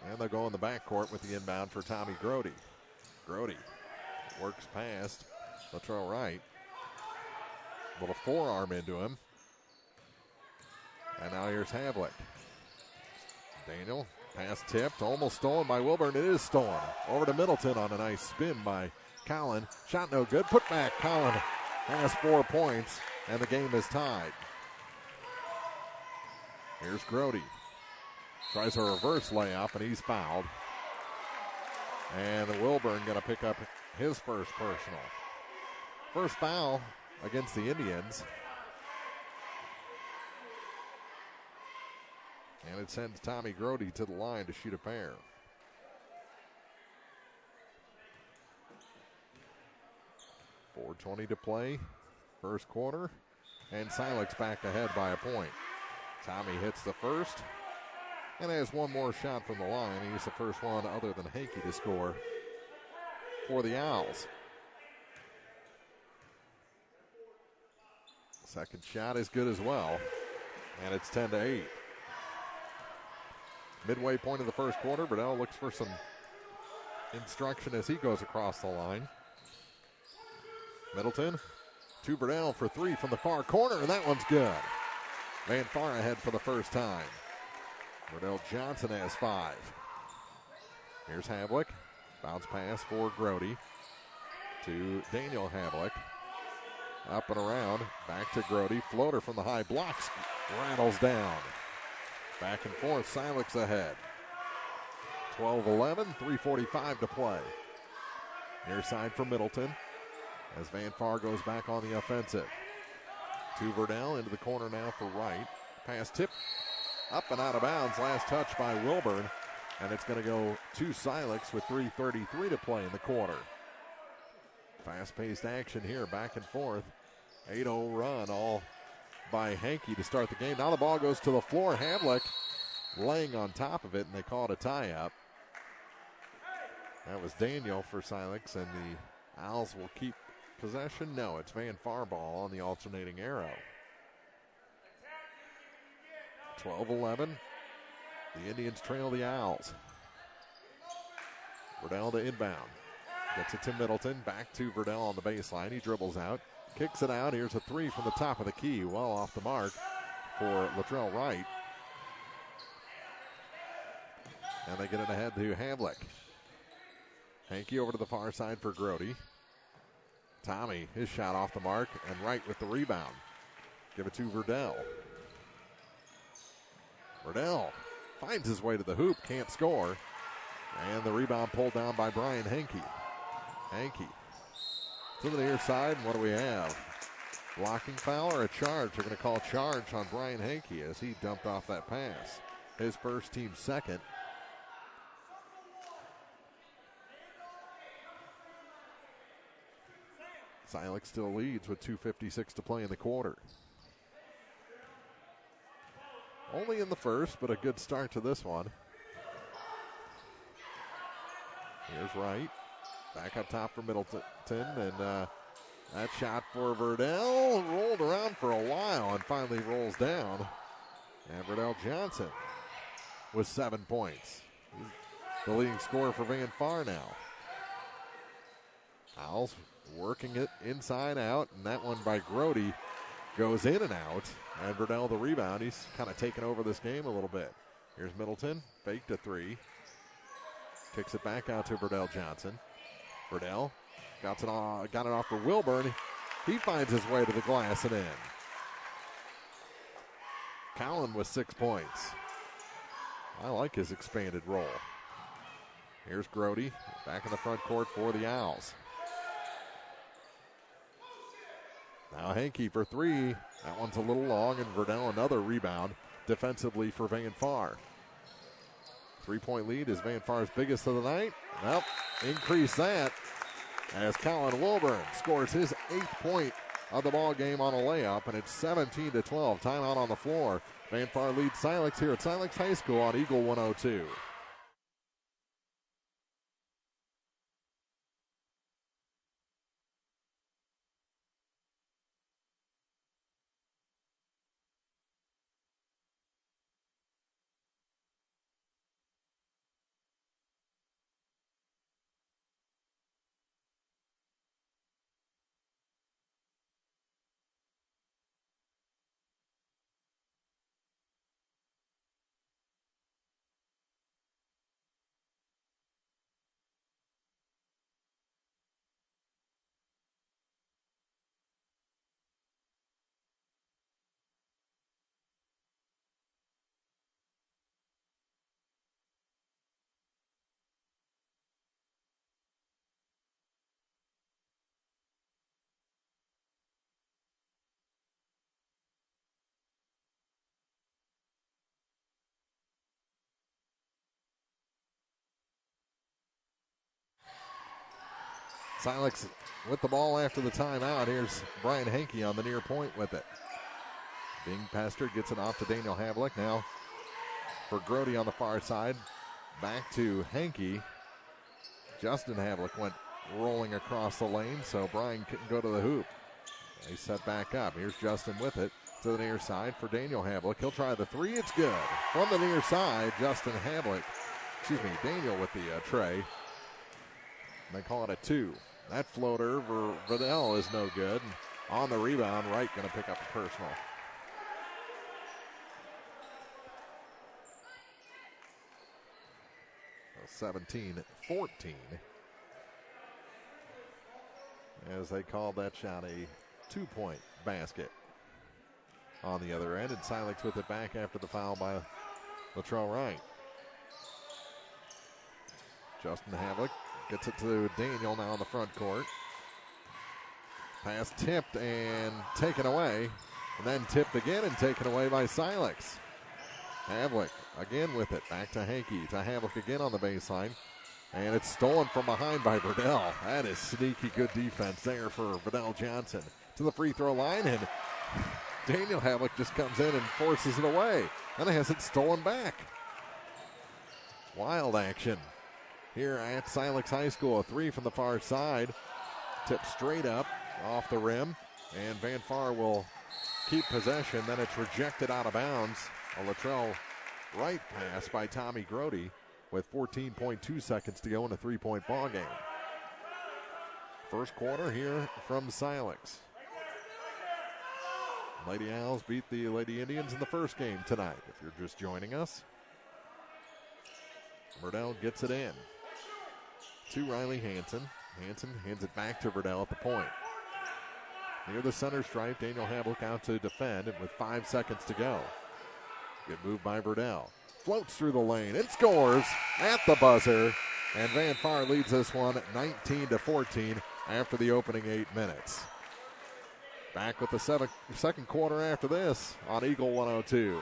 And they'll go in the backcourt with the inbound for Tommy Grody. Grody works past Latrell Wright. Little forearm into him. And now here's Havlick. Daniel, pass tipped, almost stolen by Wilburn. It is stolen. Over to Middleton on a nice spin by Collin. Shot no good. Put back. Collin has 4 points, and the game is tied. Here's Grody. Tries a reverse layup, and he's fouled. And Wilburn going to pick up his first personal. First foul against the Indians. And it sends Tommy Grody to the line to shoot a pair. .420 to play, first quarter. And Silex back ahead by a point. Tommy hits the first and has one more shot from the line. He's the first one other than Hankey to score for the Owls. Second shot is good as well. And it's 10-8. Midway point of the first quarter, Burdell looks for some instruction as he goes across the line. Middleton to Burdell for 3 from the far corner, and that one's good. Van Far ahead for the first time. Burdell Johnson has 5. Here's Havlick. Bounce pass for Grody to Daniel Havlick. Up and around, back to Grody. Floater from the high blocks, rattles down. Back and forth, Silex ahead. 12-11, 3:45 to play. Near side for Middleton as Van Far goes back on the offensive. To Verdell into the corner now for Wright. Pass tip up and out of bounds. Last touch by Wilburn. And it's going to go to Silex with 3:33 to play in the quarter. Fast-paced action here, back and forth. 8-0 run all by Hankey to start the game. Now the ball goes to the floor. Havlick laying on top of it, and they call it a tie-up. That was Daniel for Silex, and the Owls will keep possession. No, it's Van Far ball on the alternating arrow. 12-11. The Indians trail the Owls. Verdell to inbound. Gets it to Middleton. Back to Verdell on the baseline. He dribbles out. Kicks it out. Here's a 3 from the top of the key. Well off the mark for Latrell Wright. And they get it ahead to Havlick. Hankey over to the far side for Grody. Tommy, his shot off the mark, and Wright with the rebound. Give it to Verdell. Verdell finds his way to the hoop, can't score. And the rebound pulled down by Brian Hankey. Hankey to the near side, and what do we have? Blocking foul or a charge? They're going to call a charge on Brian Hankey as he dumped off that pass. His first, team second. Silex still leads with 2:56 to play in the quarter. Only in the first, but a good start to this one. Here's Wright. Back up top for Middleton, and that shot for Verdell rolled around for a while and finally rolls down. And Verdell Johnson with 7 points. He's the leading scorer for Van Far now. Owls working it inside out, and that one by Grody goes in and out. And Verdell the rebound. He's kind of taken over this game a little bit. Here's Middleton, faked a 3. Kicks it back out to Verdell Johnson. Verdell got it off for Wilburn. He finds his way to the glass and in. Collin with 6 points. I like his expanded role. Here's Grody back in the front court for the Owls. Now Hankey for 3. That one's a little long, and Verdell another rebound defensively for Van Far. 3-point lead is Van Far's biggest of the night. Well, increase that as Collin Wilburn scores his 8th point of the ball game on a layup, and it's 17-12. Timeout on the floor. Van Far leads Silex here at Silex High School on Eagle 102. Silex with the ball after the timeout. Here's Brian Hankey on the near point with it. Being pestered, gets it off to Daniel Havlick. Now for Grody on the far side. Back to Hankey. Justin Havlick went rolling across the lane, so Brian couldn't go to the hoop. They set back up. Here's Justin with it to the near side for Daniel Havlick. He'll try the three. It's good. From the near side, Daniel with the tray. They call it a two. That floater for Vidal is no good. And on the rebound, Wright going to pick up the personal. So 17-14. As they called that shot a 2-point basket on the other end. And Silex with it back after the foul by Latrell Wright. Justin Havlick gets it to Daniel now in the front court. Pass tipped and taken away. And then tipped again and taken away by Silex. Havlick again with it. Back to Hankey. To Havlick again on the baseline. And it's stolen from behind by Verdell. That is sneaky good defense there for Vidal Johnson. To the free throw line, and Daniel Havlick just comes in and forces it away. And it has it stolen back. Wild action here at Silex High School. A three from the far side. Tipped straight up off the rim. And Van Far will keep possession. Then it's rejected out of bounds. A Latrell Wright pass by Tommy Grody with 14.2 seconds to go in a 3-point ball game. First quarter here from Silex. Lady Owls beat the Lady Indians in the first game tonight, if you're just joining us. Verdell gets it in to Riley Hansen. Hansen hands it back to Verdell at the point. Near the center stripe, Daniel Havlick out to defend, and with 5 seconds to go. Good move by Verdell. Floats through the lane and scores at the buzzer. And Van Far leads this one 19-14 after the opening 8 minutes. Back with the second quarter after this on Eagle 102.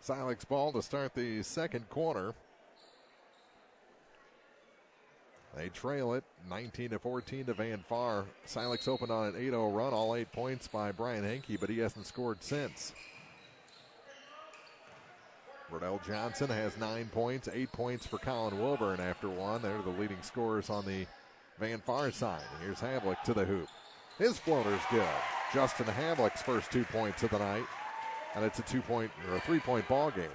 Silex ball to start the second quarter. They trail it 19-14 to Van Far. Silex opened on an 8-0 run, all 8 points by Brian Hankey, but he hasn't scored since. Verdell Johnson has 9 points, 8 points for Colin Wilburn after one. They're the leading scorers on the Van Far side. Here's Havlick to the hoop. His floater's good. Justin Havlick's first 2 points of the night. And it's a 3-point ball game.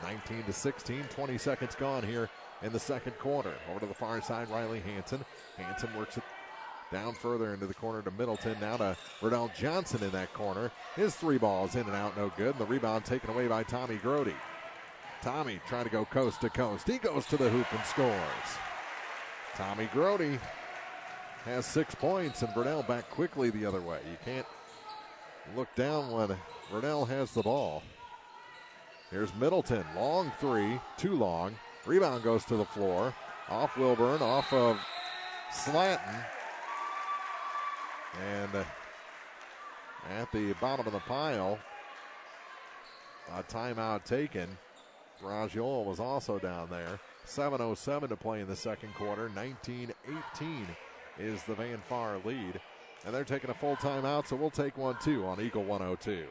19-16, 20 seconds gone here in the second quarter. Over to the far side, Riley Hansen. Hansen works it down further into the corner to Middleton. Now to Verdell Johnson in that corner. His three balls in and out, no good. And the rebound taken away by Tommy Grody. Tommy trying to go coast to coast. He goes to the hoop and scores. Tommy Grody has 6 points, and Verdell back quickly the other way. You can't look down when Verdell has the ball. Here's Middleton. Long three. Too long. Rebound goes to the floor. Off Wilburn. Off of Slatton. And at the bottom of the pile, a timeout taken. Rajoul was also down there. 7:07 to play in the second quarter. 19-18 is the Van Far lead And they're taking a full timeout, so we'll take one too on Eagle 102.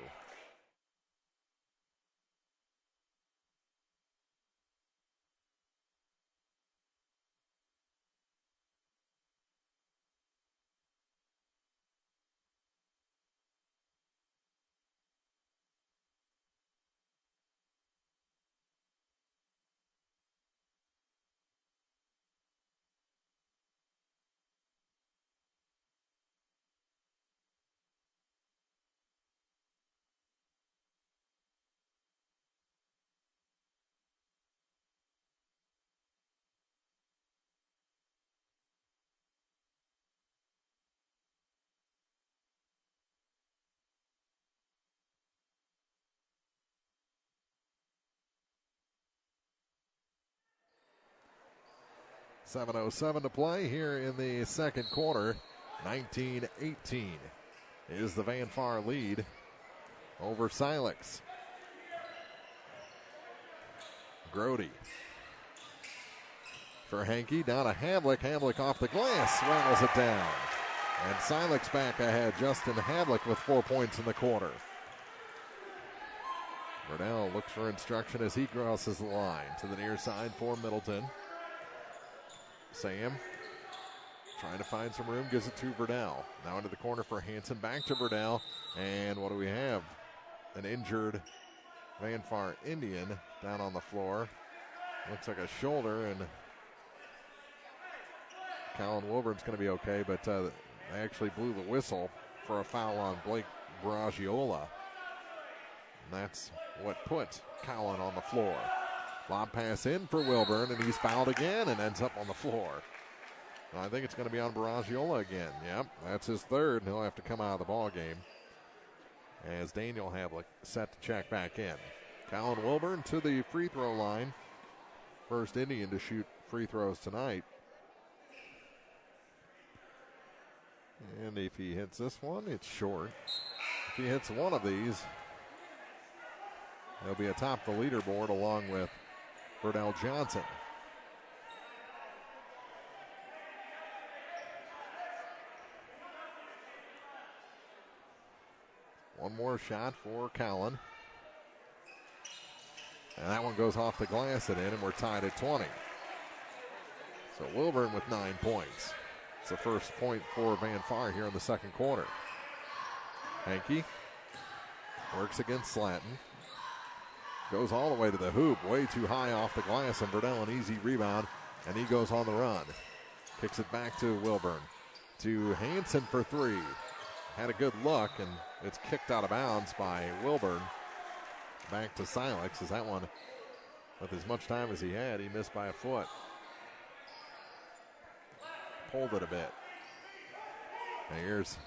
.707 to play here in the second quarter. 19-18 is the Van Far lead over Silex. Grody for Hankey, down to Havlick. Havlick off the glass, rattles it down. And Silex back ahead. Justin Havlick with 4 points in the quarter. Burdell looks for instruction as he crosses the line to the near side for Middleton. Sam trying to find some room, gives it to Burdell. Now into the corner for Hanson, back to Burdell. And what do we have? An injured Van Far Indian down on the floor. Looks like a shoulder, and Colin Wilburn's going to be okay, but they actually blew the whistle for a foul on Blake Baragiola. And that's what put Colin on the floor. Lob pass in for Wilburn, and he's fouled again and ends up on the floor. And I think it's going to be on Baragiola again. Yep, that's his third, and he'll have to come out of the ball game as Daniel Havlick set to check back in. Colin Wilburn to the free throw line. First Indian to shoot free throws tonight. And if he hits this one, it's short. If he hits one of these, he'll be atop the leaderboard along with Burdell Johnson. One more shot for Colin. And that one goes off the glass and in, and we're tied at 20. So Wilburn with 9 points. It's the first point for Van Far here in the second quarter. Hankey works against Slatton. Goes all the way to the hoop, way too high off the glass, and Burdell an easy rebound, and he goes on the run. Kicks it back to Wilburn. To Hanson for three. Had a good look, and it's kicked out of bounds by Wilburn. Back to Silex, as that one, with as much time as he had, he missed by a foot. Pulled it a bit. And here's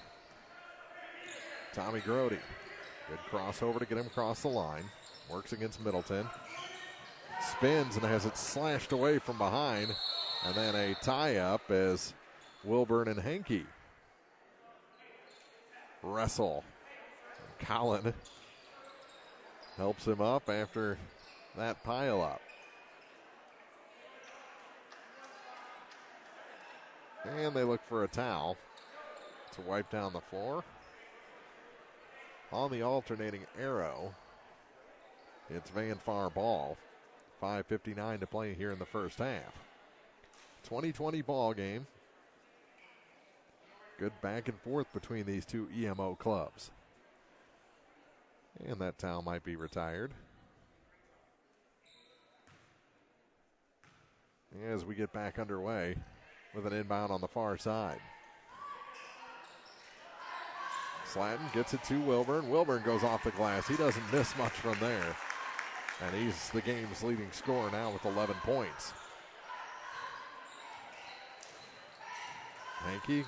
Tommy Grody. Good crossover to get him across the line. Works against Middleton. Spins and has it slashed away from behind. And then a tie-up as Wilburn and Hankey wrestle. Colin helps him up after that pile-up. And they look for a towel to wipe down the floor. On the alternating arrow, it's Van Far ball. 5:59 to play here in the first half. 20-20 ball game. Good back and forth between these two EMO clubs. And that towel might be retired. As we get back underway with an inbound on the far side. Slatton gets it to Wilburn. Wilburn goes off the glass. He doesn't miss much from there. And he's the game's leading scorer now with 11 points. Hankey,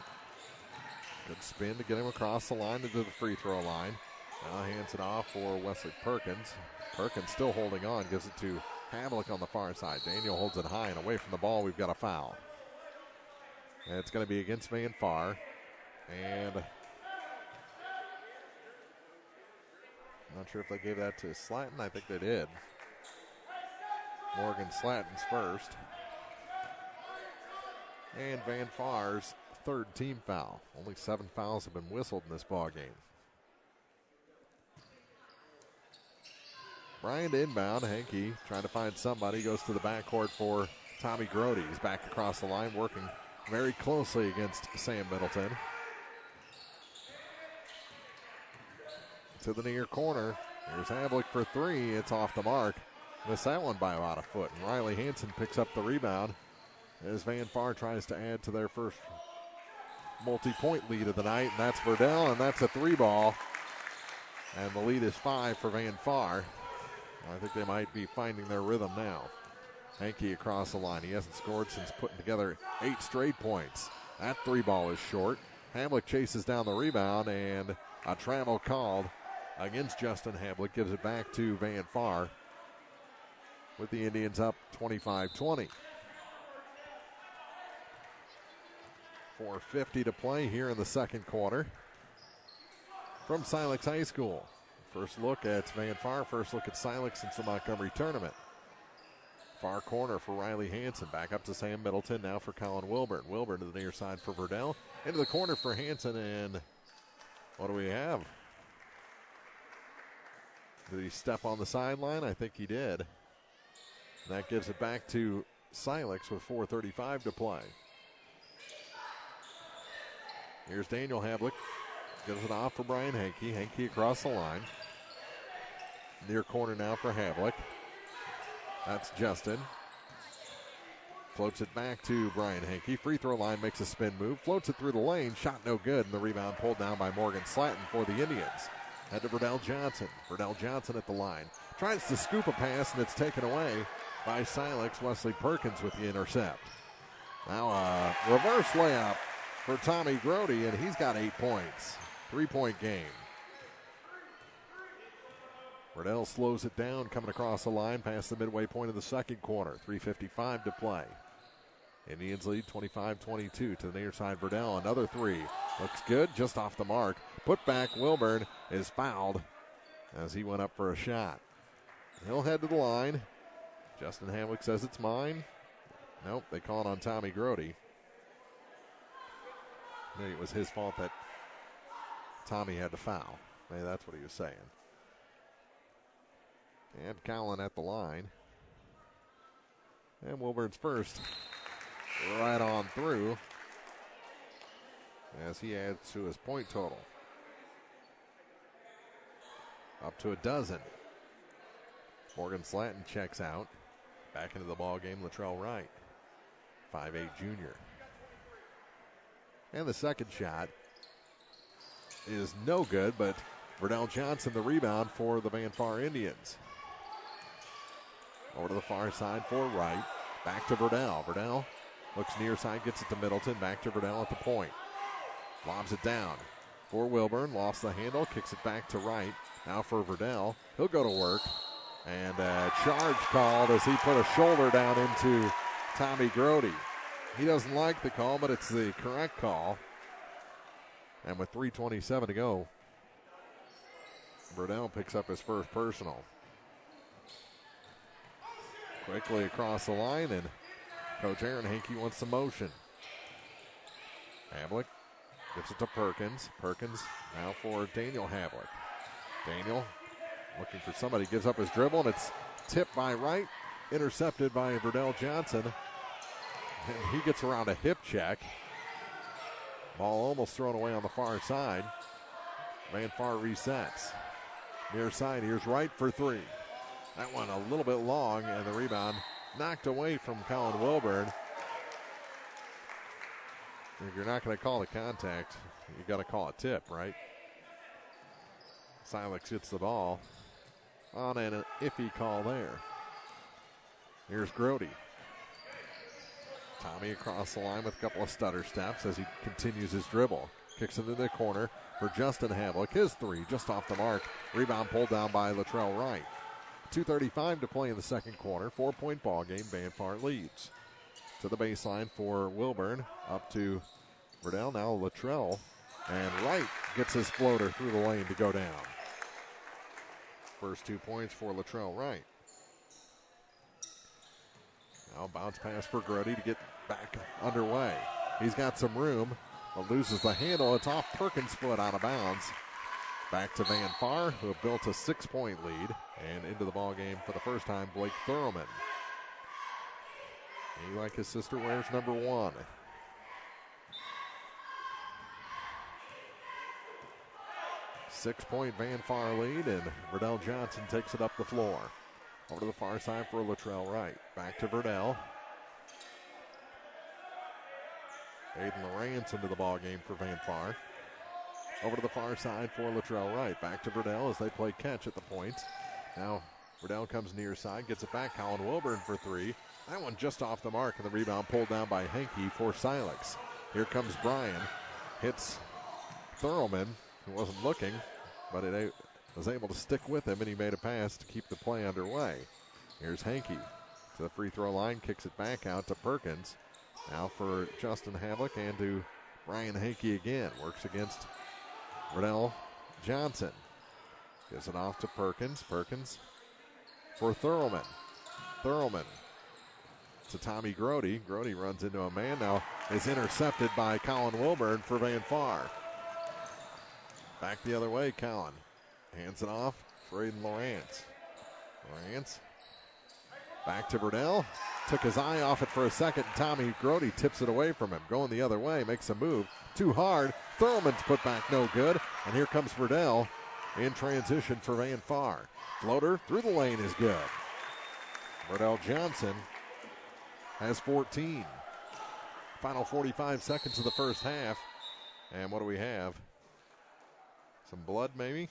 good spin to get him across the line into the free throw line. Now hands it off for Wesley Perkins. Perkins still holding on, gives it to Havlick on the far side. Daniel holds it high and away from the ball. We've got a foul. And it's going to be against Van Far. And I'm not sure if they gave that to Slatton. I think they did. Morgan Slatton's first. And Van Far's third team foul. Only 7 fouls have been whistled in this ball game. Bryant inbound. Hankey trying to find somebody. Goes to the backcourt for Tommy Grody. He's back across the line, working very closely against Sam Middleton. To the near corner. Here's Havlik for 3. It's off the mark. Missed that one by about a foot. And Riley Hansen picks up the rebound as Van Far tries to add to their first multi-point lead of the night. And that's Verdell, and that's a 3-ball. And the lead is 5 for Van Far. I think they might be finding their rhythm now. Hankey across the line. He hasn't scored since putting together 8 straight points. That 3-ball is short. Havlik chases down the rebound, and a travel called against Justin Havlik. Gives it back to Van Far with the Indians up 25-20. 4:50 to play here in the second quarter from Silex High School. First look at Van Far, first look at Silex since the Montgomery tournament. Far corner for Riley Hansen, back up to Sam Middleton, now for Colin Wilburn. Wilburn to the near side for Verdell, into the corner for Hansen, and what do we have? Did he step on the sideline? I think he did. And that gives it back to Silex with 4:35 to play. Here's Daniel Havlik, gives it off for Brian Hankey. Hankey across the line. Near corner now for Havlik. That's Justin. Floats it back to Brian Hankey. Free throw line, makes a spin move. Floats it through the lane. Shot no good. And the rebound pulled down by Morgan Slatton for the Indians. Head to Verdell Johnson. Verdell Johnson at the line. Tries to scoop a pass, and it's taken away by Silex. Wesley Perkins with the intercept. Now a reverse layup for Tommy Grody, and he's got 8 points. 3-point game. Verdell slows it down, coming across the line past the midway point of the second quarter. 3:55 to play. Indians lead 25-22 to the near side. Verdell, another 3. Looks good, just off the mark. Put back, Wilburn is fouled as he went up for a shot. He'll head to the line. Justin Havlik says it's mine. Nope, they call it on Tommy Grody. Maybe it was his fault that Tommy had to foul. Maybe that's what he was saying. And Collin at the line. And Wilburn's first. Right on through as he adds to his point total. Up to a dozen. Morgan Slatton checks out. Back into the ball game, Latrell Wright. 5'8" junior. And the second shot is no good, but Verdell Johnson the rebound for the Van Far Indians. Over to the far side for Wright. Back to Verdell. Verdell looks near side, gets it to Middleton. Back to Verdell at the point. Lobs it down for Wilburn. Lost the handle. Kicks it back to Wright. Now for Verdell. He'll go to work. And a charge called as he put a shoulder down into Tommy Grody. He doesn't like the call, but it's the correct call. And with 3:27 to go, Verdell picks up his first personal. Quickly across the line, and Coach Aaron Hankey wants some motion. Havlik gives it to Perkins. Perkins now for Daniel Havlik. Daniel looking for somebody, gives up his dribble, and it's tipped by Wright, intercepted by Verdell Johnson. And he gets around a hip check. Ball almost thrown away on the far side. Van Far resets. Near side, here's Wright for 3. That one a little bit long, and the rebound knocked away from Colin Wilburn. If you're not going to call the contact, you got to call a tip, right? Silex gets the ball on an iffy call there. Here's Grody. Tommy across the line with a couple of stutter steps as he continues his dribble. Kicks it into the corner for Justin Havlik. His 3 just off the mark. Rebound pulled down by Latrell Wright. 2:35 to play in the second quarter. 4-point ball game. Van Far leads. To the baseline for Wilburn. Up to Verdell. Now Latrell. And Wright gets his floater through the lane to go down. First 2 points for Latrell Wright. Now bounce pass for Grody to get back underway. He's got some room. but loses the handle. It's off Perkins' foot, out of bounds. Back to Van Far, who have built a 6-point lead. And into the ball game for the first time, Blake Thurman. He, like his sister, wears number 1. 6-point Van Far lead, and Verdell Johnson takes it up the floor. Over to the far side for Latrell Wright. Back to Verdell. Aiden Lawrence into the ball game for Van Far. Over to the far side for Latrell Wright. Back to Verdell as they play catch at the point. Now Verdell comes near side, gets it back. Colin Wilburn for 3. That one just off the mark, and the rebound pulled down by Henke for Silex. Here comes Bryan. Hits Thurlman, who wasn't looking, but it was able to stick with him, and he made a pass to keep the play underway. Here's Henke to the free throw line, kicks it back out to Perkins. Now for Justin Havlick and to Brian Henke again. Works against Verdell Johnson. Gives it off to Perkins. Perkins for Thurlman. Thurlman to Tommy Grody. Grody runs into a man. Now is intercepted by Colin Wilburn for Van Far. Back the other way, Colin. Hands it off for Aiden Lawrence. Lawrence back to Verdell. Took his eye off it for a second. Tommy Grody tips it away from him. Going the other way, makes a move. Too hard. Thurman's put back, no good. And here comes Verdell in transition for Van Far. Floater through the lane is good. Verdell Johnson has 14. Final 45 seconds of the first half. And what do we have? Some blood, maybe?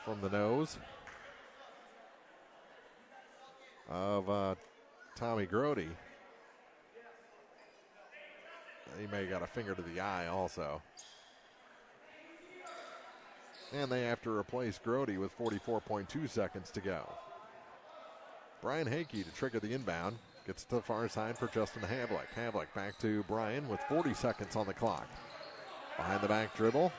From the nose of Tommy Grody. He may have got a finger to the eye also. And they have to replace Grody with 44.2 seconds to go. Brian Henke to trigger the inbound. Gets to the far side for Justin Havlick. Havlick back to Brian with 40 seconds on the clock. Behind the back dribble.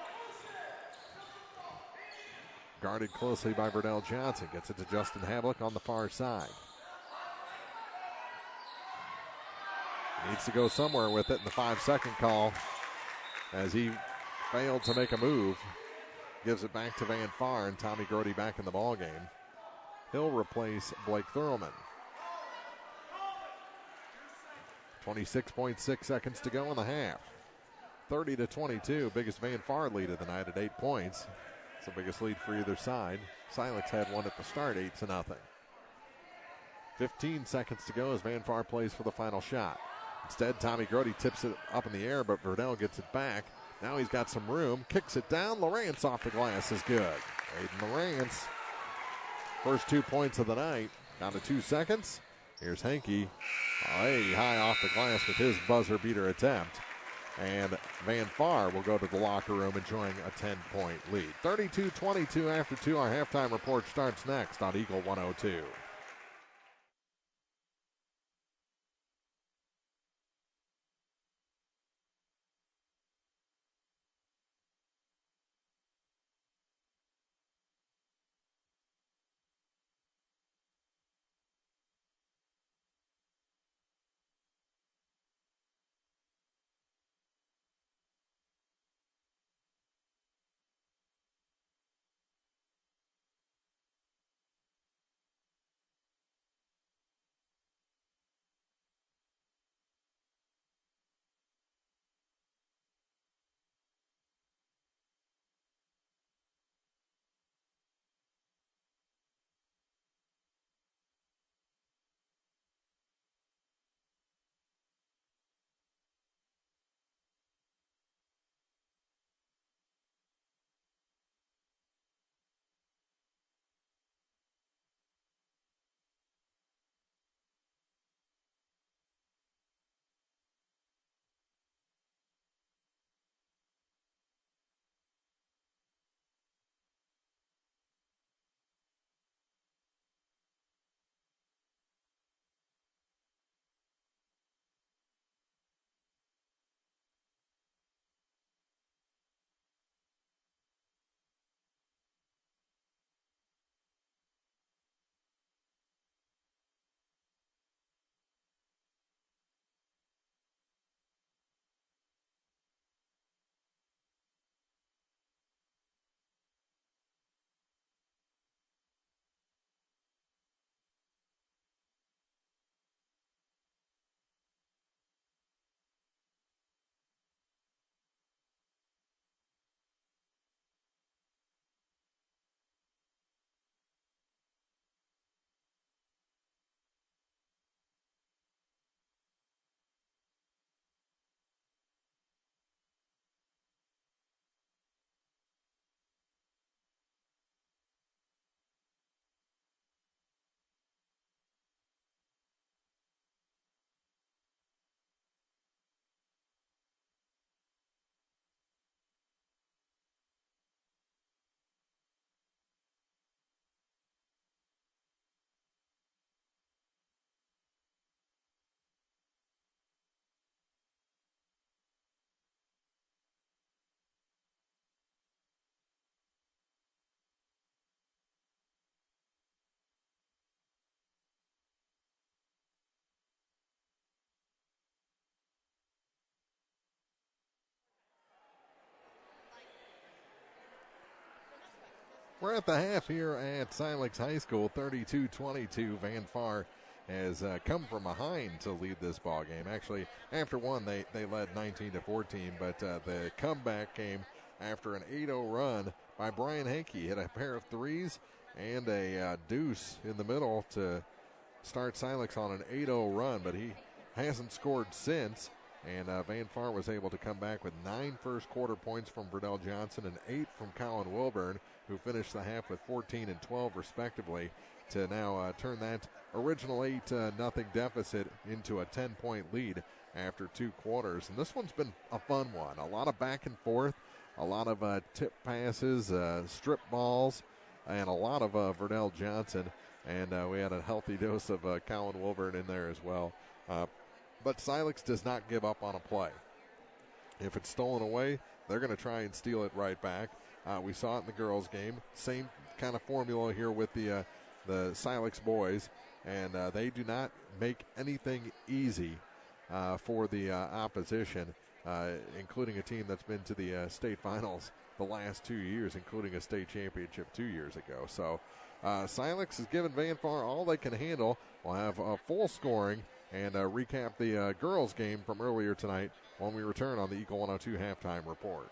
Guarded closely by Verdell Johnson. Gets it to Justin Havlick on the far side. Needs to go somewhere with it in the 5-second call as he failed to make a move. Gives it back to Van Far, and Tommy Grody back in the ballgame. He'll replace Blake Thurman. 26.6 seconds to go in the half. 30-22, biggest Van Far lead of the night at 8 points. It's the biggest lead for either side. Silex had one at the start, 8-0. 15 seconds to go as Van Far plays for the final shot. Instead, Tommy Grody tips it up in the air, but Verdell gets it back. Now he's got some room, kicks it down. Lawrence off the glass is good. Aiden Lawrence, first 2 points of the night, down to 2 seconds. Here's Henke, high off the glass with his buzzer beater attempt. And Van Far will go to the locker room enjoying a 10-point lead. 32-22 after 2. Our halftime report starts next on Eagle 102. We're at the half here at Silex High School, 32-22. Van Far has come from behind to lead this ball game. Actually, after one, they led 19-14, but the comeback came after an 8-0 run by Brian Hankey. Hit a pair of threes and a deuce in the middle to start Silex on an 8-0 run, but he hasn't scored since. And Van Far was able to come back with 9 first-quarter points from Verdell Johnson and 8 from Colin Wilburn, who finished the half with 14 and 12 respectively, to now turn that original 8-0 deficit into a 10-point lead after 2 quarters. And this one's been a fun one. A lot of back and forth, a lot of tip passes, strip balls, and a lot of Verdell Johnson. And we had a healthy dose of Colin Wilburn in there as well. But Silex does not give up on a play. If it's stolen away, they're going to try and steal it right back. We saw it in the girls' game. Same kind of formula here with the Silex boys. And they do not make anything easy for the opposition, including a team that's been to the state finals the last 2 years, including a state championship 2 years ago. So Silex has given Van Far all they can handle. We'll have full scoring and recap the girls' game from earlier tonight when we return on the Eagle 102 halftime report.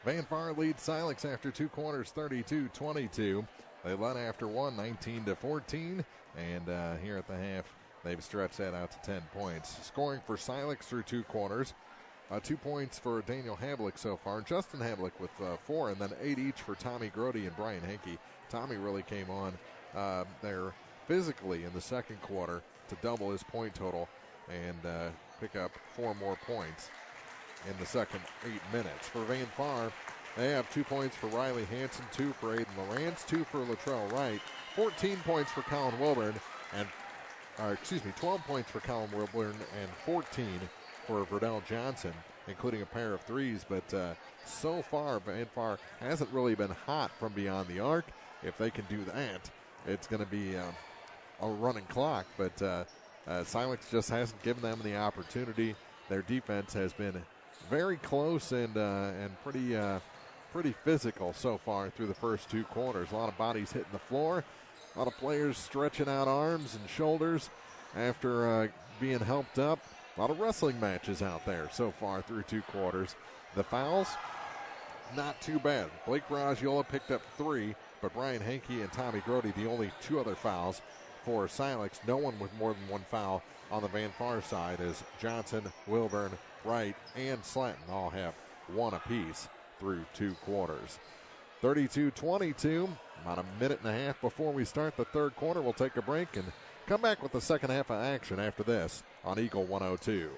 Van Far leads Silex after 2 quarters, 32-22. They led after one, 19-14. And here at the half, they've stretched that out to 10 points. Scoring for Silex through 2 quarters. 2 points for Daniel Havlick so far. Justin Havlick with 4, and then 8 each for Tommy Grody and Brian Hankey. Tommy really came on there physically in the second quarter to double his point total and pick up 4 more points in the second 8 minutes. For Van Far, they have 2 points for Riley Hansen, 2 for Aiden Lawrence, 2 for Latrell Wright, 14 points for Colin Wilburn, and 12 points for Colin Wilburn and 14 for Verdell Johnson, including a pair of threes. But so far, Van Far hasn't really been hot from beyond the arc. If they can do that, it's going to be a running clock. But Silex just hasn't given them the opportunity. Their defense has been very close and pretty physical so far through the first 2 quarters. A lot of bodies hitting the floor, a lot of players stretching out arms and shoulders after being helped up. A lot of wrestling matches out there so far through 2 quarters. The fouls, not too bad. Blake Baragiola picked up 3, but Brian Hankey and Tommy Grody, the only 2 other fouls for Silex. No one with more than 1 foul on the Van Far side, as Johnson, Wilburn, Wright, and Slatton all have 1 apiece through 2 quarters. 32-22, about a minute and a half before we start the third quarter. We'll take a break and come back with the second half of action after this on Eagle 102.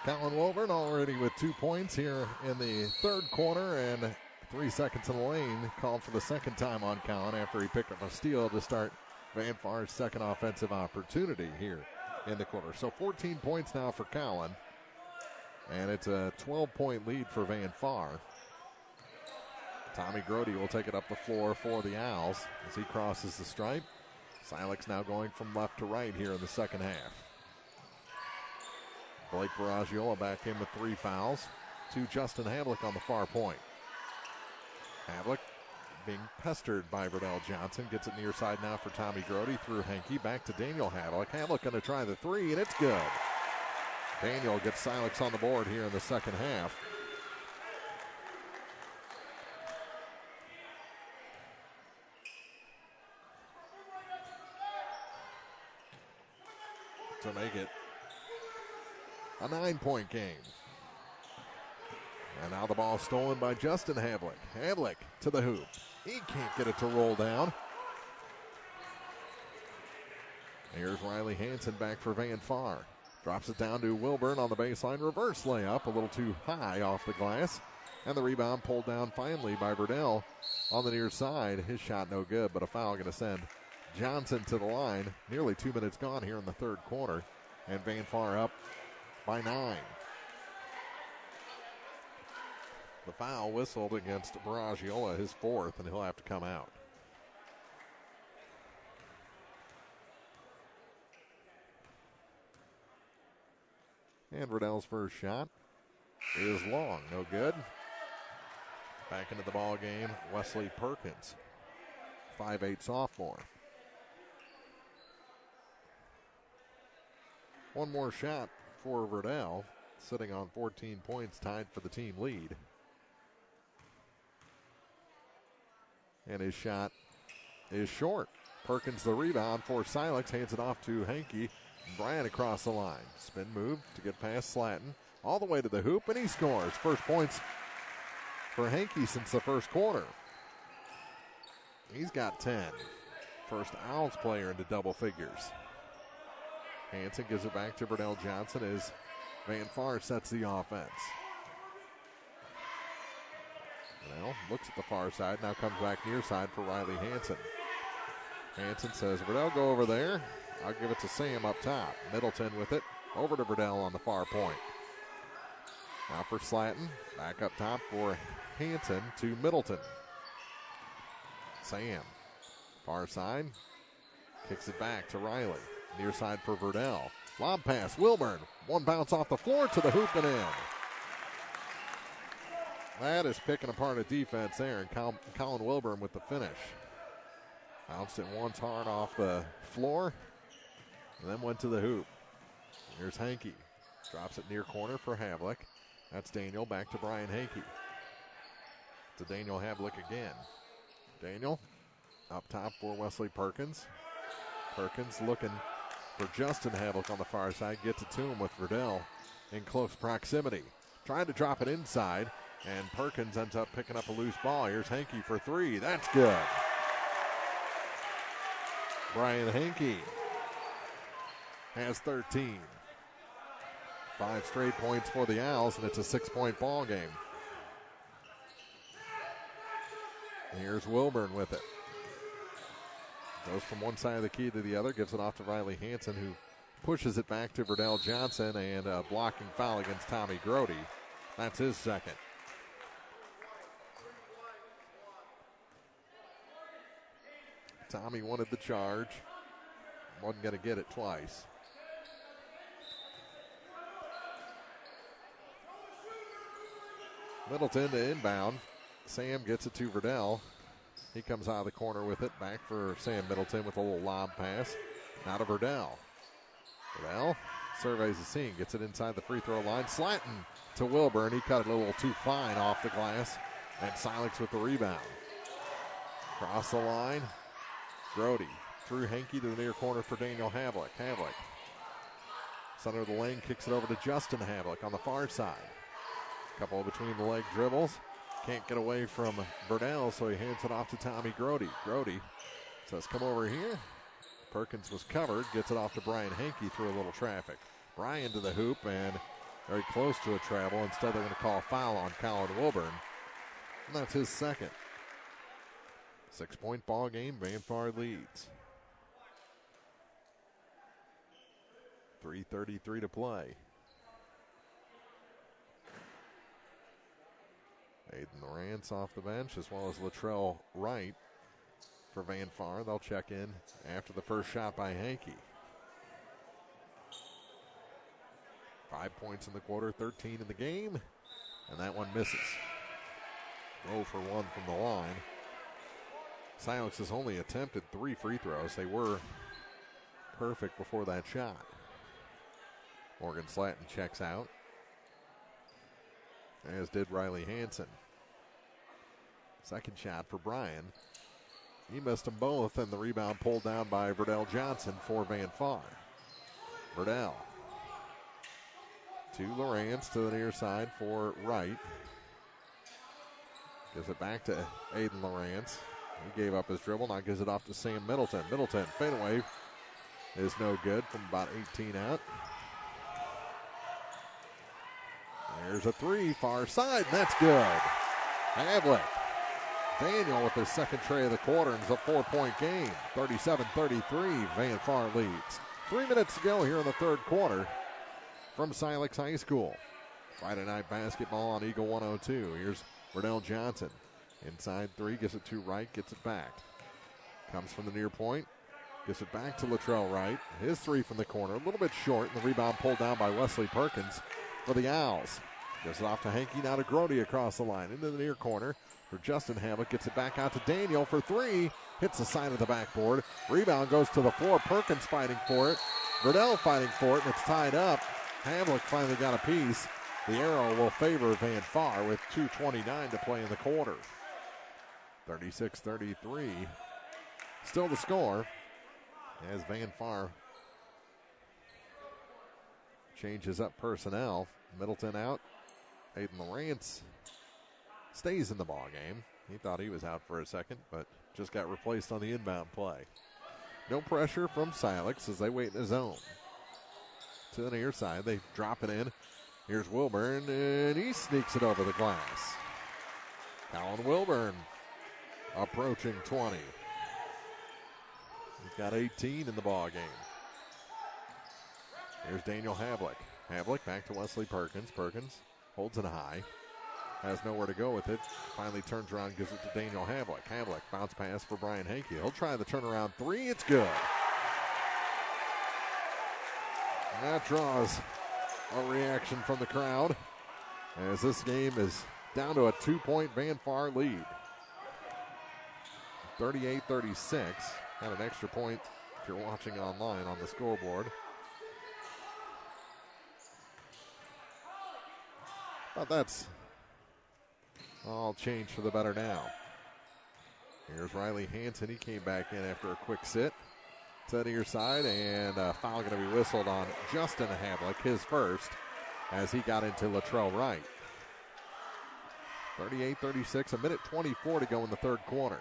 Colin Wilburn already with 2 points here in the third quarter, and 3 seconds in the lane called for the second time on Colin after he picked up a steal to start Van Far's second offensive opportunity here in the quarter. So 14 points now for Colin, and it's a 12-point lead for Van Far. Tommy Grody will take it up the floor for the Owls as he crosses the stripe. Silex now going from left to right here in the second half. Blake Baragiola back in with 3 fouls to Justin Havlick on the far point. Havlick being pestered by Verdell Johnson. Gets it near side now for Tommy Grody through Hankey. Back to Daniel Havlick. Havlick going to try the 3, and it's good. Daniel gets Silex on the board here in the second half. To make it a 9-point game. And now the ball stolen by Justin Havlick. Havlick to the hoop. He can't get it to roll down. Here's Riley Hansen back for Van Far. Drops it down to Wilburn on the baseline. Reverse layup, a little too high off the glass. And the rebound pulled down finally by Verdell on the near side. His shot no good, but a foul going to send Johnson to the line. Nearly 2 minutes gone here in the third quarter. And Van Far up by 9. The foul whistled against Baragiola, his 4th, and he'll have to come out. And Verdell's first shot is long, no good. Back into the ball game, Wesley Perkins, 5'8" sophomore. One more shot for Verdell, sitting on 14 points, tied for the team lead. And his shot is short. Perkins the rebound for Silex, hands it off to Hankey. Bryant across the line. Spin move to get past Slatton. All the way to the hoop, and he scores. First points for Hankey since the first quarter. He's got 10. First Owls player into double figures. Hanson gives it back to Verdell Johnson as Van Far sets the offense. Verdell looks at the far side, now comes back near side for Riley Hanson. Hanson says, Verdell, go over there. I'll give it to Sam up top. Middleton with it. Over to Verdell on the far point. Now for Slatton. Back up top for Hanson to Middleton. Sam. Far side. Kicks it back to Riley. Near side for Verdell. Lob pass. Wilburn. One bounce off the floor to the hoop and in. That is picking apart a defense there. And Colin Wilburn with the finish. Bounced it once hard off the floor. And then went to the hoop. Here's Hankey. Drops it near corner for Havlick. That's Daniel. Back to Brian Hankey. To Daniel Havlick again. Daniel up top for Wesley Perkins. Perkins looking for Justin Havlick on the far side. Gets it to him with Verdell in close proximity. Trying to drop it inside. And Perkins ends up picking up a loose ball. Here's Hankey for three. That's good. Brian Hankey has 13. 5 straight points for the Owls, and it's a 6-point ball game. Here's Wilburn with it. Goes from one side of the key to the other, gives it off to Riley Hanson, who pushes it back to Verdell Johnson, and a blocking foul against Tommy Grody. That's his second. Tommy wanted the charge. Wasn't going to get it twice. Middleton to inbound. Sam gets it to Verdell. He comes out of the corner with it. Back for Sam Middleton with a little lob pass. Now to Verdell. Verdell surveys the scene. Gets it inside the free throw line. Slatton to Wilburn. He cut it a little too fine off the glass. And Silex with the rebound. Cross the line. Grody through Hankey to the near corner for Daniel Havlick. Havlick. Center of the lane, kicks it over to Justin Havlick on the far side. Couple of between the leg dribbles. Can't get away from Verdell, so he hands it off to Tommy Grody. Grody says, come over here. Perkins was covered, gets it off to Brian Hankey through a little traffic. Brian to the hoop and very close to a travel. Instead, they're going to call a foul on Colin Wilburn. And that's his second. 6-point ball game. Van Far leads. 3:33 to play. Aiden Lawrence off the bench, as well as Latrell Wright for Van Far. They'll check in after the first shot by Hankey. 5 points in the quarter, 13 in the game, and that one misses. 0 for 1 from the line. Silex has only attempted 3 free throws. They were perfect before that shot. Morgan Slatton checks out, as did Riley Hanson. Second shot for Brian. He missed them both, and the rebound pulled down by Verdell Johnson for Van Far. Verdell to Lawrence to the near side for Wright. Gives it back to Aiden Lawrence. He gave up his dribble, now gives it off to Sam Middleton. Middleton, fadeaway is no good from about 18 out. There's a three, far side, and that's good. Havlick. Daniel with his second tray of the quarter, and it's a 4-point game. 37-33, Van Far leads. 3 minutes to go here in the third quarter from Silex High School. Friday night basketball on Eagle 102. Here's Verdell Johnson. Inside three, gets it to Wright, gets it back. Comes from the near point, gets it back to Latrell Wright. His three from the corner, a little bit short, and the rebound pulled down by Wesley Perkins for the Owls. Gives it off to Hankey, now to Grody across the line. Into the near corner for Justin Havlick. Gets it back out to Daniel for three. Hits the side of the backboard. Rebound goes to the floor. Perkins fighting for it. Verdell fighting for it, and it's tied up. Havlick finally got a piece. The arrow will favor Van Far with 2:29 to play in the quarter. 36-33. Still the score as Van Far changes up personnel. Middleton out. Aiden Lawrence stays in the ball game. He thought he was out for a second, but just got replaced on the inbound play. No pressure from Silex as they wait in the zone. to the near side. They drop it in. Here's Wilburn, and he sneaks it over the glass. Colin Wilburn approaching 20. He's got 18 in the ball game. Here's Daniel Havlick. Havlick back to Wesley Perkins. Perkins holds it high. Has nowhere to go with it. Finally turns around, gives it to Daniel Havlick. Havlick, bounce pass for Brian Hankey. He'll try the turnaround three. It's good. And that draws a reaction from the crowd as this game is down to a 2-point Van Far lead. 38-36. Got an extra point if you're watching online on the scoreboard. But that's all changed for the better now. Here's Riley Hansen. He came back in after a quick sit. To the near side, and a foul going to be whistled on Justin Havlick, his first, as he got into Latrell Wright. 38-36, a minute 24 to go in the third quarter.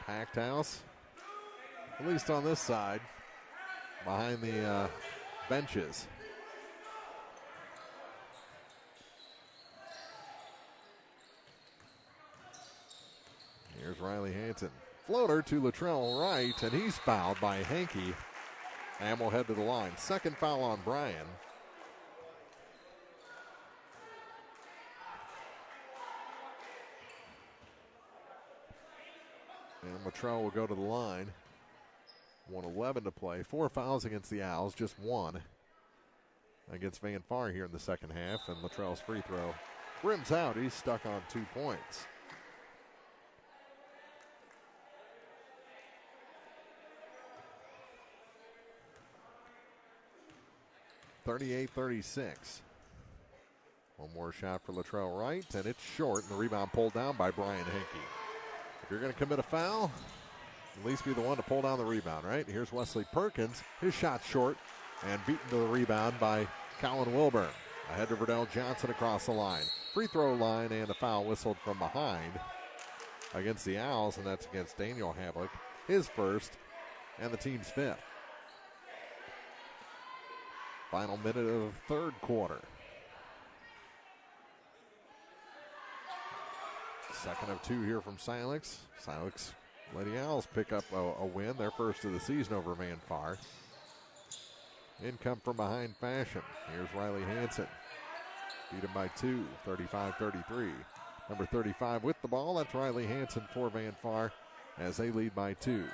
Packed house, at least on this side, behind the benches. Here's Riley Hansen. Floater to Latrell Wright, and he's fouled by Hankey. And will head to the line. Second foul on Bryan. And Latrell will go to the line. 1:11 to play. 4 fouls against the Owls, just 1 against Van Far here in the second half. And Latrell's free throw rims out. He's stuck on 2 points. 38-36. One more shot for Latrell Wright, and it's short, and the rebound pulled down by Brian Hankey. If you're going to commit a foul, at least be the one to pull down the rebound, right? Here's Wesley Perkins. His shot short, and beaten to the rebound by Colin Wilburn. Ahead to Verdell Johnson across the line. Free throw line, and a foul whistled from behind against the Owls, and that's against Daniel Havlick, his first, and the team's fifth. Final minute of the third quarter. Second of 2 here from Silex. Silex Lady Owls pick up a win, their first of the season over Van Far. In come from behind fashion. Here's Riley Hansen. Beat him by 2, 35-33. Number 35 with the ball. That's Riley Hansen for Van Far as they lead by 2.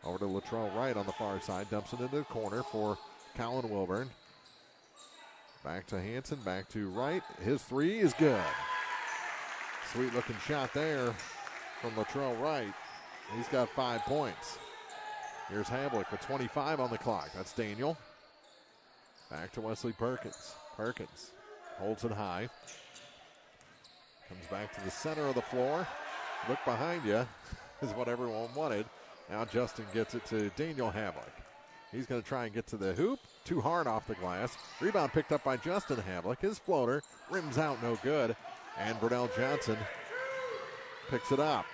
Over to Latrell Wright on the far side. Dumps it into the corner for Colin Wilburn. Back to Hansen, back to Wright. His three is good. Sweet looking shot there from Latrell Wright. He's got 5 points. Here's Havlick with 25 on the clock. That's Daniel. Back to Wesley Perkins. Perkins holds it high. Comes back to the center of the floor. Look behind you is what everyone wanted. Now Justin gets it to Daniel Havlick. He's going to try and get to the hoop. Too hard off the glass. Rebound picked up by Justin Havlick. His floater rims out, no good. And Verdell Johnson picks it up.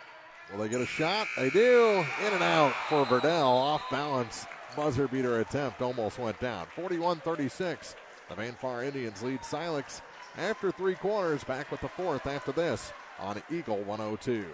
Will they get a shot? They do. In and out for Verdell. Off balance. Buzzer beater attempt almost went down. 41-36. The Van Far Indians lead Silex after 3 quarters. Back with the fourth after this on Eagle 102.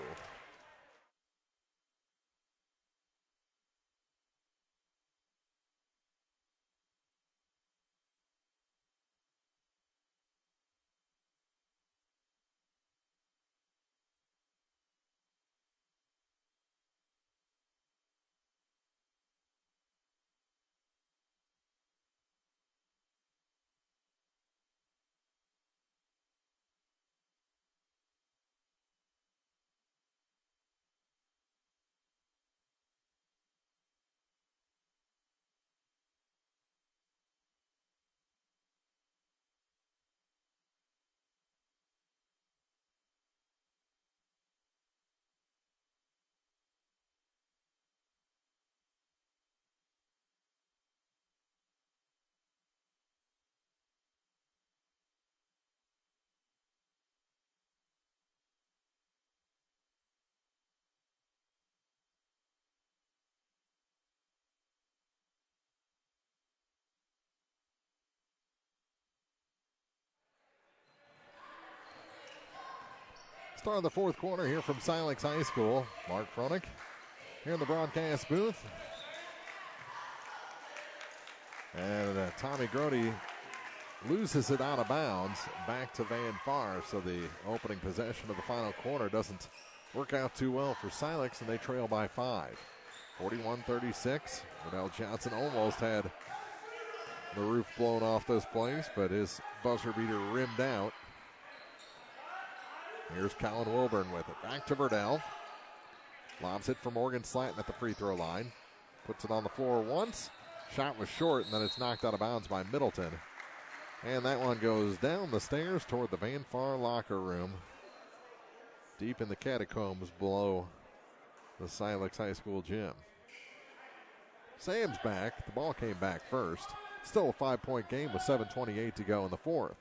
Start of the fourth quarter here from Silex High School. Mark Froelich here in the broadcast booth. And Tommy Grody loses it out of bounds back to Van Far. So the opening possession of the final quarter doesn't work out too well for Silex, and they trail by 5. 41-36. Riddell Johnson almost had the roof blown off this place, but his buzzer beater rimmed out. Here's Colin Wilburn with it. Back to Verdell. Lobs it for Morgan Slatton at the free throw line. Puts it on the floor once. Shot was short, and then it's knocked out of bounds by Middleton. And that one goes down the stairs toward the Van Far locker room, deep in the catacombs below the Silex High School gym. Sam's back. The ball came back first. Still a 5-point game with 7:28 to go in the fourth.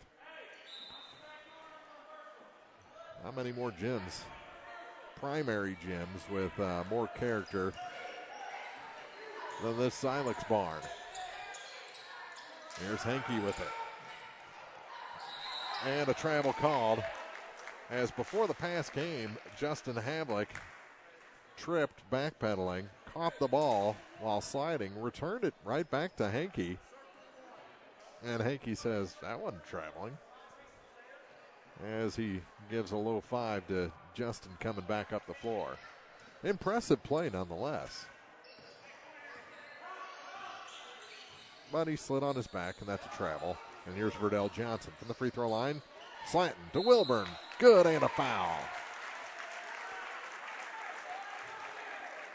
How many more gyms, primary gyms with more character than this Silex barn? Here's Henke with it. And a travel called, as before the pass came, Justin Havlick tripped backpedaling, caught the ball while sliding, returned it right back to Henke. And Henke says, that wasn't traveling, as he gives a low 5 to Justin coming back up the floor. Impressive play nonetheless. But he slid on his back, and that's a travel. And here's Verdell Johnson from the free throw line. Slanton to Wilburn. Good, and a foul.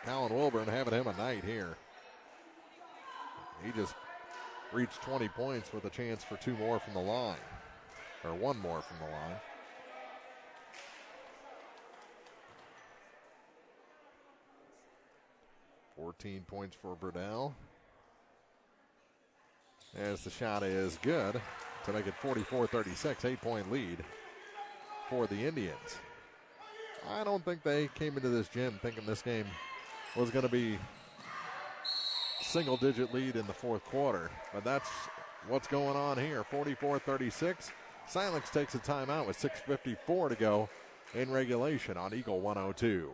Colin Wilburn having him a night here. He just reached 20 points with a chance for 2 more from the line. Or 1 more from the line. $14 points for Verdell, as the shot is good to make it 44-36, 8-point lead for the Indians. I don't think they came into this gym thinking this game was going to be single-digit lead in the fourth quarter, but that's what's going on here. 44-36. Silex takes a timeout with 6:54 to go in regulation on Eagle 102.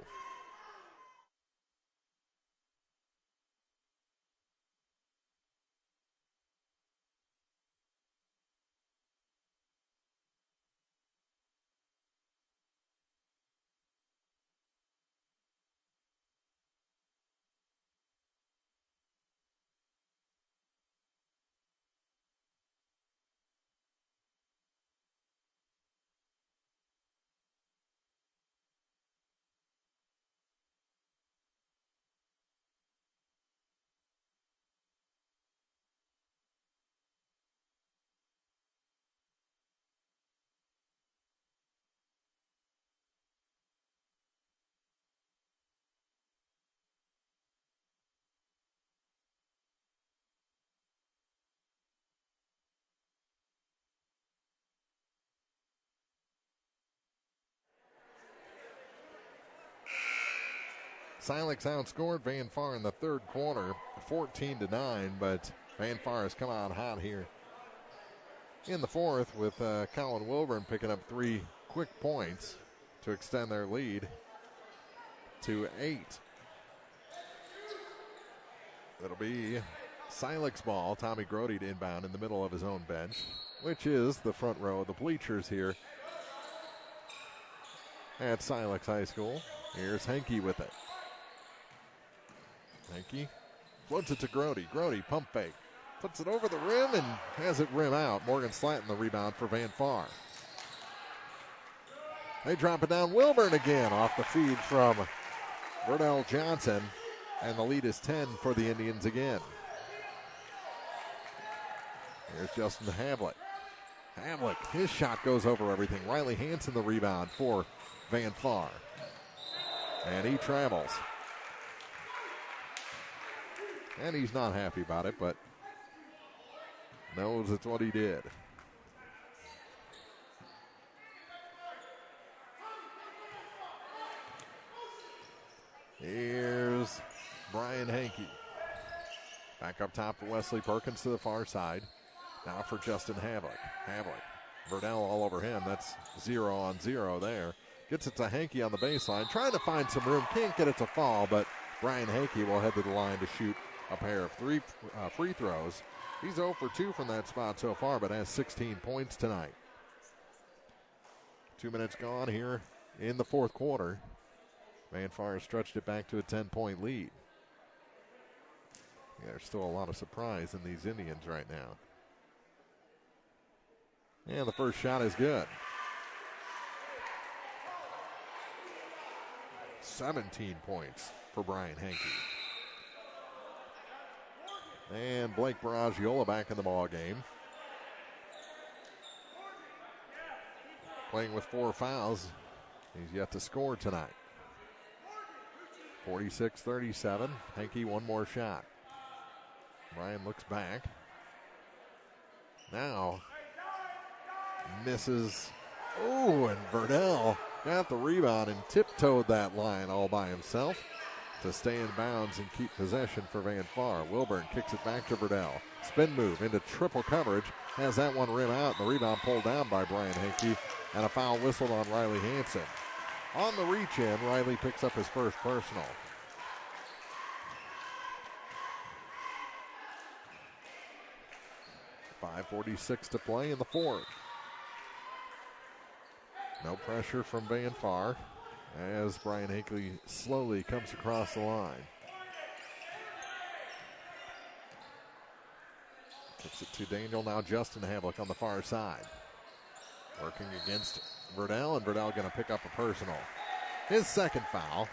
Silex outscored Van Far in the third quarter, 14-9, but Van Far has come out hot here in the fourth, with Colin Wilburn picking up 3 quick points to extend their lead to 8. It'll be Silex ball. Tommy Grody to inbound in the middle of his own bench, which is the front row of the bleachers here at Silex High School. Here's Henke with it. Henke floats it to Grody. Grody pump fake. Puts it over the rim and has it rim out. Morgan Slatton the rebound for Van Far. They drop it down. Wilburn again off the feed from Verdell Johnson. And the lead is 10 for the Indians again. Here's Justin Havlick. Havlick, his shot goes over everything. Riley Hansen the rebound for Van Far. And he travels. And he's not happy about it, but knows it's what he did. Here's Brian Henke. Back up top for Wesley Perkins to the far side. Now for Justin Havlick. Havlick. Verdell all over him. That's 0-on-0 there. Gets it to Hankey on the baseline. Trying to find some room. Can't get it to fall, but Brian Hankey will head to the line to shoot a pair of free throws. He's 0 for 2 from that spot so far, but has 16 points tonight. 2 minutes gone here in the fourth quarter. Van Far stretched it back to a 10-point lead. Yeah, there's still a lot of surprise in these Indians right now. And the first shot is good. 17 points for Brian Hankey. And Blake Baragiola back in the ball game. Playing with 4 fouls. He's yet to score tonight. 46-37. Hankey one more shot. Brian looks back. Now misses. Oh, and Verdell got the rebound and tiptoed that line all by himself to stay in bounds and keep possession for Van Far. Wilburn kicks it back to Verdell. Spin move into triple coverage. Has that one rim out, and the rebound pulled down by Brian Hankey, and a foul whistled on Riley Hansen. On the reach-in, Riley picks up his first personal. .546 to play in the fourth. No pressure from Van Far as Brian Hankey slowly comes across the line. Kicks it to Daniel, now Justin Havlick on the far side. Working against Verdell, and Verdell going to pick up a personal. His second foul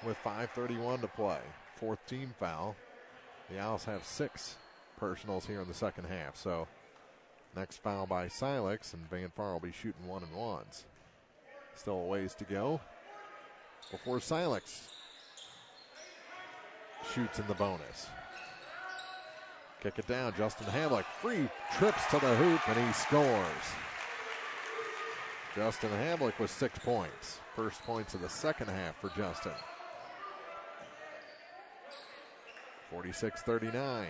with 5:31 to play. Fourth team foul. The Owls have 6 personals here in the second half. So next foul by Silex, and Van Far will be shooting 1-and-1s. Still a ways to go before Silex shoots in the bonus. Kick it down, Justin Havlick. Free trips to the hoop, and he scores. Justin Havlick with 6 points. First points of the second half for Justin. 46-39.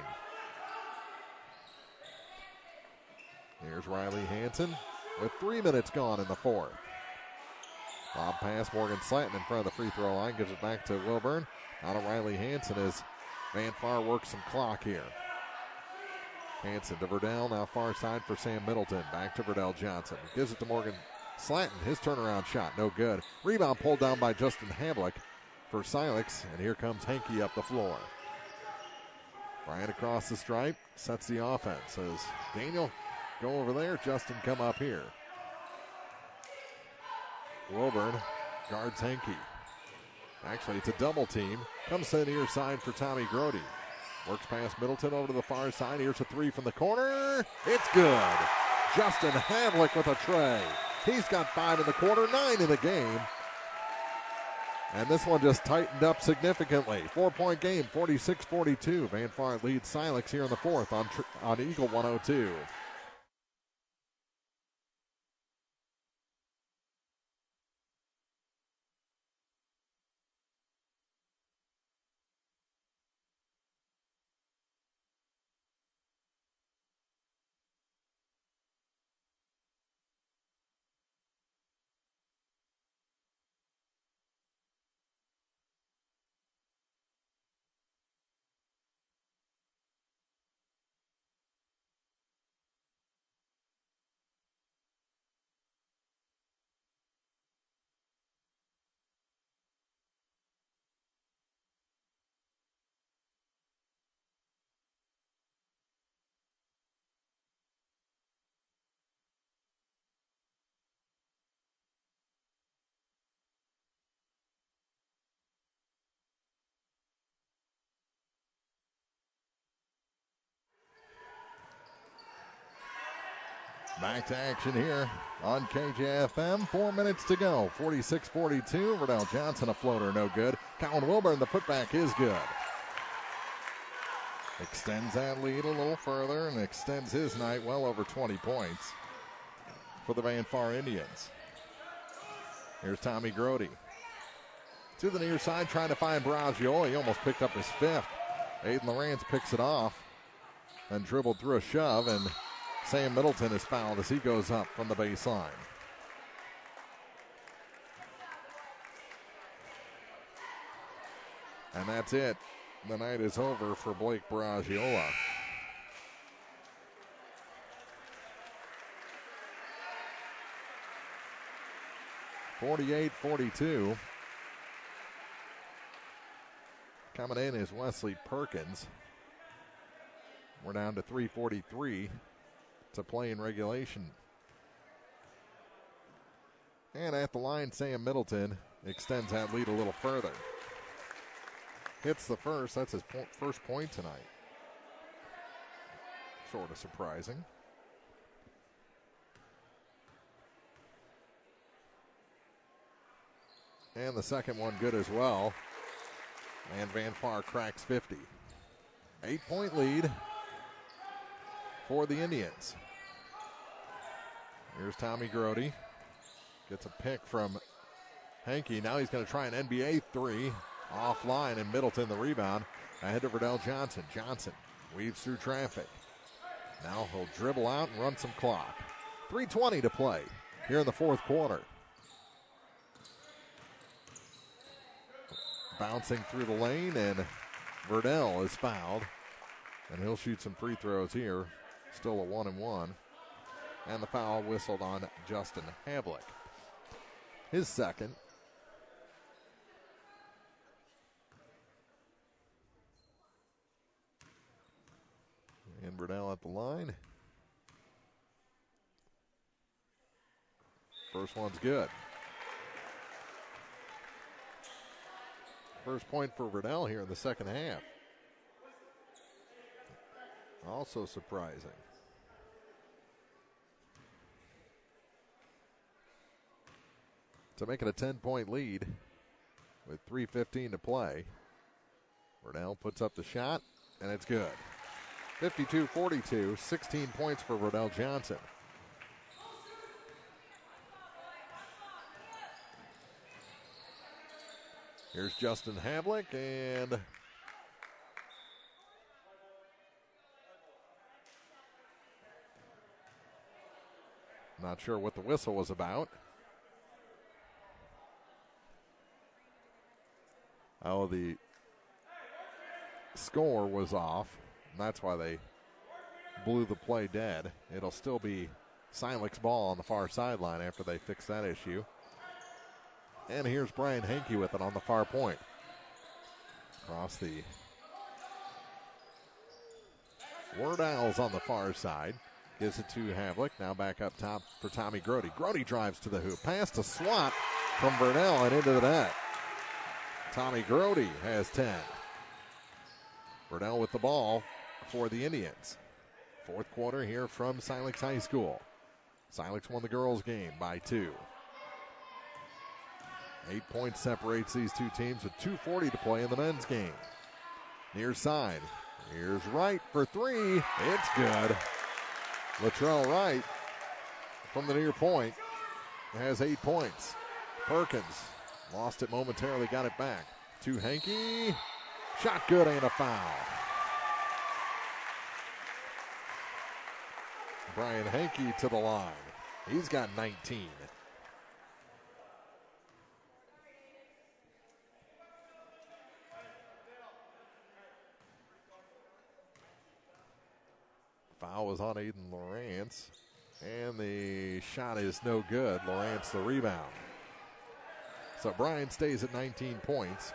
Here's Riley Hansen with 3 minutes gone in the fourth. Lob pass, Morgan Slatton in front of the free throw line. Gives it back to Wilburn. Out of Riley Hansen as Van Far works some clock here. Hansen to Verdell, now far side for Sam Middleton. Back to Verdell Johnson. Gives it to Morgan Slatton. His turnaround shot, no good. Rebound pulled down by Justin Havlick for Silex, and here comes Hankey up the floor. Bryant across the stripe, sets the offense. Says Daniel, go over there. Justin, come up here. Wilburn guards Hankey. Actually, it's a double team. Comes to the near side for Tommy Grody. Works past Middleton over to the far side. Here's a 3 from the corner. It's good. Justin Havlick with a tray. He's got 5 in the quarter, 9 in the game. And this one just tightened up significantly. 4-point game, 46-42. Van Far leads Silex here in the fourth on Eagle 102. Back to action here on KJFM. 4 minutes to go. 46-42. Verdell Johnson, a floater, no good. Colin Wilburn, the putback is good. Extends that lead a little further and extends his night well over 20 points for the Van Far Indians. Here's Tommy Grody. To the near side, trying to find Baragiola. He almost picked up his 5th. Aiden Lawrence picks it off and dribbled through a shove, and Sam Middleton is fouled as he goes up from the baseline. And that's it. The night is over for Blake Baragiola. (48-42). Coming in is Wesley Perkins. We're down to 3:43 to play in regulation. And at the line, Sam Middleton extends that lead a little further. Hits the first. That's his first point tonight. Sort of surprising. And the second one good as well. And Van Far cracks 50. 8-point lead for the Indians. Here's Tommy Grody. Gets a pick from Hankey. Now he's going to try an NBA three. Offline, and Middleton the rebound. Ahead to Verdell Johnson. Johnson weaves through traffic. Now he'll dribble out and run some clock. 3:20 to play here in the fourth quarter. Bouncing through the lane, and Verdell is fouled. And he'll shoot some free throws here. Still a 1-1. And the foul whistled on Justin Havlick. His second. And Verdell at the line. First one's good. First point for Verdell here in the second half. Also surprising. To make it a 10-point lead with 3:15 to play. Verdell puts up the shot, and it's good. 52-42, 16 points for Verdell Johnson. Here's Justin Havlick, and not sure what the whistle was about. Oh, the score was off. And that's why they blew the play dead. It'll still be Silex ball on the far sideline after they fix that issue. And here's Brian Hankey with it on the far point. Across the Word Owls on the far side. Gives it to Havlick. Now back up top for Tommy Grody. Grody drives to the hoop. Pass to Swat from Verdell and into the net. Tommy Grody has 10. Verdell with the ball for the Indians. Fourth quarter here from Silex High School. Silex won the girls' game by 2. 8 points separates these two teams with 2:40 to play in the men's game. Near side. Here's Wright for 3. It's good. Latrell Wright from the near point has 8 points. Perkins lost it momentarily, got it back to Hankey. Shot good and a foul. Brian Hankey to the line. He's got 19. Foul was on Aiden Lawrence, and the shot is no good. Lawrence the rebound. So Brian stays at 19 points.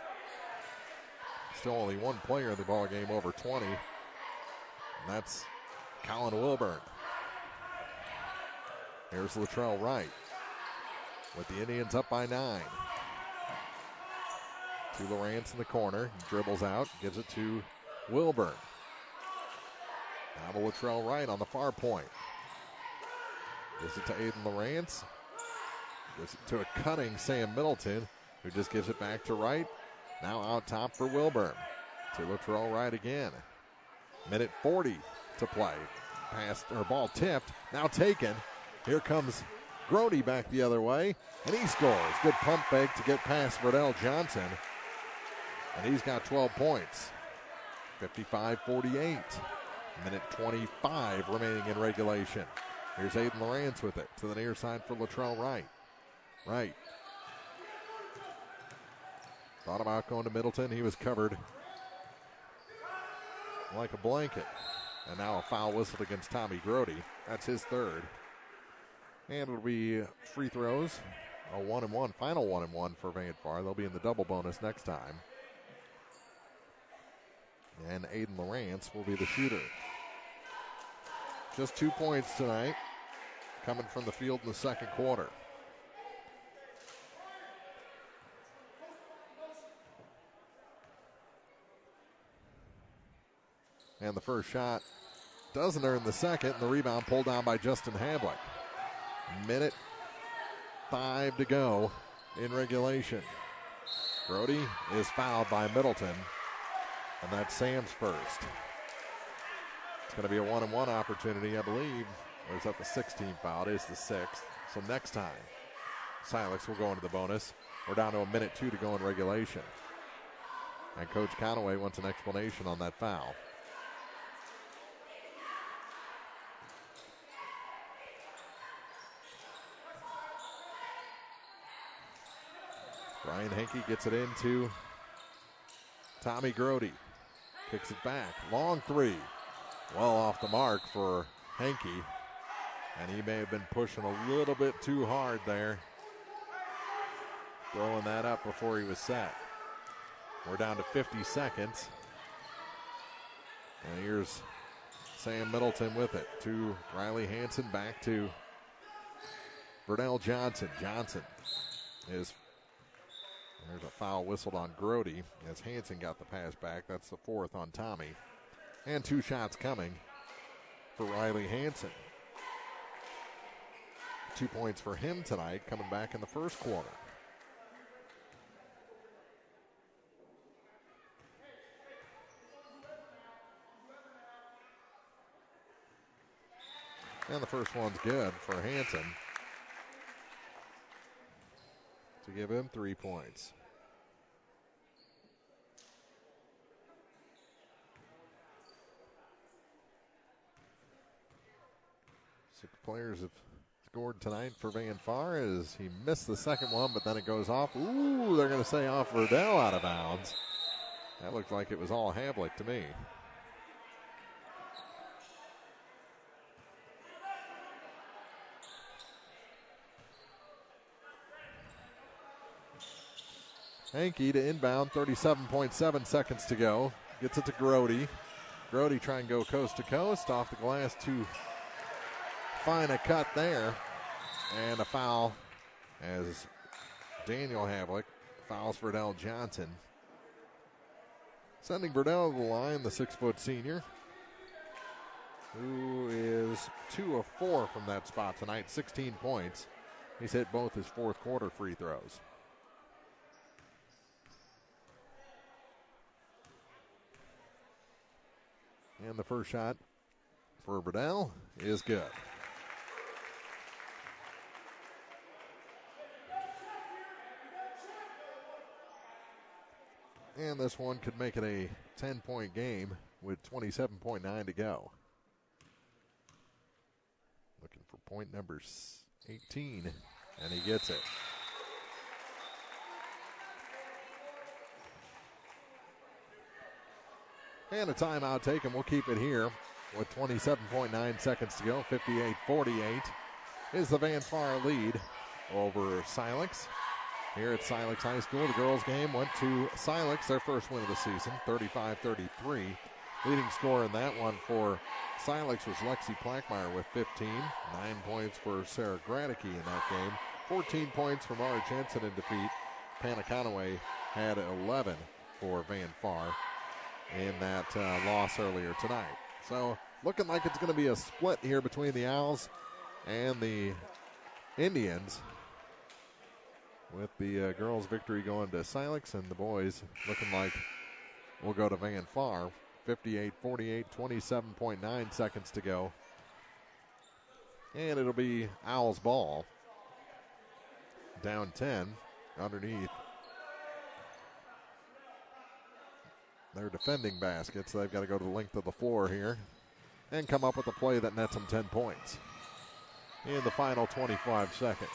Still only one player in the ball game over 20, and that's Colin Wilburn. Here's Latrell Wright with the Indians up by 9. To Lawrence in the corner. He dribbles out, gives it to Wilburn. Now to Latrell Wright on the far point. Gives it to Aiden Lawrence. Gives it to a cunning Sam Middleton, who just gives it back to Wright. Now out top for Wilburn. To Latrell Wright again. Minute 40 to play. Ball tipped, now taken. Here comes Grody back the other way, and he scores. Good pump fake to get past Verdell Johnson, and he's got 12 points. 55-48. Minute 25 remaining in regulation. Here's Aiden Lawrence with it to the near side for Latrell Wright. Wright Thought about going to Middleton. He was covered like a blanket. And now a foul whistled against Tommy Grody. That's his third. And it'll be free throws. A 1-and-1, final 1-and-1 for Van Far. They'll be in the double bonus next time. And Aiden Lawrence will be the shooter. Just 2 points tonight, coming from the field in the second quarter. And the first shot doesn't earn the second, and the rebound pulled down by Justin Havlick. Minute 5 to go in regulation. Grody is fouled by Middleton, and that's Sam's first. It's going to be a 1-and-1 opportunity, I believe. Or is that the 16th foul? It is the 6th. So next time, Silex will go into the bonus. We're down to a minute 2 to go in regulation. And Coach Conaway wants an explanation on that foul. Ryan Henke gets it into Tommy Grody. Kicks it back. Long three. Well off the mark for Henke. And he may have been pushing a little bit too hard there. Throwing that up before he was set. We're down to 50 seconds. And here's Sam Middleton with it. To Riley Hansen, back to Verdell Johnson. Johnson is... There's a foul whistled on Grody as Hansen got the pass back. That's the fourth on Tommy. And 2 shots coming for Riley Hansen. 2 points for him tonight, coming back in the first quarter. And the first one's good for Hansen to give him 3 points. Six players have scored tonight for Van Far as he missed the second one, but then it goes off. Ooh, they're going to say off Verdell out of bounds. That looked like it was all Havlick to me. Henke to inbound, 37.7 seconds to go. Gets it to Grody. Grody trying to go coast to coast, off the glass to find a cut there. And a foul as Daniel Havlick fouls Verdell Johnson. Sending Verdell to the line, the 6-foot senior, who is 2 of 4 from that spot tonight, 16 points. He's hit both his fourth quarter free throws. And the first shot for Verdell is good. And this one could make it a 10-point game with 27.9 to go. Looking for point number 18, and he gets it. And a timeout taken. We'll keep it here with 27.9 seconds to go. 58-48 is the Van Far lead over Silex. Here at Silex High School, the girls' game went to Silex, their first win of the season, 35-33. Leading scorer in that one for Silex was Lexi Plackmeyer with 15. 9 points for Sarah Gradicke in that game. 14 points for Mara Jensen in defeat. Panna Conaway had 11 for Van Far in that loss earlier tonight. So looking like it's going to be a split here between the Owls and the Indians, with the girls' victory going to Silex and the boys looking like we'll go to Van Far. 58-48, 27.9 seconds to go. And it'll be Owls ball. Down 10 underneath their defending basket, so they've got to go to the length of the floor here and come up with a play that nets them 10 points in the final 25 seconds.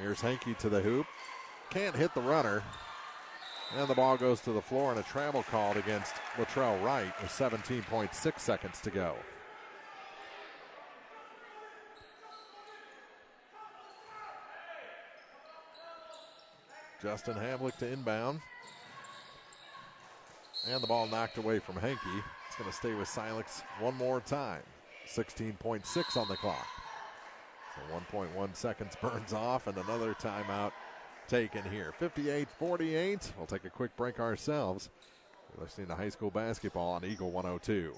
Here's Henke to the hoop. Can't hit the runner. And the ball goes to the floor, and a travel called against Latrell Wright with 17.6 seconds to go. Justin Havlick to inbound. And the ball knocked away from Henke. It's going to stay with Silex one more time. 16.6 on the clock. So 1.1 seconds burns off, and another timeout taken here. 58-48. We'll take a quick break ourselves. You're listening to high school basketball on Eagle 102.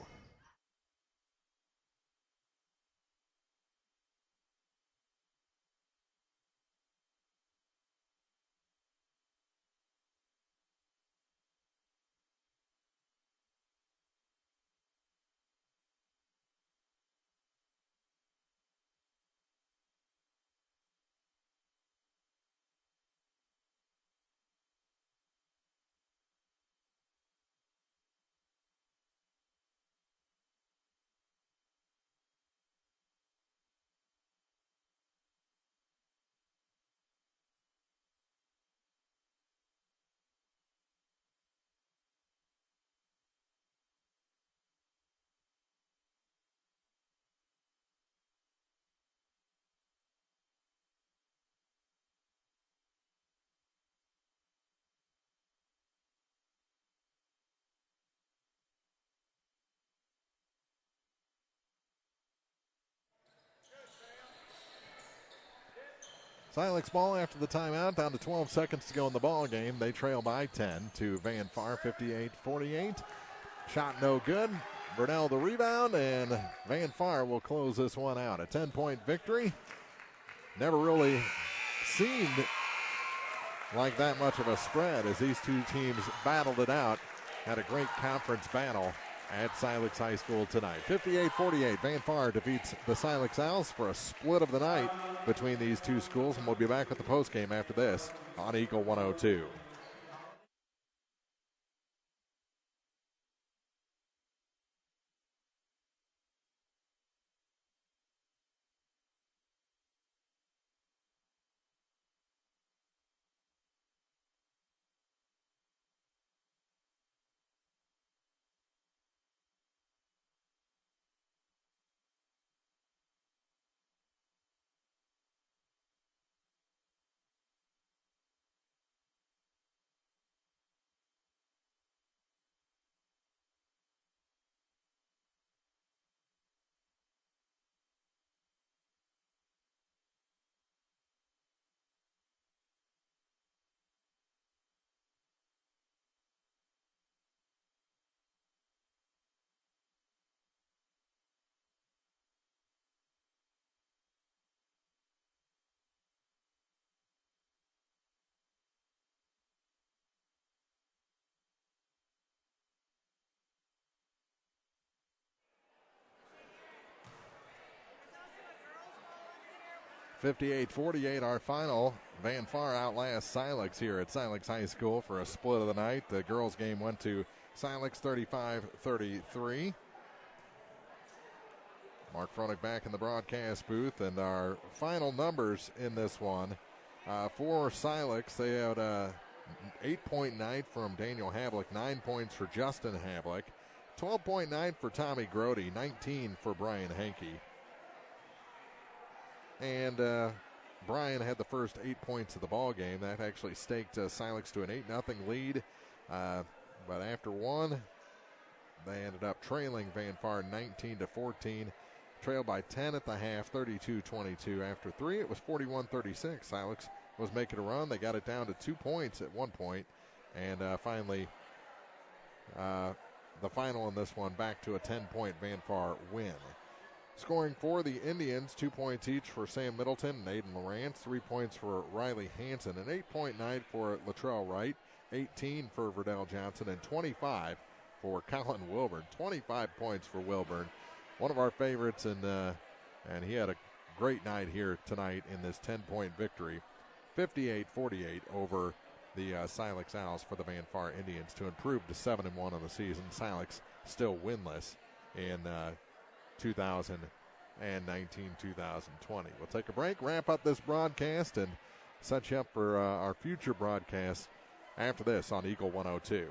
Silex ball after the timeout, down to 12 seconds to go in the ball game. They trail by 10 to Van Far, 58-48. Shot no good. Burnell the rebound, and Van Far will close this one out. A 10-point victory. Never really seemed like that much of a spread as these two teams battled it out. Had a great conference battle at Silex High School tonight. 58-48, Van Far defeats the Silex Owls for a split of the night between these two schools, and we'll be back with the postgame after this on Eagle 102. .58-48 our final. Van Far outlasts Silex here at Silex High School for a split of the night. The girls game went to Silex 35-33. Mark Froelich back in the broadcast booth, and our final numbers in this one. For Silex, they had 8-point night from Daniel Havlick, 9 points for Justin Havlick, 12-point night for Tommy Grody, 19 for Brian Henke. And Brian had the first 8 points of the ball game. That actually staked Silex to an 8-0 lead. But after one, they ended up trailing Van Far 19-14. Trailed by 10 at the half, 32-22. After three, it was 41-36. Silex was making a run. They got it down to 2 points at one point. And finally, the final in this one back to a 10-point Van Far win. Scoring for the Indians, 2 points each for Sam Middleton and Aiden Lawrence, 3 points for Riley Hansen, an 8-point night for Latrell Wright, 18 for Verdell Johnson, and 25 for Colin Wilburn. 25 points for Wilburn, one of our favorites, and he had a great night here tonight in this 10-point victory. 58-48 over the Silex Owls for the Van Far Indians to improve to 7-1 on the season. Silex still winless in 2019-2020. We'll take a break, wrap up this broadcast, and set you up for our future broadcasts after this on Eagle 102.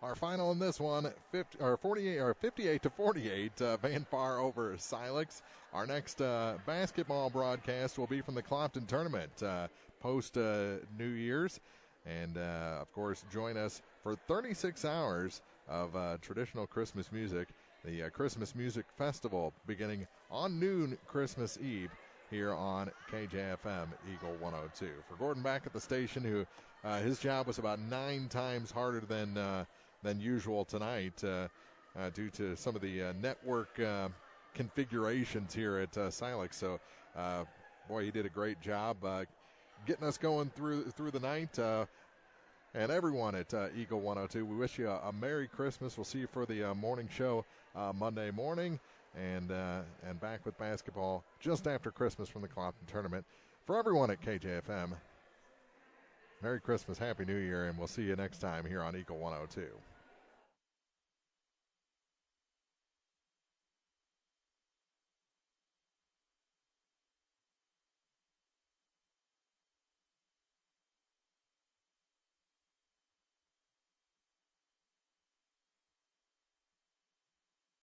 Our final in this one, 58 to 48, Van Far over Silex. Our next basketball broadcast will be from the Clopton tournament post New Year's. And, of course, join us for 36 hours of traditional Christmas music. The Christmas Music Festival beginning on noon Christmas Eve here on KJFM Eagle 102. For Gordon back at the station, who his job was about 9 times harder than usual tonight due to some of the network configurations here at Silex. So, boy, he did a great job getting us going through the night. And everyone at Eagle 102, we wish you a Merry Christmas. We'll see you for the morning show Monday morning, and back with basketball just after Christmas from the Clopton tournament. For everyone at KJFM, Merry Christmas, Happy New Year, and we'll see you next time here on Eagle 102.